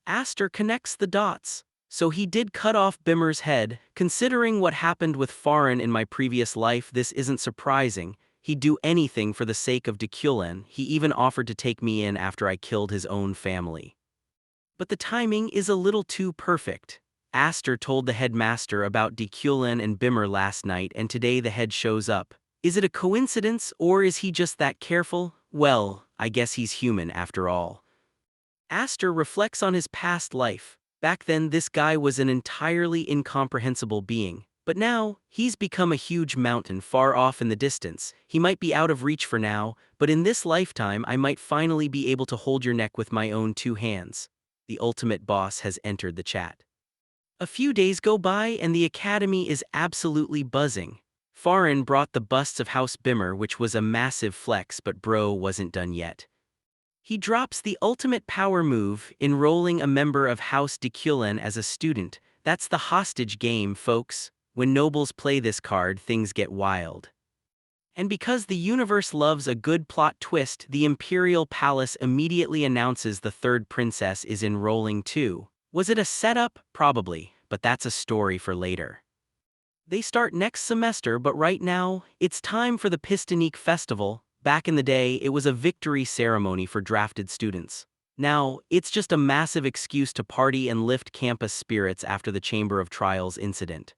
Aster connects the dots. So he did cut off Bimmer's head. Considering what happened with Farin in my previous life, this isn't surprising. He'd do anything for the sake of Deculen. He even offered to take me in after I killed his own family. But the timing is a little too perfect. Aster told the headmaster about Deculen and Bimmer last night, and today the head shows up. Is it a coincidence, or is he just that careful? Well, I guess he's human after all. Aster reflects on his past life. Back then, this guy was an entirely incomprehensible being. But now, he's become a huge mountain far off in the distance. He might be out of reach for now, but in this lifetime I might finally be able to hold your neck with my own two hands. The ultimate boss has entered the chat. A few days go by and the academy is absolutely buzzing. Farin brought the busts of House Bimmer, which was a massive flex, but bro wasn't done yet. He drops the ultimate power move, enrolling a member of House Deculen as a student. That's the hostage game, folks. When nobles play this card, things get wild. And because the universe loves a good plot twist, the Imperial Palace immediately announces the third princess is enrolling too. Was it a setup? Probably, but that's a story for later. They start next semester, but right now, it's time for the Pistonique Festival. Back in the day, it was a victory ceremony for drafted students. Now, it's just a massive excuse to party and lift campus spirits after the Chamber of Trials incident.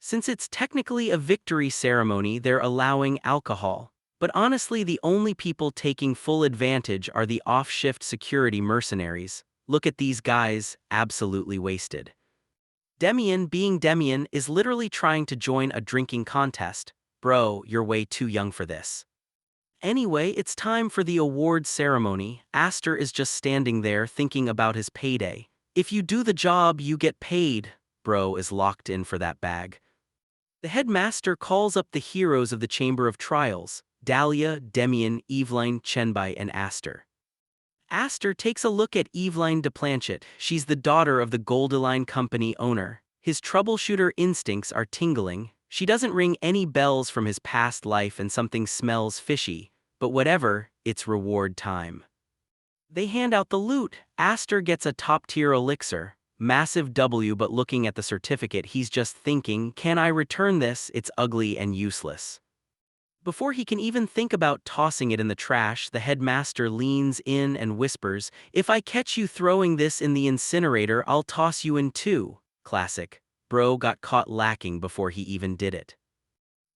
Since it's technically a victory ceremony, they're allowing alcohol. But honestly, the only people taking full advantage are the off-shift security mercenaries. Look at these guys, absolutely wasted. Demian, being Demian, is literally trying to join a drinking contest. Bro, you're way too young for this. Anyway, it's time for the award ceremony. Aster is just standing there thinking about his payday. If you do the job, you get paid. Bro is locked in for that bag. The headmaster calls up the heroes of the Chamber of Trials: Dahlia, Demian, Eveline, Chenbai, and Aster. Aster takes a look at Eveline de Planchet. She's the daughter of the Goldeline Company owner. His troubleshooter instincts are tingling. She doesn't ring any bells from his past life and something smells fishy. But whatever, it's reward time. They hand out the loot. Aster gets a top-tier elixir. Massive W, but looking at the certificate, he's just thinking, can I return this? It's ugly and useless. Before he can even think about tossing it in the trash, the headmaster leans in and whispers, if I catch you throwing this in the incinerator, I'll toss you in too. Classic. Bro got caught lacking before he even did it.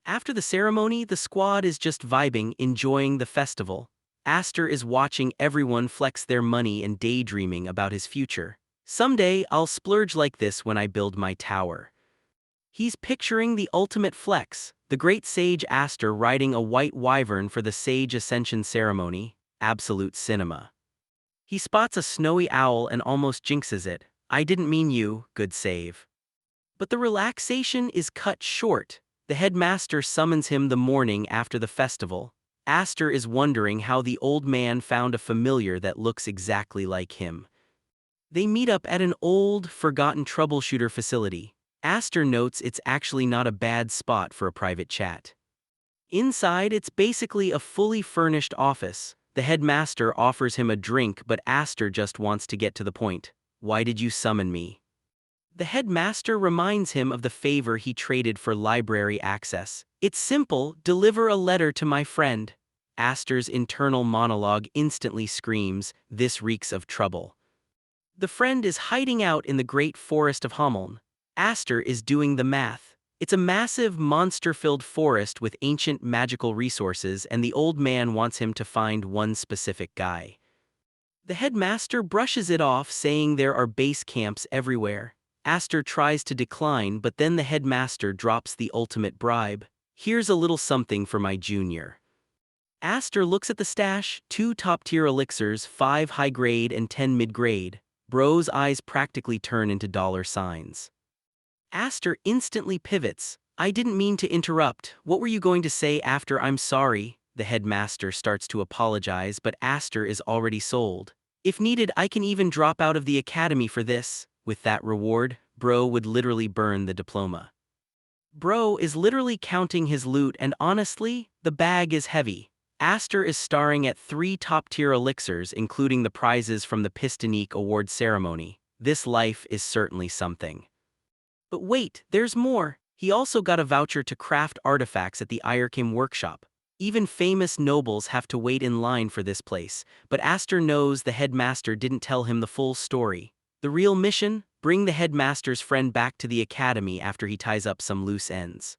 After the ceremony, the squad is just vibing, enjoying the festival. Aster is watching everyone flex their money and daydreaming about his future. Someday, I'll splurge like this when I build my tower. He's picturing the ultimate flex, the great sage Aster riding a white wyvern for the sage ascension ceremony. Absolute cinema. He spots a snowy owl and almost jinxes it. I didn't mean you, good save. But the relaxation is cut short. The headmaster summons him the morning after the festival. Aster is wondering how the old man found a familiar that looks exactly like him. They meet up at an old, forgotten troubleshooter facility. Aster notes it's actually not a bad spot for a private chat. Inside, it's basically a fully furnished office. The headmaster offers him a drink, but Aster just wants to get to the point. Why did you summon me? The headmaster reminds him of the favor he traded for library access. It's simple, deliver a letter to my friend. Aster's internal monologue instantly screams, this reeks of trouble. The friend is hiding out in the great forest of Hameln. Aster is doing the math. It's a massive, monster-filled forest with ancient magical resources, and the old man wants him to find one specific guy. The headmaster brushes it off, saying there are base camps everywhere. Aster tries to decline, but then the headmaster drops the ultimate bribe. Here's a little something for my junior. Aster looks at the stash, 2 top-tier elixirs, 5 high-grade and 10 mid-grade. Bro's eyes practically turn into dollar signs. Aster instantly pivots. I didn't mean to interrupt. What were you going to say after I'm sorry? The headmaster starts to apologize, but Aster is already sold. If needed, I can even drop out of the academy for this. With that reward, Bro would literally burn the diploma. Bro is literally counting his loot, and honestly, the bag is heavy. Aster is starring at 3 top-tier elixirs, including the prizes from the Pistonique Award ceremony. This life is certainly something. But wait, there's more. He also got a voucher to craft artifacts at the Ayerkim workshop. Even famous nobles have to wait in line for this place, but Aster knows the headmaster didn't tell him the full story. The real mission? Bring the headmaster's friend back to the academy after he ties up some loose ends.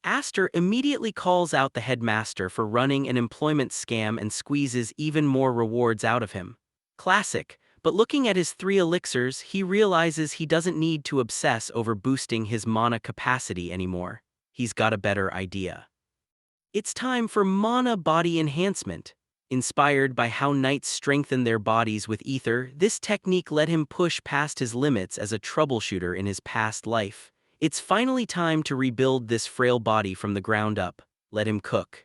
Aster immediately calls out the headmaster for running an employment scam and squeezes even more rewards out of him. Classic, but looking at his 3 elixirs, he realizes he doesn't need to obsess over boosting his mana capacity anymore. He's got a better idea. It's time for mana body enhancement. Inspired by how knights strengthen their bodies with ether, this technique let him push past his limits as a troubleshooter in his past life. It's finally time to rebuild this frail body from the ground up. Let him cook.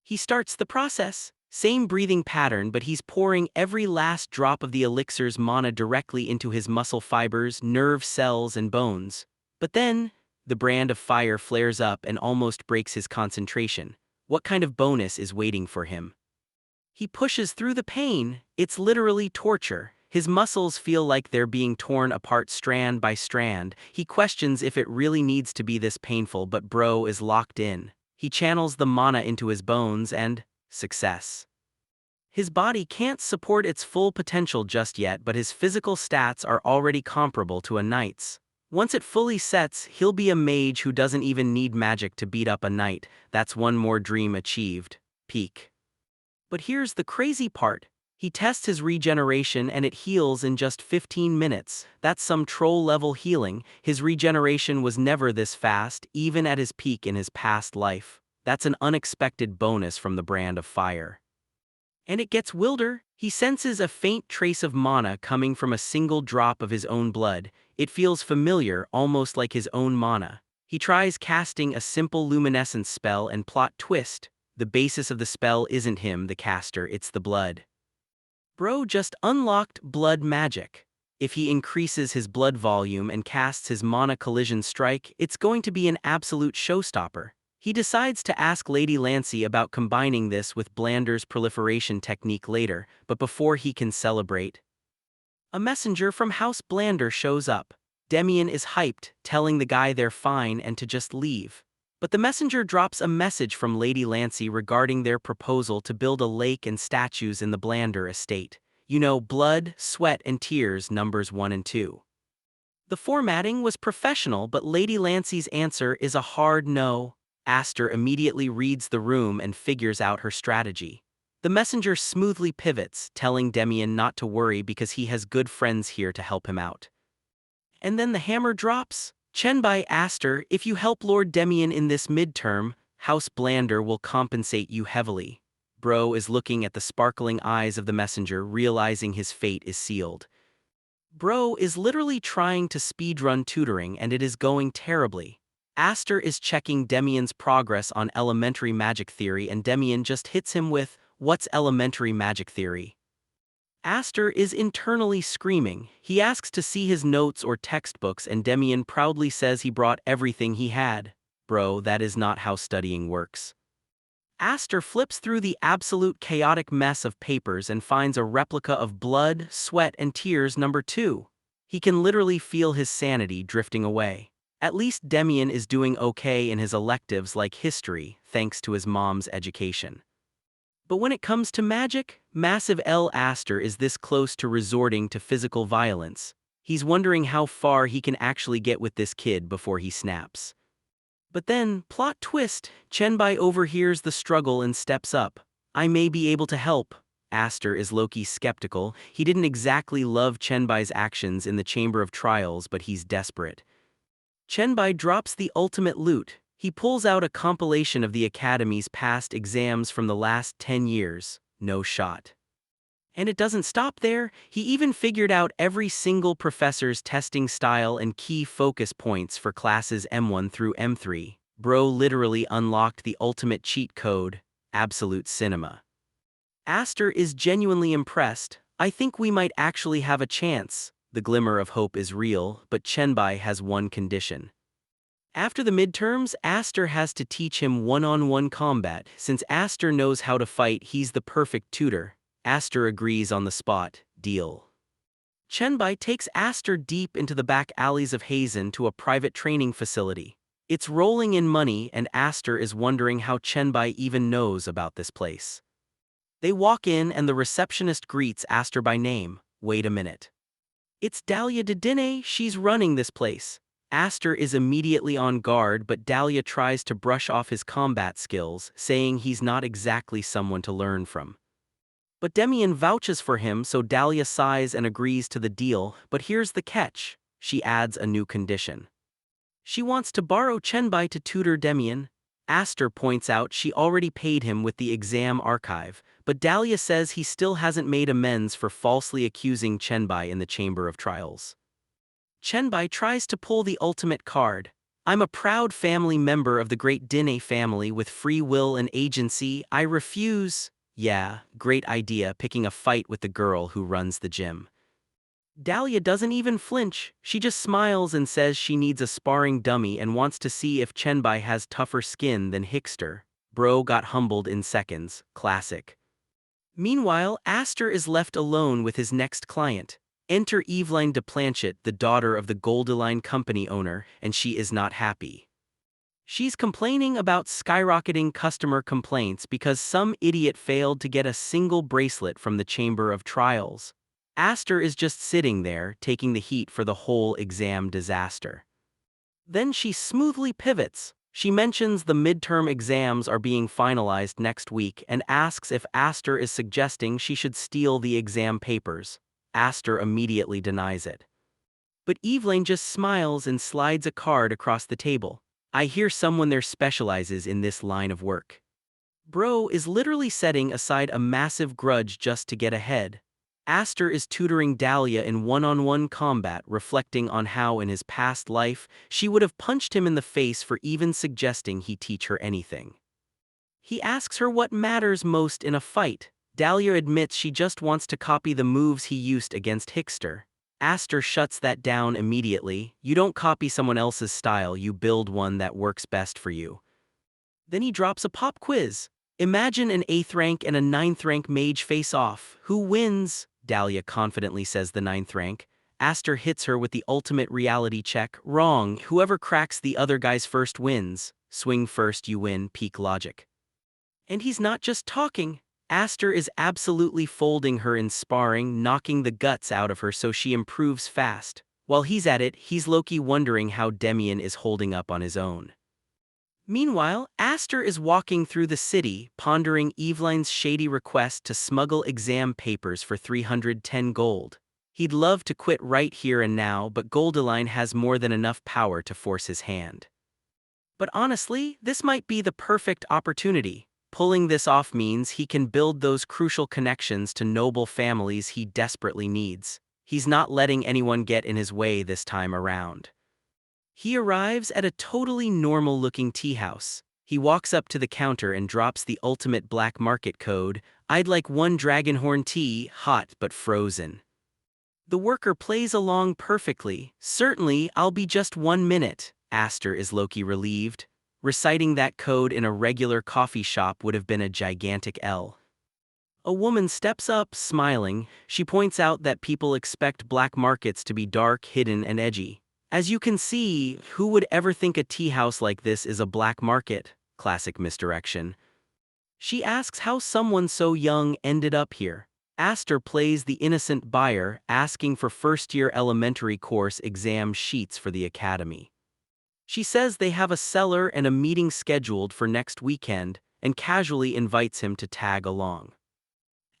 He starts the process. Same breathing pattern, but he's pouring every last drop of the elixir's mana directly into his muscle fibers, nerve cells, and bones. But then, the brand of fire flares up and almost breaks his concentration. What kind of bonus is waiting for him? He pushes through the pain. It's literally torture. His muscles feel like they're being torn apart strand by strand. He questions if it really needs to be this painful, but bro is locked in. He channels the mana into his bones and success. His body can't support its full potential just yet, but his physical stats are already comparable to a knight's. Once it fully sets, he'll be a mage who doesn't even need magic to beat up a knight. That's one more dream achieved. Peak. But here's the crazy part. He tests his regeneration and it heals in just 15 minutes. That's some troll-level healing. His regeneration was never this fast, even at his peak in his past life. That's an unexpected bonus from the brand of fire. And it gets wilder. He senses a faint trace of mana coming from a single drop of his own blood. It feels familiar, almost like his own mana. He tries casting a simple luminescence spell and plot twist. The basis of the spell isn't him, the caster, it's the blood. Bro just unlocked blood magic. If he increases his blood volume and casts his mana collision strike, it's going to be an absolute showstopper. He decides to ask Lady Lancey about combining this with Blander's proliferation technique later, but before he can celebrate, a messenger from House Blander shows up. Demian is hyped, telling the guy they're fine and to just leave. But the messenger drops a message from Lady Lancey regarding their proposal to build a lake and statues in the Blander estate. You know, blood, sweat, and tears, numbers 1 and 2. The formatting was professional, but Lady Lancey's answer is a hard no. Aster immediately reads the room and figures out her strategy. The messenger smoothly pivots, telling Demian not to worry because he has good friends here to help him out. And then the hammer drops. Chenbai Aster, if you help Lord Demian in this midterm, House Blander will compensate you heavily. Bro is looking at the sparkling eyes of the messenger, realizing his fate is sealed. Bro is literally trying to speedrun tutoring and it is going terribly. Aster is checking Demian's progress on elementary magic theory and Demian just hits him with, "What's elementary magic theory?" Aster is internally screaming. He asks to see his notes or textbooks and Demian proudly says he brought everything he had. Bro, that is not how studying works. Aster flips through the absolute chaotic mess of papers and finds a replica of Blood, Sweat, and Tears number 2. He can literally feel his sanity drifting away. At least Demian is doing okay in his electives like history, thanks to his mom's education. But when it comes to magic, Massive L. Aster is this close to resorting to physical violence. He's wondering how far he can actually get with this kid before he snaps. But then, plot twist, Chenbai overhears the struggle and steps up. "I may be able to help." Aster is low-key skeptical. He didn't exactly love Chenbai's actions in the Chamber of Trials, but he's desperate. Chenbai drops the ultimate loot. He pulls out a compilation of the Academy's past exams from the last 10 years. No shot. And it doesn't stop there. He even figured out every single professor's testing style and key focus points for classes M1 through M3. Bro literally unlocked the ultimate cheat code, absolute cinema. Aster is genuinely impressed. "I think we might actually have a chance." The glimmer of hope is real, but Chenbai has one condition. After the midterms, Aster has to teach him one-on-one combat. Since Aster knows how to fight, he's the perfect tutor. Aster agrees on the spot. Deal. Chenbai takes Aster deep into the back alleys of Hazen to a private training facility. It's rolling in money and Aster is wondering how Chenbai even knows about this place. They walk in and the receptionist greets Aster by name. "Wait a minute. It's Dahlia de Dine, she's running this place." Aster is immediately on guard, but Dahlia tries to brush off his combat skills, saying he's not exactly someone to learn from. But Demian vouches for him, so Dahlia sighs and agrees to the deal, but here's the catch. She adds a new condition. She wants to borrow Chenbai to tutor Demian. Aster points out she already paid him with the exam archive, but Dahlia says he still hasn't made amends for falsely accusing Chenbai in the Chamber of Trials. Chenbai tries to pull the ultimate card. I'm a proud family member of the great Dine family with free will and agency. I refuse. Yeah, great idea picking a fight with the girl who runs the gym. Dahlia doesn't even flinch. She just smiles and says she needs a sparring dummy and wants to see if Chenbai has tougher skin than Hickster. Bro got humbled in seconds. Classic. Meanwhile, Aster is left alone with his next client. Enter Eveline de Planchet, the daughter of the Goldeline company owner, and she is not happy. She's complaining about skyrocketing customer complaints because some idiot failed to get a single bracelet from the Chamber of Trials. Aster is just sitting there, taking the heat for the whole exam disaster. Then she smoothly pivots. She mentions the midterm exams are being finalized next week and asks if Aster is suggesting she should steal the exam papers. Aster immediately denies it. But Evelyn just smiles and slides a card across the table. I hear someone there specializes in this line of work. Bro is literally setting aside a massive grudge just to get ahead. Aster is tutoring Dahlia in one-on-one combat, reflecting on how in his past life she would have punched him in the face for even suggesting he teach her anything. He asks her what matters most in a fight. Dahlia admits she just wants to copy the moves he used against Hickster. Aster shuts that down immediately. You don't copy someone else's style, you build one that works best for you. Then he drops a pop quiz. Imagine an 8th rank and a 9th rank mage face off. Who wins? Dahlia confidently says the 9th rank. Aster hits her with the ultimate reality check. Wrong, whoever cracks the other guy's first wins. Swing first, you win, peak logic. And he's not just talking. Aster is absolutely folding her in sparring, knocking the guts out of her so she improves fast. While he's at it, he's low-key wondering how Demian is holding up on his own. Meanwhile, Aster is walking through the city, pondering Eveline's shady request to smuggle exam papers for 310 gold. He'd love to quit right here and now, but Goldeline has more than enough power to force his hand. But honestly, this might be the perfect opportunity. Pulling this off means he can build those crucial connections to noble families he desperately needs. He's not letting anyone get in his way this time around. He arrives at a totally normal-looking tea house. He walks up to the counter and drops the ultimate black market code. I'd like 1 dragonhorn tea, hot but frozen. The worker plays along perfectly. Certainly, I'll be just 1 minute. Aster is low-key relieved. Reciting that code in a regular coffee shop would have been a gigantic L. A woman steps up, smiling. She points out that people expect black markets to be dark, hidden, and edgy. As you can see, who would ever think a tea house like this is a black market? Classic misdirection. She asks how someone so young ended up here. Aster plays the innocent buyer, asking for first-year elementary course exam sheets for the academy. She says they have a cellar and a meeting scheduled for next weekend, and casually invites him to tag along.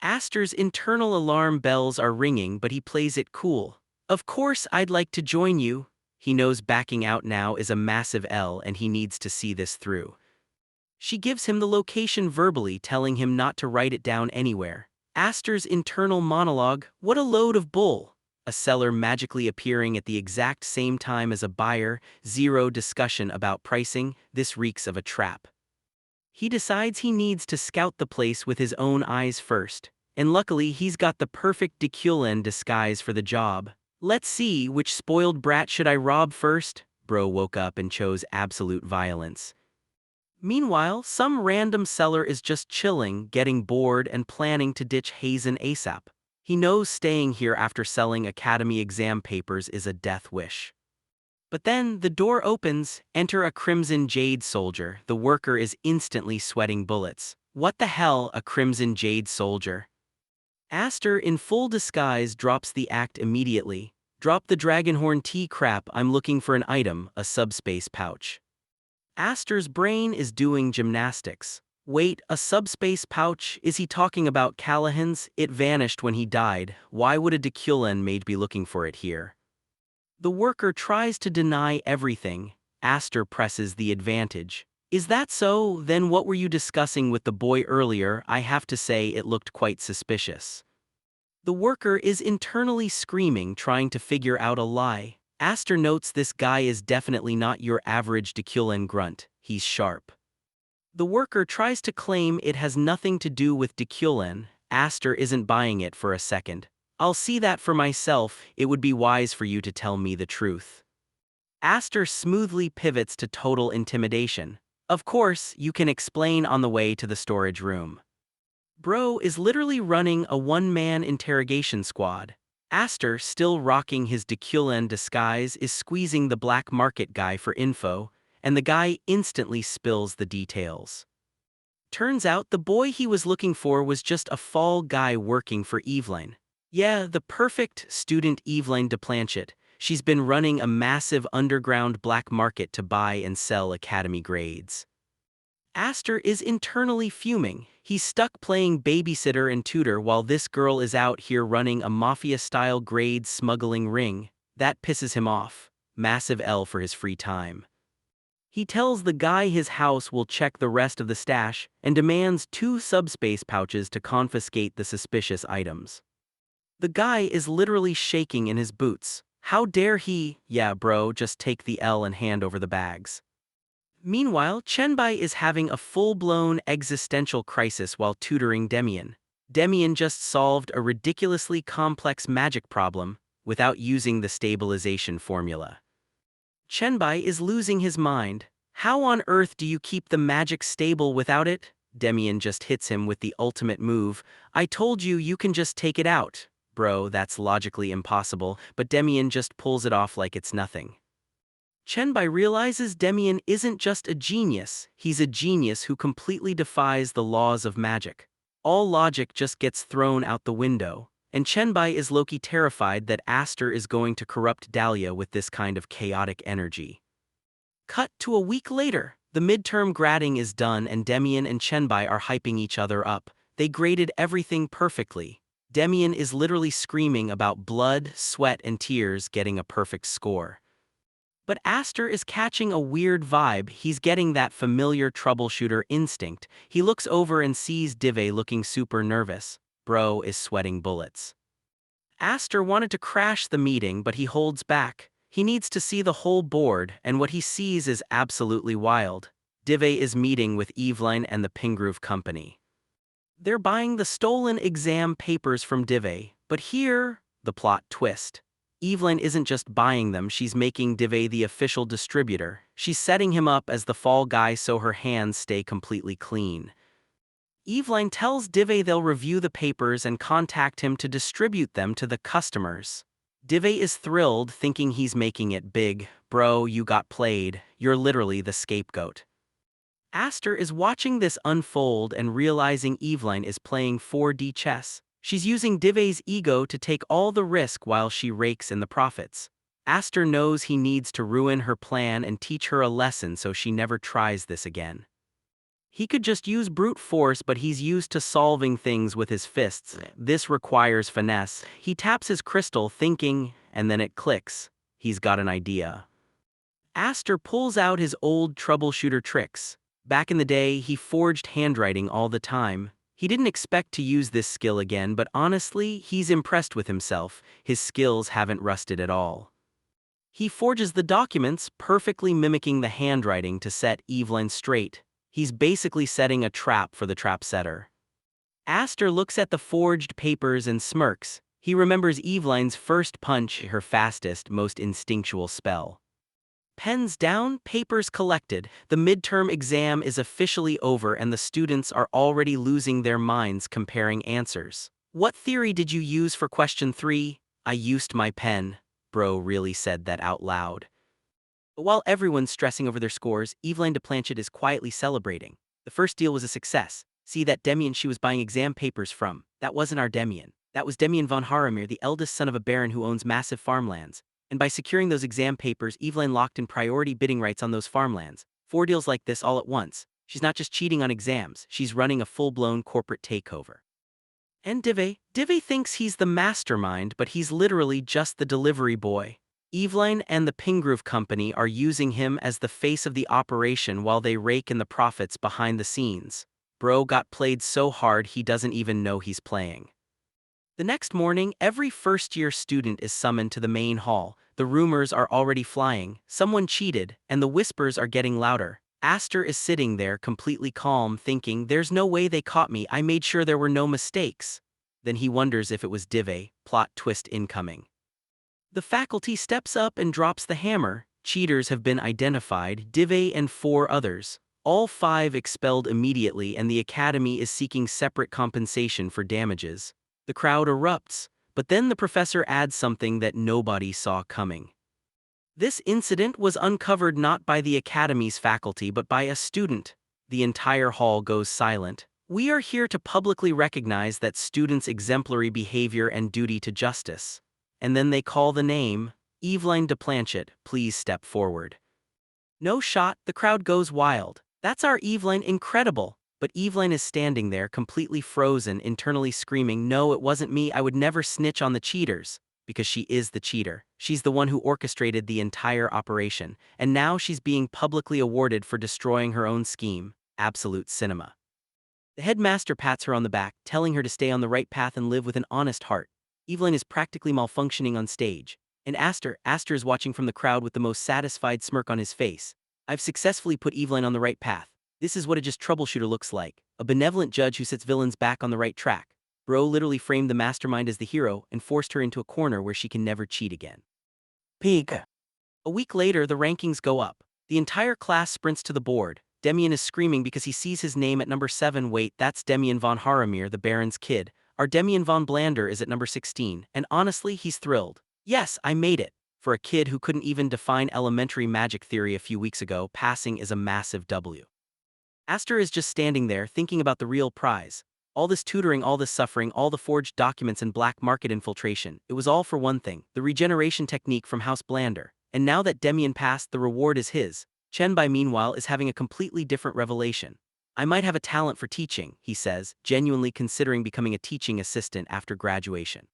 Aster's internal alarm bells are ringing, but he plays it cool. Of course I'd like to join you. He knows backing out now is a massive L and he needs to see this through. She gives him the location verbally, telling him not to write it down anywhere. Aster's internal monologue, what a load of bull. A seller magically appearing at the exact same time as a buyer, zero discussion about pricing, this reeks of a trap. He decides he needs to scout the place with his own eyes first, and luckily he's got the perfect Deculen disguise for the job. Let's see, which spoiled brat should I rob first? Bro woke up and chose absolute violence. Meanwhile, some random seller is just chilling, getting bored and planning to ditch Hazen ASAP. He knows staying here after selling academy exam papers is a death wish. But then, the door opens, enter a Crimson Jade soldier. The worker is instantly sweating bullets. What the hell, a Crimson Jade soldier? Aster, in full disguise, drops the act immediately. Drop the dragonhorn tea crap, I'm looking for an item, a subspace pouch. Aster's brain is doing gymnastics. Wait, a subspace pouch? Is he talking about Callahan's? It vanished when he died. Why would a Deculen mage be looking for it here? The worker tries to deny everything. Aster presses the advantage. Is that so? Then what were you discussing with the boy earlier? I have to say it looked quite suspicious. The worker is internally screaming, trying to figure out a lie. Aster notes this guy is definitely not your average Deculen grunt, he's sharp. The worker tries to claim it has nothing to do with Deculen. Aster isn't buying it for a second. I'll see that for myself, it would be wise for you to tell me the truth. Aster smoothly pivots to total intimidation. Of course, you can explain on the way to the storage room. Bro is literally running a one-man interrogation squad. Aster, still rocking his Deculen disguise, is squeezing the black market guy for info, and the guy instantly spills the details. Turns out the boy he was looking for was just a fall guy working for Evelyn. Yeah, the perfect student Evelyn Duplanchette. She's been running a massive underground black market to buy and sell academy grades. Aster is internally fuming. He's stuck playing babysitter and tutor while this girl is out here running a mafia-style grade smuggling ring. That pisses him off. Massive L for his free time. He tells the guy his house will check the rest of the stash and demands 2 subspace pouches to confiscate the suspicious items. The guy is literally shaking in his boots. How dare he? Yeah, bro, just take the L and hand over the bags. Meanwhile, Chenbai is having a full-blown existential crisis while tutoring Demian. Demian just solved a ridiculously complex magic problem without using the stabilization formula. Chenbai is losing his mind. How on earth do you keep the magic stable without it? Demian just hits him with the ultimate move. I told you you can just take it out. Bro, that's logically impossible, but Demian just pulls it off like it's nothing. Chenbai realizes Demian isn't just a genius, he's a genius who completely defies the laws of magic. All logic just gets thrown out the window, and Chenbai is low-key terrified that Aster is going to corrupt Dahlia with this kind of chaotic energy. Cut to a week later, the midterm grading is done and Demian and Chenbai are hyping each other up. They graded everything perfectly. Demian is literally screaming about blood, sweat, and tears getting a perfect score. But Aster is catching a weird vibe. He's getting that familiar troubleshooter instinct. He looks over and sees Dive looking super nervous. Bro is sweating bullets. Aster wanted to crash the meeting, but he holds back. He needs to see the whole board, and what he sees is absolutely wild. Dive is meeting with Evelyn and the Pingrove Company. They're buying the stolen exam papers from Dive, but here, the plot twist. Evelyn isn't just buying them, she's making Dive the official distributor. She's setting him up as the fall guy so her hands stay completely clean. Evelyn tells Dive they'll review the papers and contact him to distribute them to the customers. Dive is thrilled, thinking he's making it big. Bro, you got played. You're literally the scapegoat. Aster is watching this unfold and realizing Evelyn is playing 4D chess. She's using Dive's ego to take all the risk while she rakes in the profits. Aster knows he needs to ruin her plan and teach her a lesson so she never tries this again. He could just use brute force, but he's used to solving things with his fists. This requires finesse. He taps his crystal, thinking, and then it clicks. He's got an idea. Aster pulls out his old troubleshooter tricks. Back in the day, he forged handwriting all the time. He didn't expect to use this skill again, but honestly, he's impressed with himself. His skills haven't rusted at all. He forges the documents, perfectly mimicking the handwriting to set Evelyn straight. He's basically setting a trap for the trap setter. Aster looks at the forged papers and smirks. He remembers Evelyn's first punch, her fastest, most instinctual spell. Pens down, papers collected. The midterm exam is officially over and the students are already losing their minds comparing answers. What theory did you use for question 3? I used my pen. Bro really said that out loud. But while everyone's stressing over their scores, Evelyn Duplanchette is quietly celebrating. The first deal was a success. See that Demian she was buying exam papers from. That wasn't our Demian. That was Demian von Haramir, the eldest son of a baron who owns massive farmlands. And by securing those exam papers, Evelyn locked in priority bidding rights on those farmlands. 4 deals like this all at once. She's not just cheating on exams, she's running a full-blown corporate takeover. And Dive thinks he's the mastermind, but he's literally just the delivery boy. Evelyn and the Pingrove Company are using him as the face of the operation while they rake in the profits behind the scenes. Bro got played so hard he doesn't even know he's playing. The next morning, every first-year student is summoned to the main hall. The rumors are already flying, someone cheated, and the whispers are getting louder. Aster is sitting there completely calm, thinking, there's no way they caught me, I made sure there were no mistakes. Then he wonders if it was Dive, plot twist incoming. The faculty steps up and drops the hammer. Cheaters have been identified, Dive and 4 others. All 5 expelled immediately, and the academy is seeking separate compensation for damages. The crowd erupts, but then the professor adds something that nobody saw coming. This incident was uncovered not by the academy's faculty but by a student. The entire hall goes silent. We are here to publicly recognize that students' exemplary behavior and duty to justice. And then they call the name, Eveline de Planchet, please step forward. No shot, the crowd goes wild. That's our Eveline, incredible. But Eveline is standing there completely frozen, internally screaming, no, it wasn't me, I would never snitch on the cheaters. Because she is the cheater. She's the one who orchestrated the entire operation, and now she's being publicly awarded for destroying her own scheme. Absolute cinema. The headmaster pats her on the back, telling her to stay on the right path and live with an honest heart. Eveline is practically malfunctioning on stage, and Aster is watching from the crowd with the most satisfied smirk on his face. I've successfully put Eveline on the right path. This is what a just troubleshooter looks like, a benevolent judge who sets villains back on the right track. Bro literally framed the mastermind as the hero and forced her into a corner where she can never cheat again. Pig. A week later, the rankings go up. The entire class sprints to the board. Demian is screaming because he sees his name at number 7. Wait, that's Demian von Haramir, the Baron's kid. Our Demian von Blander is at number 16, and honestly, he's thrilled. Yes, I made it. For a kid who couldn't even define elementary magic theory a few weeks ago, passing is a massive W. Aster is just standing there thinking about the real prize. All this tutoring, all this suffering, all the forged documents and black market infiltration, it was all for one thing, the regeneration technique from House Blander. And now that Demian passed, the reward is his. Chenbai, meanwhile, is having a completely different revelation. I might have a talent for teaching, he says, genuinely considering becoming a teaching assistant after graduation.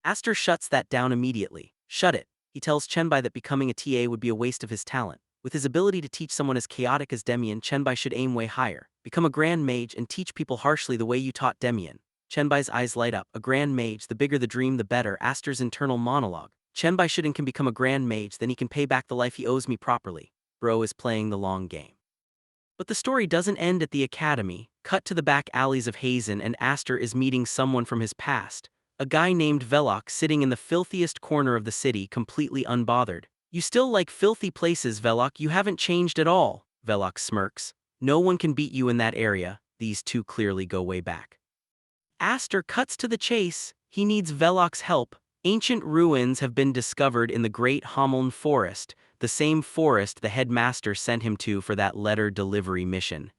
Aster shuts that down immediately. Shut it. He tells Chenbai that becoming a TA would be a waste of his talent. With his ability to teach someone as chaotic as Demian, Chenbai should aim way higher. Become a grand mage and teach people harshly the way you taught Demian. Chenbai's eyes light up. A grand mage, the bigger the dream the better. Aster's internal monologue. Chenbai should and can become a grand mage, then he can pay back the life he owes me properly. Bro is playing the long game. But the story doesn't end at the academy. Cut to the back alleys of Hazen, and Aster is meeting someone from his past. A guy named Velok sitting in the filthiest corner of the city, completely unbothered. You still like filthy places, Velok, you haven't changed at all. Velok smirks. No one can beat you in that area. These two clearly go way back. Aster cuts to the chase. He needs Velok's help. Ancient ruins have been discovered in the Great Hameln Forest, the same forest the headmaster sent him to for that letter delivery mission.